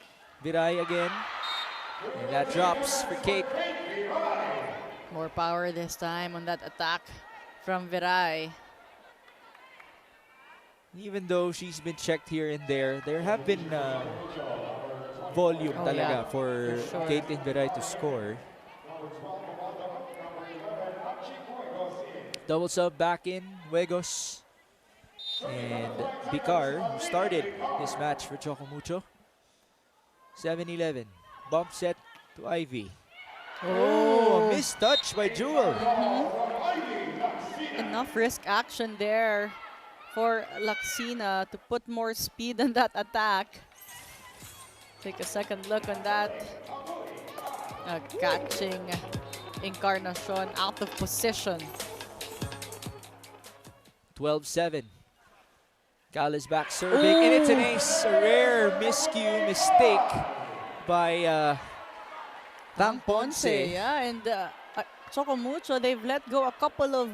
[SPEAKER 1] Viray again. And that drops for Kate.
[SPEAKER 3] More power this time on that attack from Viray.
[SPEAKER 1] Even though she's been checked here and there have been volume talaga for
[SPEAKER 3] sure.
[SPEAKER 1] Caitlin Viray to score. Double sub back in, Huegos. And Bicar, who started this match for Choco Mucho. 7-11. Bump set to Ivy. Oh, a missed touch by Jewel.
[SPEAKER 3] Enough risk action there for Laxina to put more speed on that attack. Take a second look on that. Catching Encarnacion out of position.
[SPEAKER 1] 12-7. Cal is back serving, and it's an ace. A rare miscue mistake by Tang Ponce.
[SPEAKER 3] Yeah, and Choco Mucho, they've let go a couple of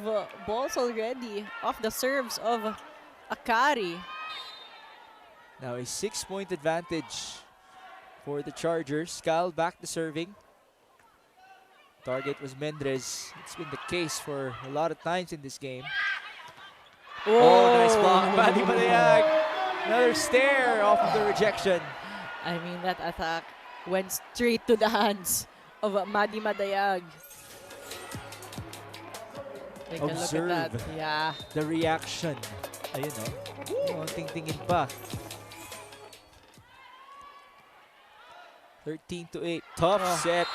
[SPEAKER 3] balls already off the serves of Akari.
[SPEAKER 1] Now a 6-point advantage for the Chargers. Cal back to serving. Target was Mendrez. It's been the case for a lot of times in this game. Oh, nice block. Maddie Madayag. Another stare off of the rejection.
[SPEAKER 3] I mean, that attack went straight to the hands of Maddie Madayag. Take a look at that. Yeah.
[SPEAKER 1] The reaction. Ayun, no? Konting tingin pa. 13-8. Tough set.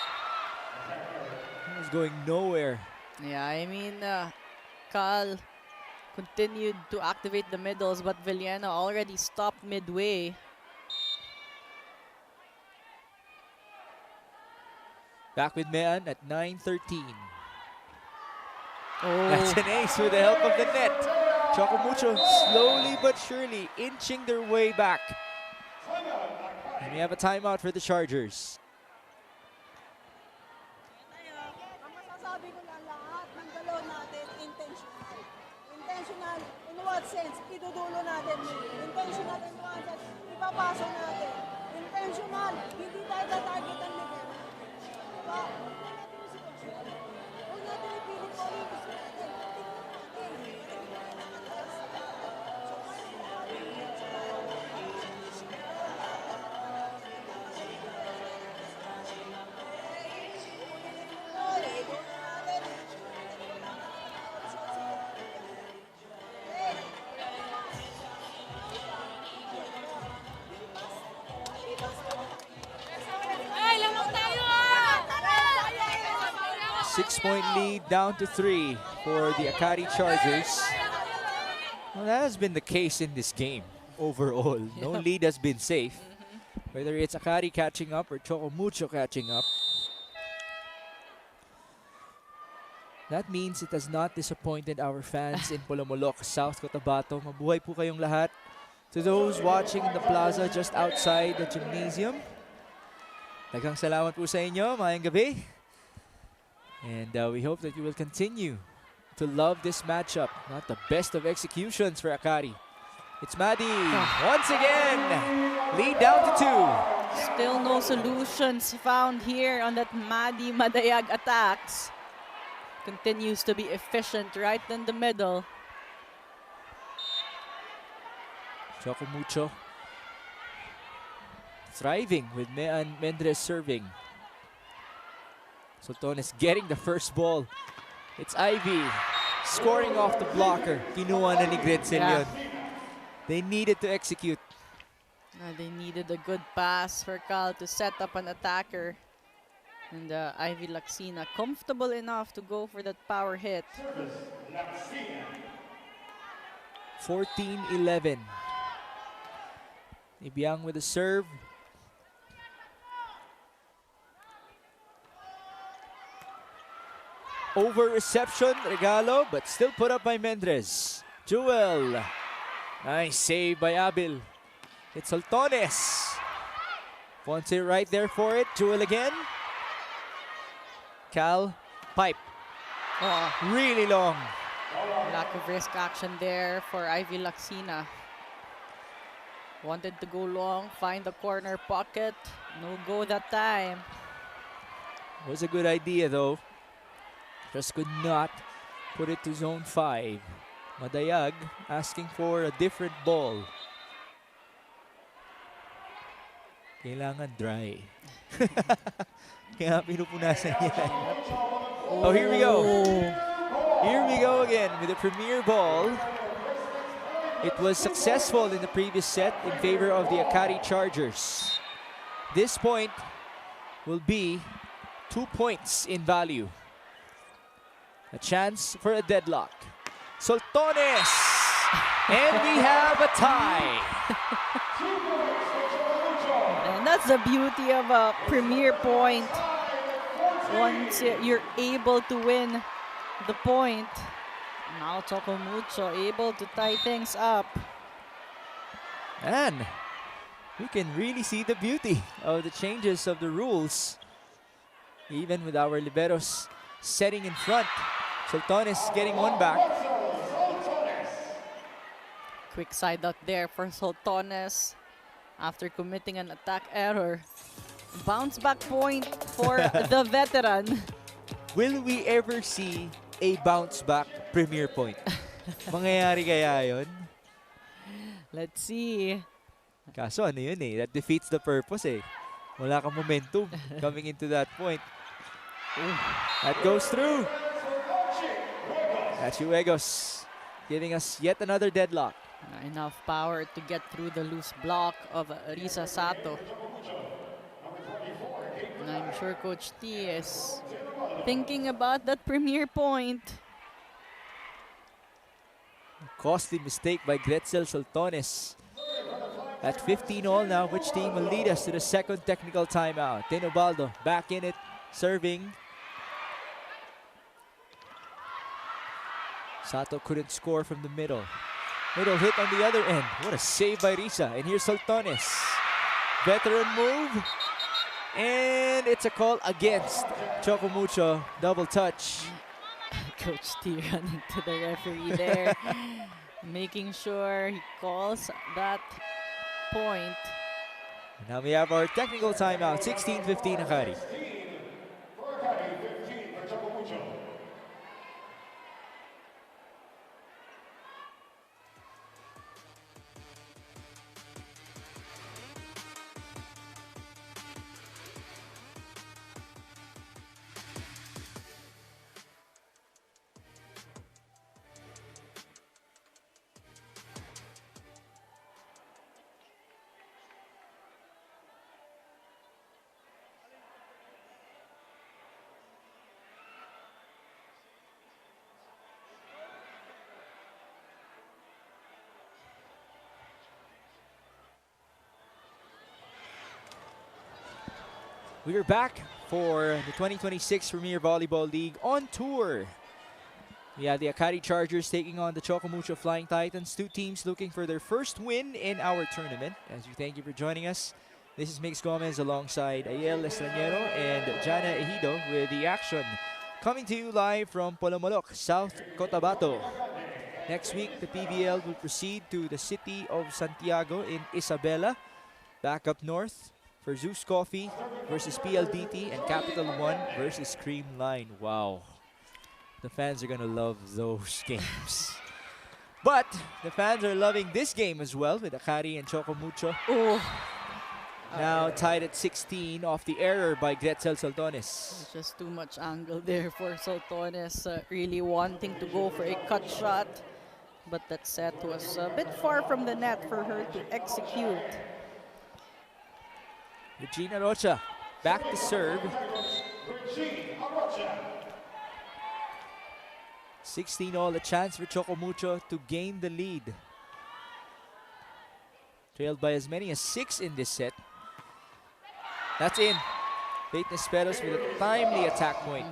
[SPEAKER 1] It was going nowhere.
[SPEAKER 3] Yeah, I mean, Cal continued to activate the middles, but Villena already stopped midway.
[SPEAKER 1] Back with Mean at 9:13.
[SPEAKER 3] Oh.
[SPEAKER 1] That's an ace with the help of the net. Choco Mucho slowly but surely inching their way back. And we have a timeout for the Chargers.
[SPEAKER 9] Ang masasabi ko lang, lahat ng galaw natin, intentional. Intentional, in what sense? Idudulo natin. Intentional, in what sense? Ipapasok natin. Intentional, hindi tayo tatargetan ni Gera. Diba? Huwag natin yung sitwasyon. Huwag natin ipilit kung ano yung gusto natin. Tingnan natin. So, kaya natin yung
[SPEAKER 1] Six-point lead down to 3 for the Akari Chargers. Well, that has been the case in this game overall. No lead has been safe. Whether it's Akari catching up or Choco Mucho catching up. That means it has not disappointed our fans in Polomolok, South Cotabato. Mabuhay po kayong lahat. To those watching in the plaza just outside the gymnasium, daghang salamat po sa inyo. Maayong gabi. And we hope that you will continue to love this matchup. Not the best of executions for Akari. It's Maddie once again. Lead down to 2.
[SPEAKER 3] Still no solutions found here on that Maddie Madayag attacks. Continues to be efficient right in the middle.
[SPEAKER 1] Choco Mucho thriving with Mean Mendres serving. Soltones getting the first ball. It's Ivy scoring off the blocker. Kinuha na ni Gretzel yun. They needed to execute.
[SPEAKER 3] They needed a good pass for Cal to set up an attacker. And Ivy Laxina comfortable enough to go for that power hit.
[SPEAKER 1] 14-11. Ibiang with a serve. Over reception, Regalo, but still put up by Mendres. Jewel. Nice save by Abil. It's Soltones. Ponce right there for it. Jewel again. Cal, pipe. Really long.
[SPEAKER 3] Lack of risk action there for Ivy Laxina. Wanted to go long, find the corner pocket. No go that time.
[SPEAKER 1] Was a good idea though. Just could not put it to zone 5. Madayag asking for a different ball. Kailangan dry. Kaya pinupunasan niya. Oh, here we go. Here we go again with the premier ball. It was successful in the previous set in favor of the Akari Chargers. This point will be 2 points in value. A chance for a deadlock. Soltones! And we have a tie.
[SPEAKER 3] And that's the beauty of a premier point. Once you're able to win the point, now Choco Mucho able to tie things up.
[SPEAKER 1] And we can really see the beauty of the changes of the rules. Even with our liberos setting in front. Soltones getting one back.
[SPEAKER 3] Quick side out there for Soltones after committing an attack error. Bounce back point for the veteran.
[SPEAKER 1] Will we ever see a bounce back premier point? Mangyayari kaya yun?
[SPEAKER 3] Let's see.
[SPEAKER 1] Kaso ano yun eh, that defeats the purpose eh. Wala kang momentum coming into that point. That goes through. That's Uegos giving us yet another deadlock.
[SPEAKER 3] Enough power to get through the loose block of Risa Sato. And I'm sure Coach T is thinking about that premier point.
[SPEAKER 1] Costly mistake by Gretzel Soltones. At 15 all now, which team will lead us to the second technical timeout? Tenobaldo back in it serving. Sato couldn't score from the middle. Middle hit on the other end. What a save by Risa. And here's Soltones. Veteran move. And it's a call against Choco Mucho. Double touch.
[SPEAKER 3] Coach T running to the referee there, making sure he calls that point.
[SPEAKER 1] Now we have our technical timeout. 16-15 Akari. We are back for the 2026 Premier Volleyball League on tour. We have the Akari Chargers taking on the Choco Mucho Flying Titans. Two teams looking for their first win in our tournament. As we thank you for joining us, this is Mix Gomez alongside Ayel Estranero and Jana Ejido with the action. Coming to you live from Polomolok, South Cotabato. Next week, the PVL will proceed to the city of Santiago in Isabela. Back up north for Zeus Coffee versus PLDT and Capital One versus Creamline. Wow. The fans are going to love those games. But the fans are loving this game as well with Akari and Choco Mucho.
[SPEAKER 3] Oh.
[SPEAKER 1] Now tied at 16 off the error by Gretzel Soltones.
[SPEAKER 3] Just too much angle there for Soltones, really wanting to go for a cut shot. But that set was a bit far from the net for her to execute.
[SPEAKER 1] Regina Rocha back to serve. 16 all, a chance for Choco Mucho to gain the lead. Trailed by as many as 6 in this set. That's in. Peyton Esperos with a timely attack point.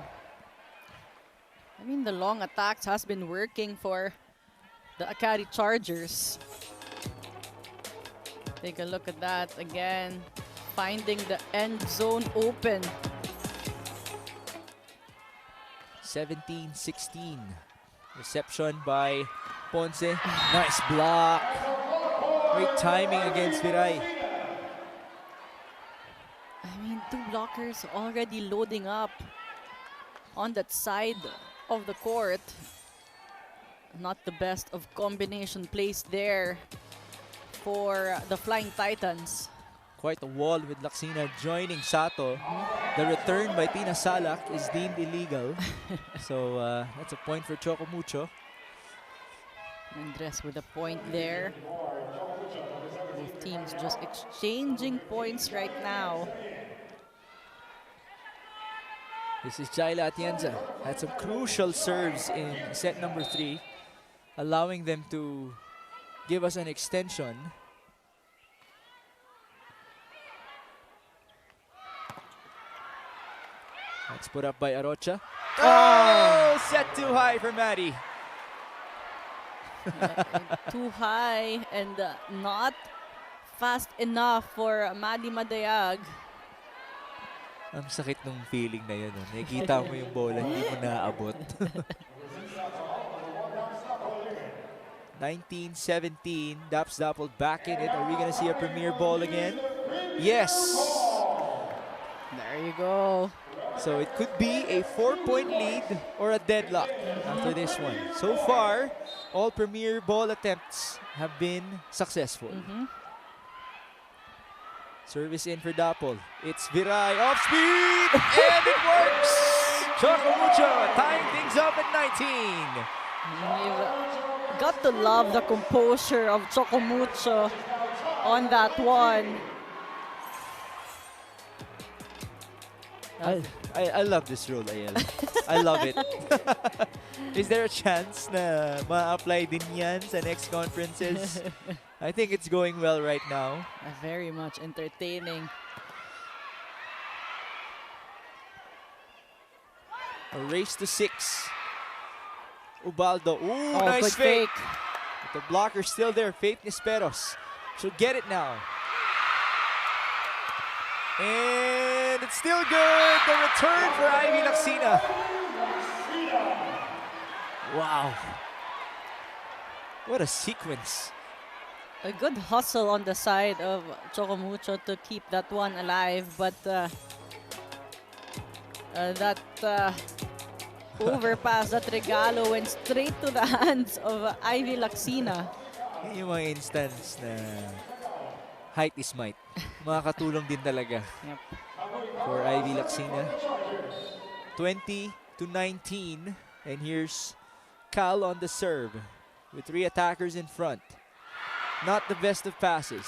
[SPEAKER 3] I mean, the long attacks has been working for the Akari Chargers. Take a look at that again. Finding the end zone open.
[SPEAKER 1] 17-16. Reception by Ponce. Nice block. Great timing against Viray.
[SPEAKER 3] I mean, two blockers already loading up on that side of the court. Not the best of combination plays there for the Flying Titans.
[SPEAKER 1] Quite a wall with Laksina joining Sato. The return by Tina Salak is deemed illegal. So that's a point for Choco Mucho.
[SPEAKER 3] Andres with a point there. Both teams just exchanging points right now.
[SPEAKER 1] This is Jaila Atienza. Had some crucial serves in set number 3, allowing them to give us an extension. That's put up by Arocha. Oh, set too high for Maddie.
[SPEAKER 3] Too high and not fast enough for Maddie Madayag.
[SPEAKER 1] Ang sakit nung feeling na yun. Nakikita mo yung bola, hindi mo naaabot. 19-17, Daps Dappled back in it. Are we gonna see a premier ball again? Yes!
[SPEAKER 3] There you go.
[SPEAKER 1] So it could be a 4-point lead or a deadlock after this one. So far, all premier ball attempts have been successful. Service in for Dapple. It's Viray off speed, and it works! Choco Mucho tying things up at 19.
[SPEAKER 3] You've got to love the composure of Choco Mucho on that one.
[SPEAKER 1] I love this rule, Ayel. I love it. Is there a chance na ma-apply din yan sa next conferences? I think it's going well right now.
[SPEAKER 3] Very much entertaining.
[SPEAKER 1] A race to 6. Ubaldo. Ooh,
[SPEAKER 3] Oh,
[SPEAKER 1] nice
[SPEAKER 3] good
[SPEAKER 1] fake.
[SPEAKER 3] fake.
[SPEAKER 1] But the blocker's still there. Faith Nisperos. She'll get it now. And it's still good. The return for Ivy Laxina. Wow. What a sequence.
[SPEAKER 3] A good hustle on the side of Choco Mucho to keep that one alive, but that overpass, that regalo went straight to the hands of Ivy Laxina.
[SPEAKER 1] Yung mga instance na height is might. Makakatulong din talaga.
[SPEAKER 3] Yep.
[SPEAKER 1] For Ivy Laxina. 20-19. And here's Cal on the serve with 3 attackers in front. Not the best of passes.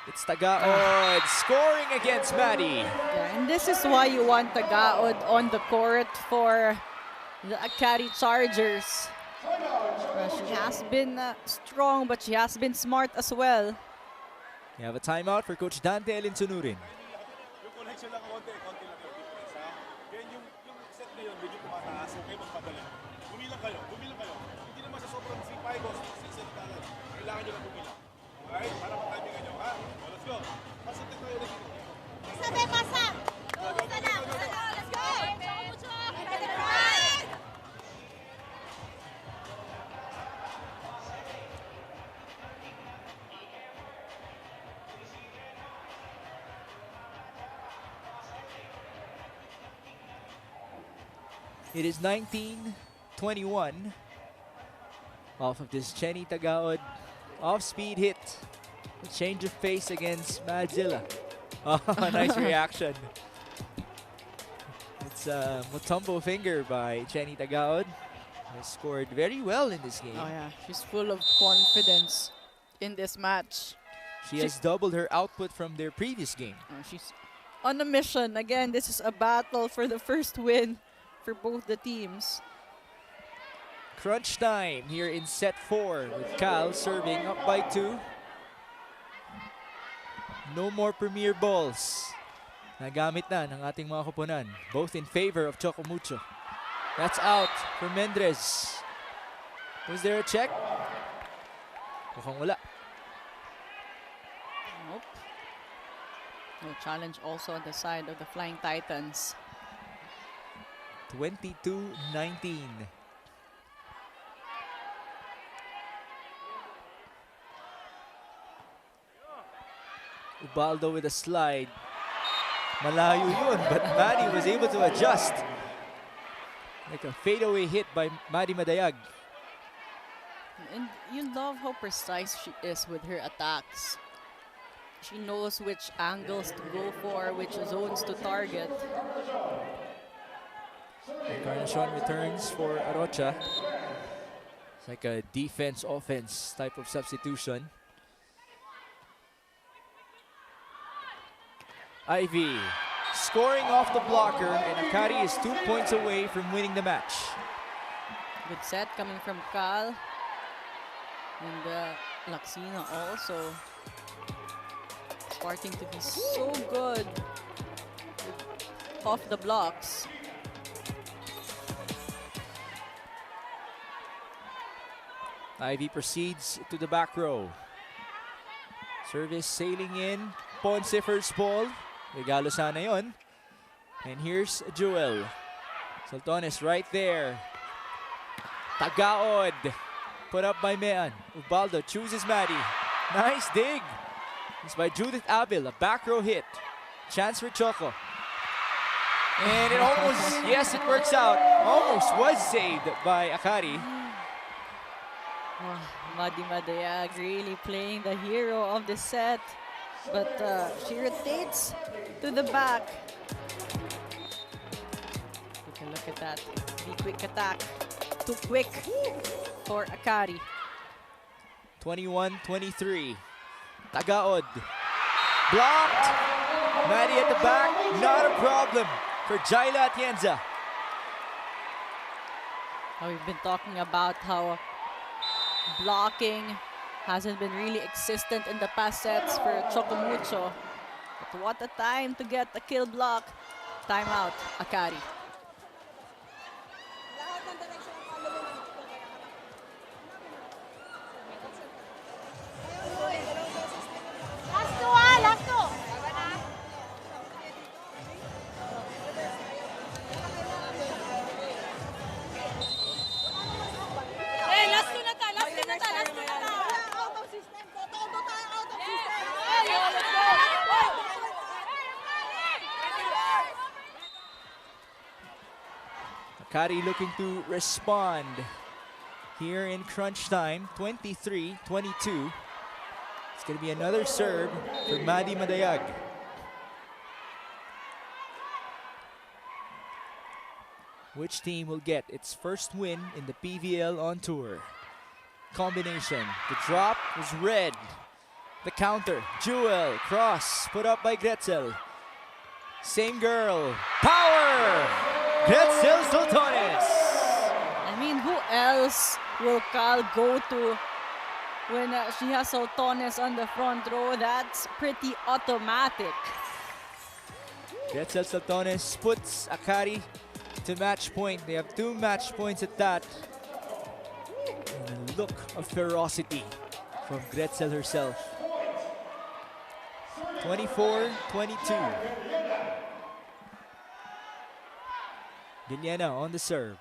[SPEAKER 1] It's Tagaod scoring against Maddie.
[SPEAKER 3] Yeah, and this is why you want Tagaod on the court for the Akari Chargers. She has been strong, but she has been smart as well.
[SPEAKER 1] We have a timeout for Coach Dante Elinsunurin.
[SPEAKER 10] Yung connection lang konti lang yung difference, ha? Then yung set na yun, medyo tumataas, so kayo magpadali. Bumilang kayo. Hindi naman sa sobrang C5 o C7 talaga. Kailangan nyo lang bumilang. Okay? Para matimingan nyo, ha? So, let's go. Pasuntin tayo ulit dito.
[SPEAKER 2] Sabi, pasa! Let's go!
[SPEAKER 1] It is 19-21 off of this Chenny Tagaod off-speed hit. A change of pace against Madzilla. Oh, nice reaction. It's a Mutombo finger by Chenny Tagaod. Has scored very well in this game.
[SPEAKER 3] Oh yeah, she's full of confidence in this match.
[SPEAKER 1] She has doubled her output from their previous game.
[SPEAKER 3] She's on a mission. Again, this is a battle for the first win for both the teams.
[SPEAKER 1] Crunch time here in set 4 with Cal serving up by 2. No more premier balls. Nagamit na ng ating mga koponan, both in favor of Choco Mucho. That's out for Mendrez. Was there a check? Mukhang wala.
[SPEAKER 3] Nope. No challenge also on the side of the Flying Titans.
[SPEAKER 1] 22-19. Ubaldo with a slide. Malayo yun, but Maddie was able to adjust. Like a fadeaway hit by Maddie Madayag.
[SPEAKER 3] And you love how precise she is with her attacks. She knows which angles to go for, which zones to target.
[SPEAKER 1] Encarnacion returns for Arocha. It's like a defense-offense type of substitution. Ivy scoring off the blocker, and Akari is 2 points away from winning the match.
[SPEAKER 3] Good set coming from Cal. And Laxina also starting to be so good off the blocks.
[SPEAKER 1] Ivy proceeds to the back row. Service sailing in. Ponce first ball. Regalo sana yon. And here's Joel. Sultones right there. Tagaod. Put up by Mean. Ubaldo chooses Maddie. Nice dig. It's by Judith Abel. A back row hit. Chance for Choco. And it almost, yes, it works out. Almost was saved by Akari.
[SPEAKER 3] Oh, Maddie Madayag really playing the hero of the set. But she rotates to the back. Take a look at that. Be quick attack. Too quick for Akari.
[SPEAKER 1] 21-23. Tagaod. Blocked. Maddie at the back. Not a problem for Jaila Atienza.
[SPEAKER 3] We've been talking about how blocking hasn't been really existent in the past sets for Choco Mucho. But what a time to get a kill block. Timeout, Akari.
[SPEAKER 9] Lahat ng direction ng follow mo nandito kaya
[SPEAKER 2] Last two ah, last two.
[SPEAKER 6] Eh, last two na ta, last two na ta, last two na ta.
[SPEAKER 9] out of system. Todo tayo out of system.
[SPEAKER 1] Akari looking to respond here in crunch time, 23-22. It's going to be another serve for Maddie Madayag. Which team will get its first win in the PVL on tour? Combination. The drop was red. The counter. Jewel. Cross. Put up by Gretzel. Same girl. Power! Gretzel Sultanes.
[SPEAKER 3] I mean, who else will Cal go to when she has Sultanes on the front row? That's pretty automatic.
[SPEAKER 1] Gretzel Sultanes puts Akari to match point. They have 2 match points at that. And a look of ferocity from Gretzel herself. 24-22. Liliana on the serve.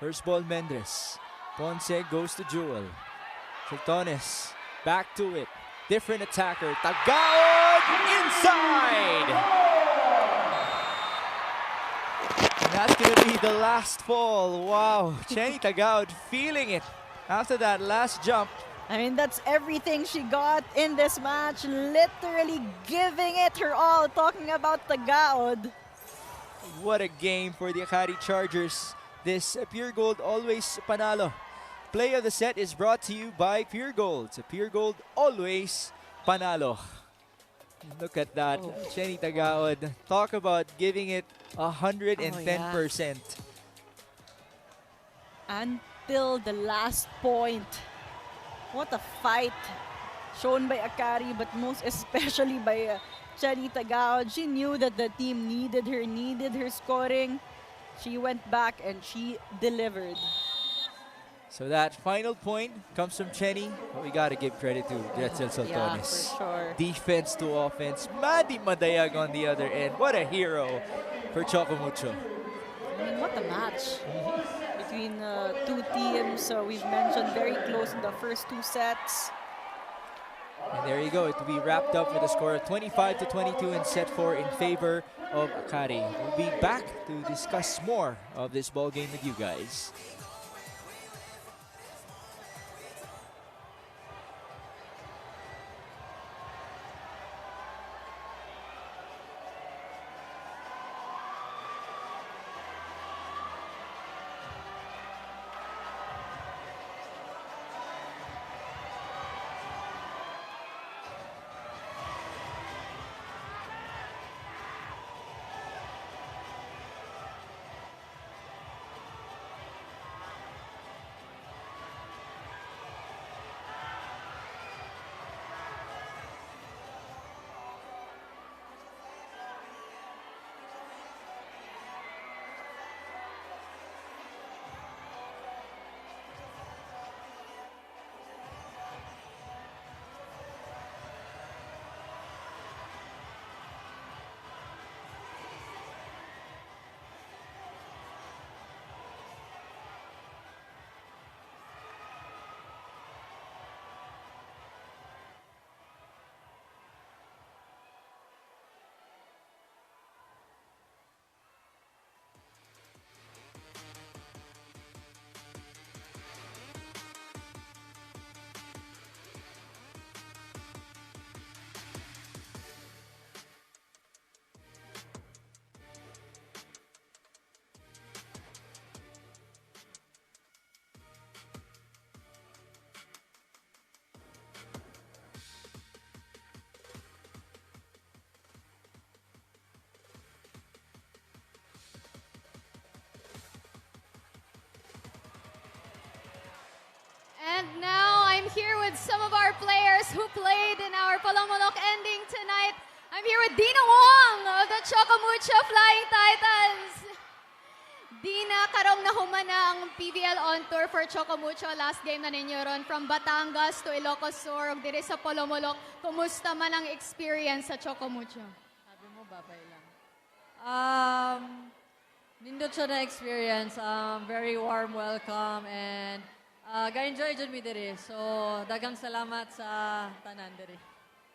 [SPEAKER 1] First ball Mendres. Ponce goes to Jewel. Sultanes back to it. Different attacker. Tagaod inside! And that's going to be the last fall. Wow, Chenny Tagaod feeling it after that last jump.
[SPEAKER 3] I mean, that's everything she got in this match. Literally giving it her all. Talking about Tagaod.
[SPEAKER 1] What a game for the Akari Chargers. This Pure Gold always panalo. Play of the set is brought to you by Pure Gold. So Pure Gold always panalo. Look at that. Chenny Tagaod. Talk about giving it 110%.
[SPEAKER 3] Until the last point. What a fight shown by Akari, but most especially by Chenny Tagaod. She knew that the team needed her scoring. She went back and she delivered.
[SPEAKER 1] So that final point comes from Chenny, but we gotta give credit to Gretzel Sultanes.
[SPEAKER 3] Yeah, for sure.
[SPEAKER 1] Defense to offense. Maddie Madayag on the other end. What a hero for Choco Mucho.
[SPEAKER 3] I mean, what a match between two teams. We've mentioned very close in the first 2 sets.
[SPEAKER 1] And there you go. It will be wrapped up with a score of 25-22 in set 4 in favor of Akari. We'll be back to discuss more of this ball game with you guys.
[SPEAKER 2] And now I'm here with some of our players who played in our Polomolok ending tonight. I'm here with Dina Wong of the Choco Mucho Flying Titans. Dina, karong nahumana ang PVL on tour for Choco Mucho. Last game na ninyo ron from Batangas to Ilocos Sur ug diri sa Polomolok. Kumusta man ang experience sa Choco Mucho?
[SPEAKER 11] Sabi mo, babay lang. Nindot siya na experience. Very warm welcome and ga-enjoy dyan mi diri. So, dagang salamat sa tanan diri.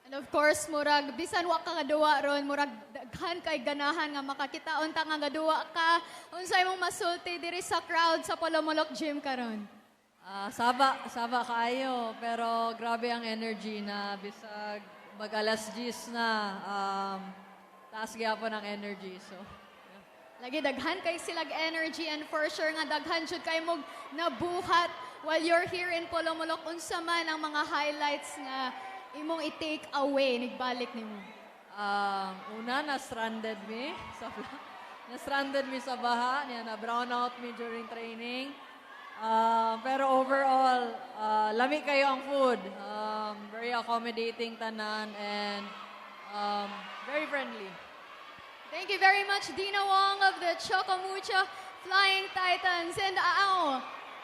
[SPEAKER 2] And of course, murag, bisan wa ka gaduwa ron, murag daghan kay ganahan nga makakita unta nga gaduwa ka. Unsay mong masulti diri sa crowd sa Polomolok Gym karon?
[SPEAKER 11] Saba kaayo, pero grabe ang energy na bisag mag-alas 10 na. Taas gyapon ang energy. So,
[SPEAKER 2] lagi daghan kay silag energy and for sure nga daghan jud kay mog nabuhat while you're here in Polomolok. Unsa man ang mga highlights nga imong i-take away nigbalik nimo?
[SPEAKER 11] Una, na-stranded mi sa baha. Na-brown out mi during training. Pero overall, lami kayo ang food. Very accommodating tanan and very friendly.
[SPEAKER 2] Thank you very much, Dina Wong of the Choco Mucho Flying Titans. And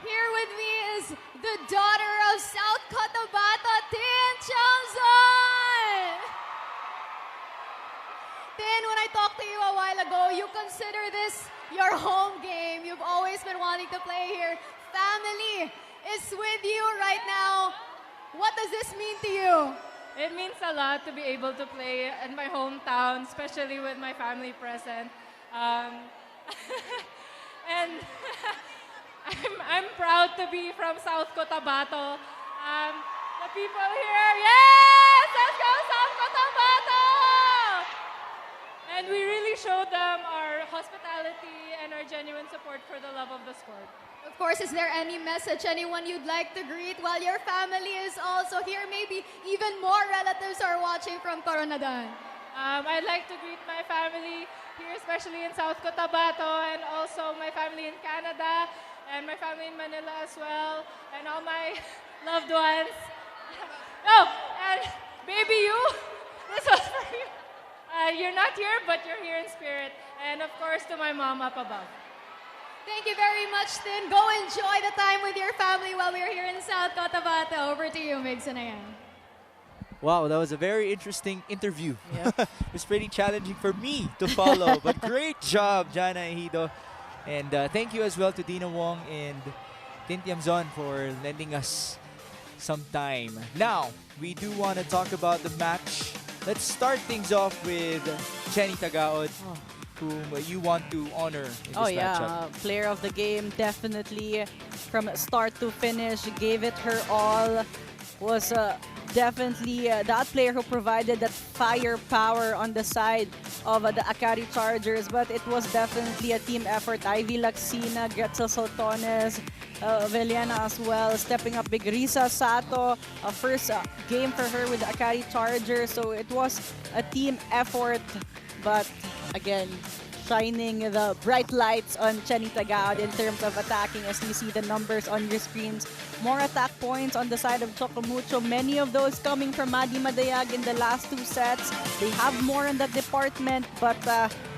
[SPEAKER 2] here with me is the daughter of South Cotabato, Tin Chamzon! Tin, when I talked to you a while ago, you consider this your home game. You've always been wanting to play here. Family is with you right now. What does this mean to you?
[SPEAKER 4] It means a lot to be able to play in my hometown, especially with my family present. And I'm proud to be from South Cotabato. The people here, yes! Let's go South Cotabato! And we really showed them our hospitality and our genuine support for the love of the sport.
[SPEAKER 2] Of course, is there any message, anyone you'd like to greet while your family is also here? Maybe even more relatives are watching from Coronadan.
[SPEAKER 4] I'd like to greet my family here, especially in South Cotabato, and also my family in Canada, and my family in Manila as well, and all my loved ones. Oh, and baby you, this was for you. You're not here, but you're here in spirit. And of course, to my mom up above.
[SPEAKER 2] Thank you very much, Tin. Go enjoy the time with your family while we're here in South Cotabato. Over to you, Mig Sanayan.
[SPEAKER 1] Wow, that was a very interesting interview. Yeah. It was pretty challenging for me to follow, but great job, Jana Ejido. And thank you as well to Dina Wong and Tin Tiamzon for lending us some time. Now, we do want to talk about the match. Let's start things off with Jenny Tagaod, whom you want to honor in this matchup.
[SPEAKER 3] Player of the game, definitely from start to finish, gave it her all. Was definitely that player who provided that firepower on the side of the Akari Chargers, but it was definitely a team effort. Ivy Laxina, Gretzel Soltones, Veliana as well, stepping up big. Risa Sato, first game for her with the Akari Chargers, so it was a team effort, but again, shining the bright lights on Jenny Tagaod in terms of attacking. As you see the numbers on your screens, more attack points on the side of Choco Mucho, many of those coming from Madi Madayag in the last 2 sets. They have more in that department, but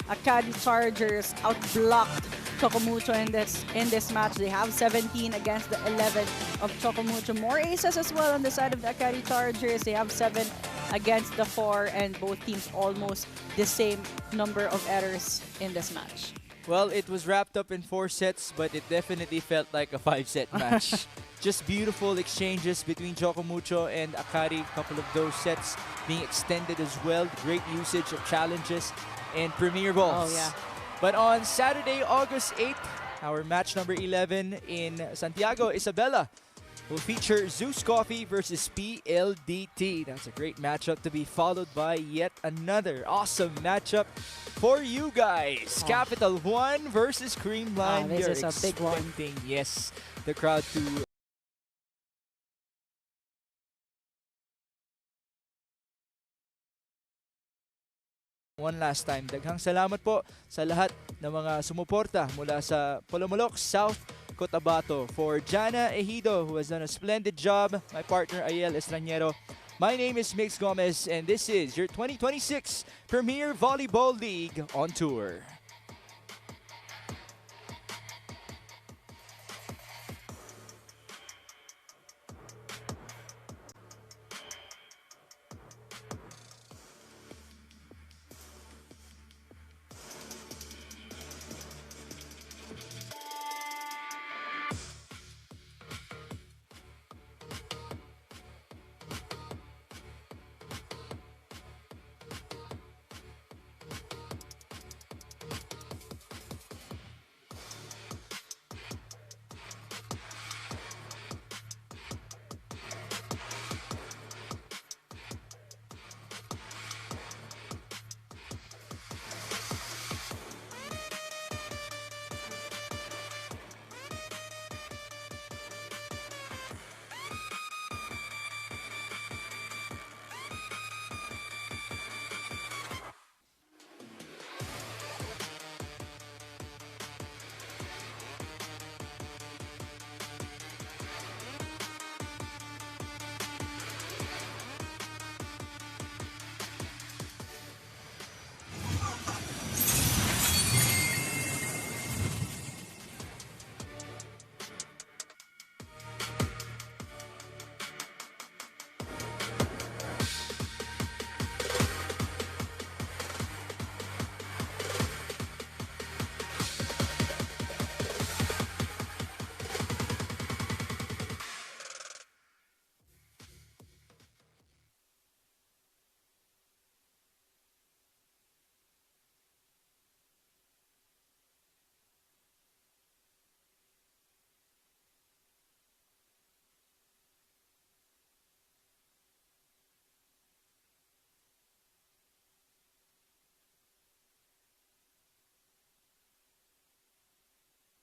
[SPEAKER 3] Akari Chargers outblocked Choco Mucho in this match. They have 17 against the 11 of Choco Mucho. More aces as well on the side of the Akari Chargers. They have 7 against the 4, and both teams almost the same number of errors in this match.
[SPEAKER 1] Well, it was wrapped up in 4 sets, but it definitely felt like a 5-set match. Just beautiful exchanges between Choco Mucho and Akari. A couple of those sets being extended as well. Great usage of challenges and premier balls.
[SPEAKER 3] Oh, yeah.
[SPEAKER 1] But on Saturday, August 8th, our match number 11 in Santiago, Isabela, will feature Zeus Coffee versus PLDT. That's a great matchup to be followed by yet another awesome matchup for you guys. Capital One versus Creamline.
[SPEAKER 3] This is a big one.
[SPEAKER 1] Yes, the crowd to one last time. Daghang salamat po sa lahat ng mga sumuporta mula sa Polomolok, South Cotabato. For Jana Ejido, who has done a splendid job, my partner Ayel Estranero, My name is Mix Gomez, and this is your 2026 Premier Volleyball League on Tour.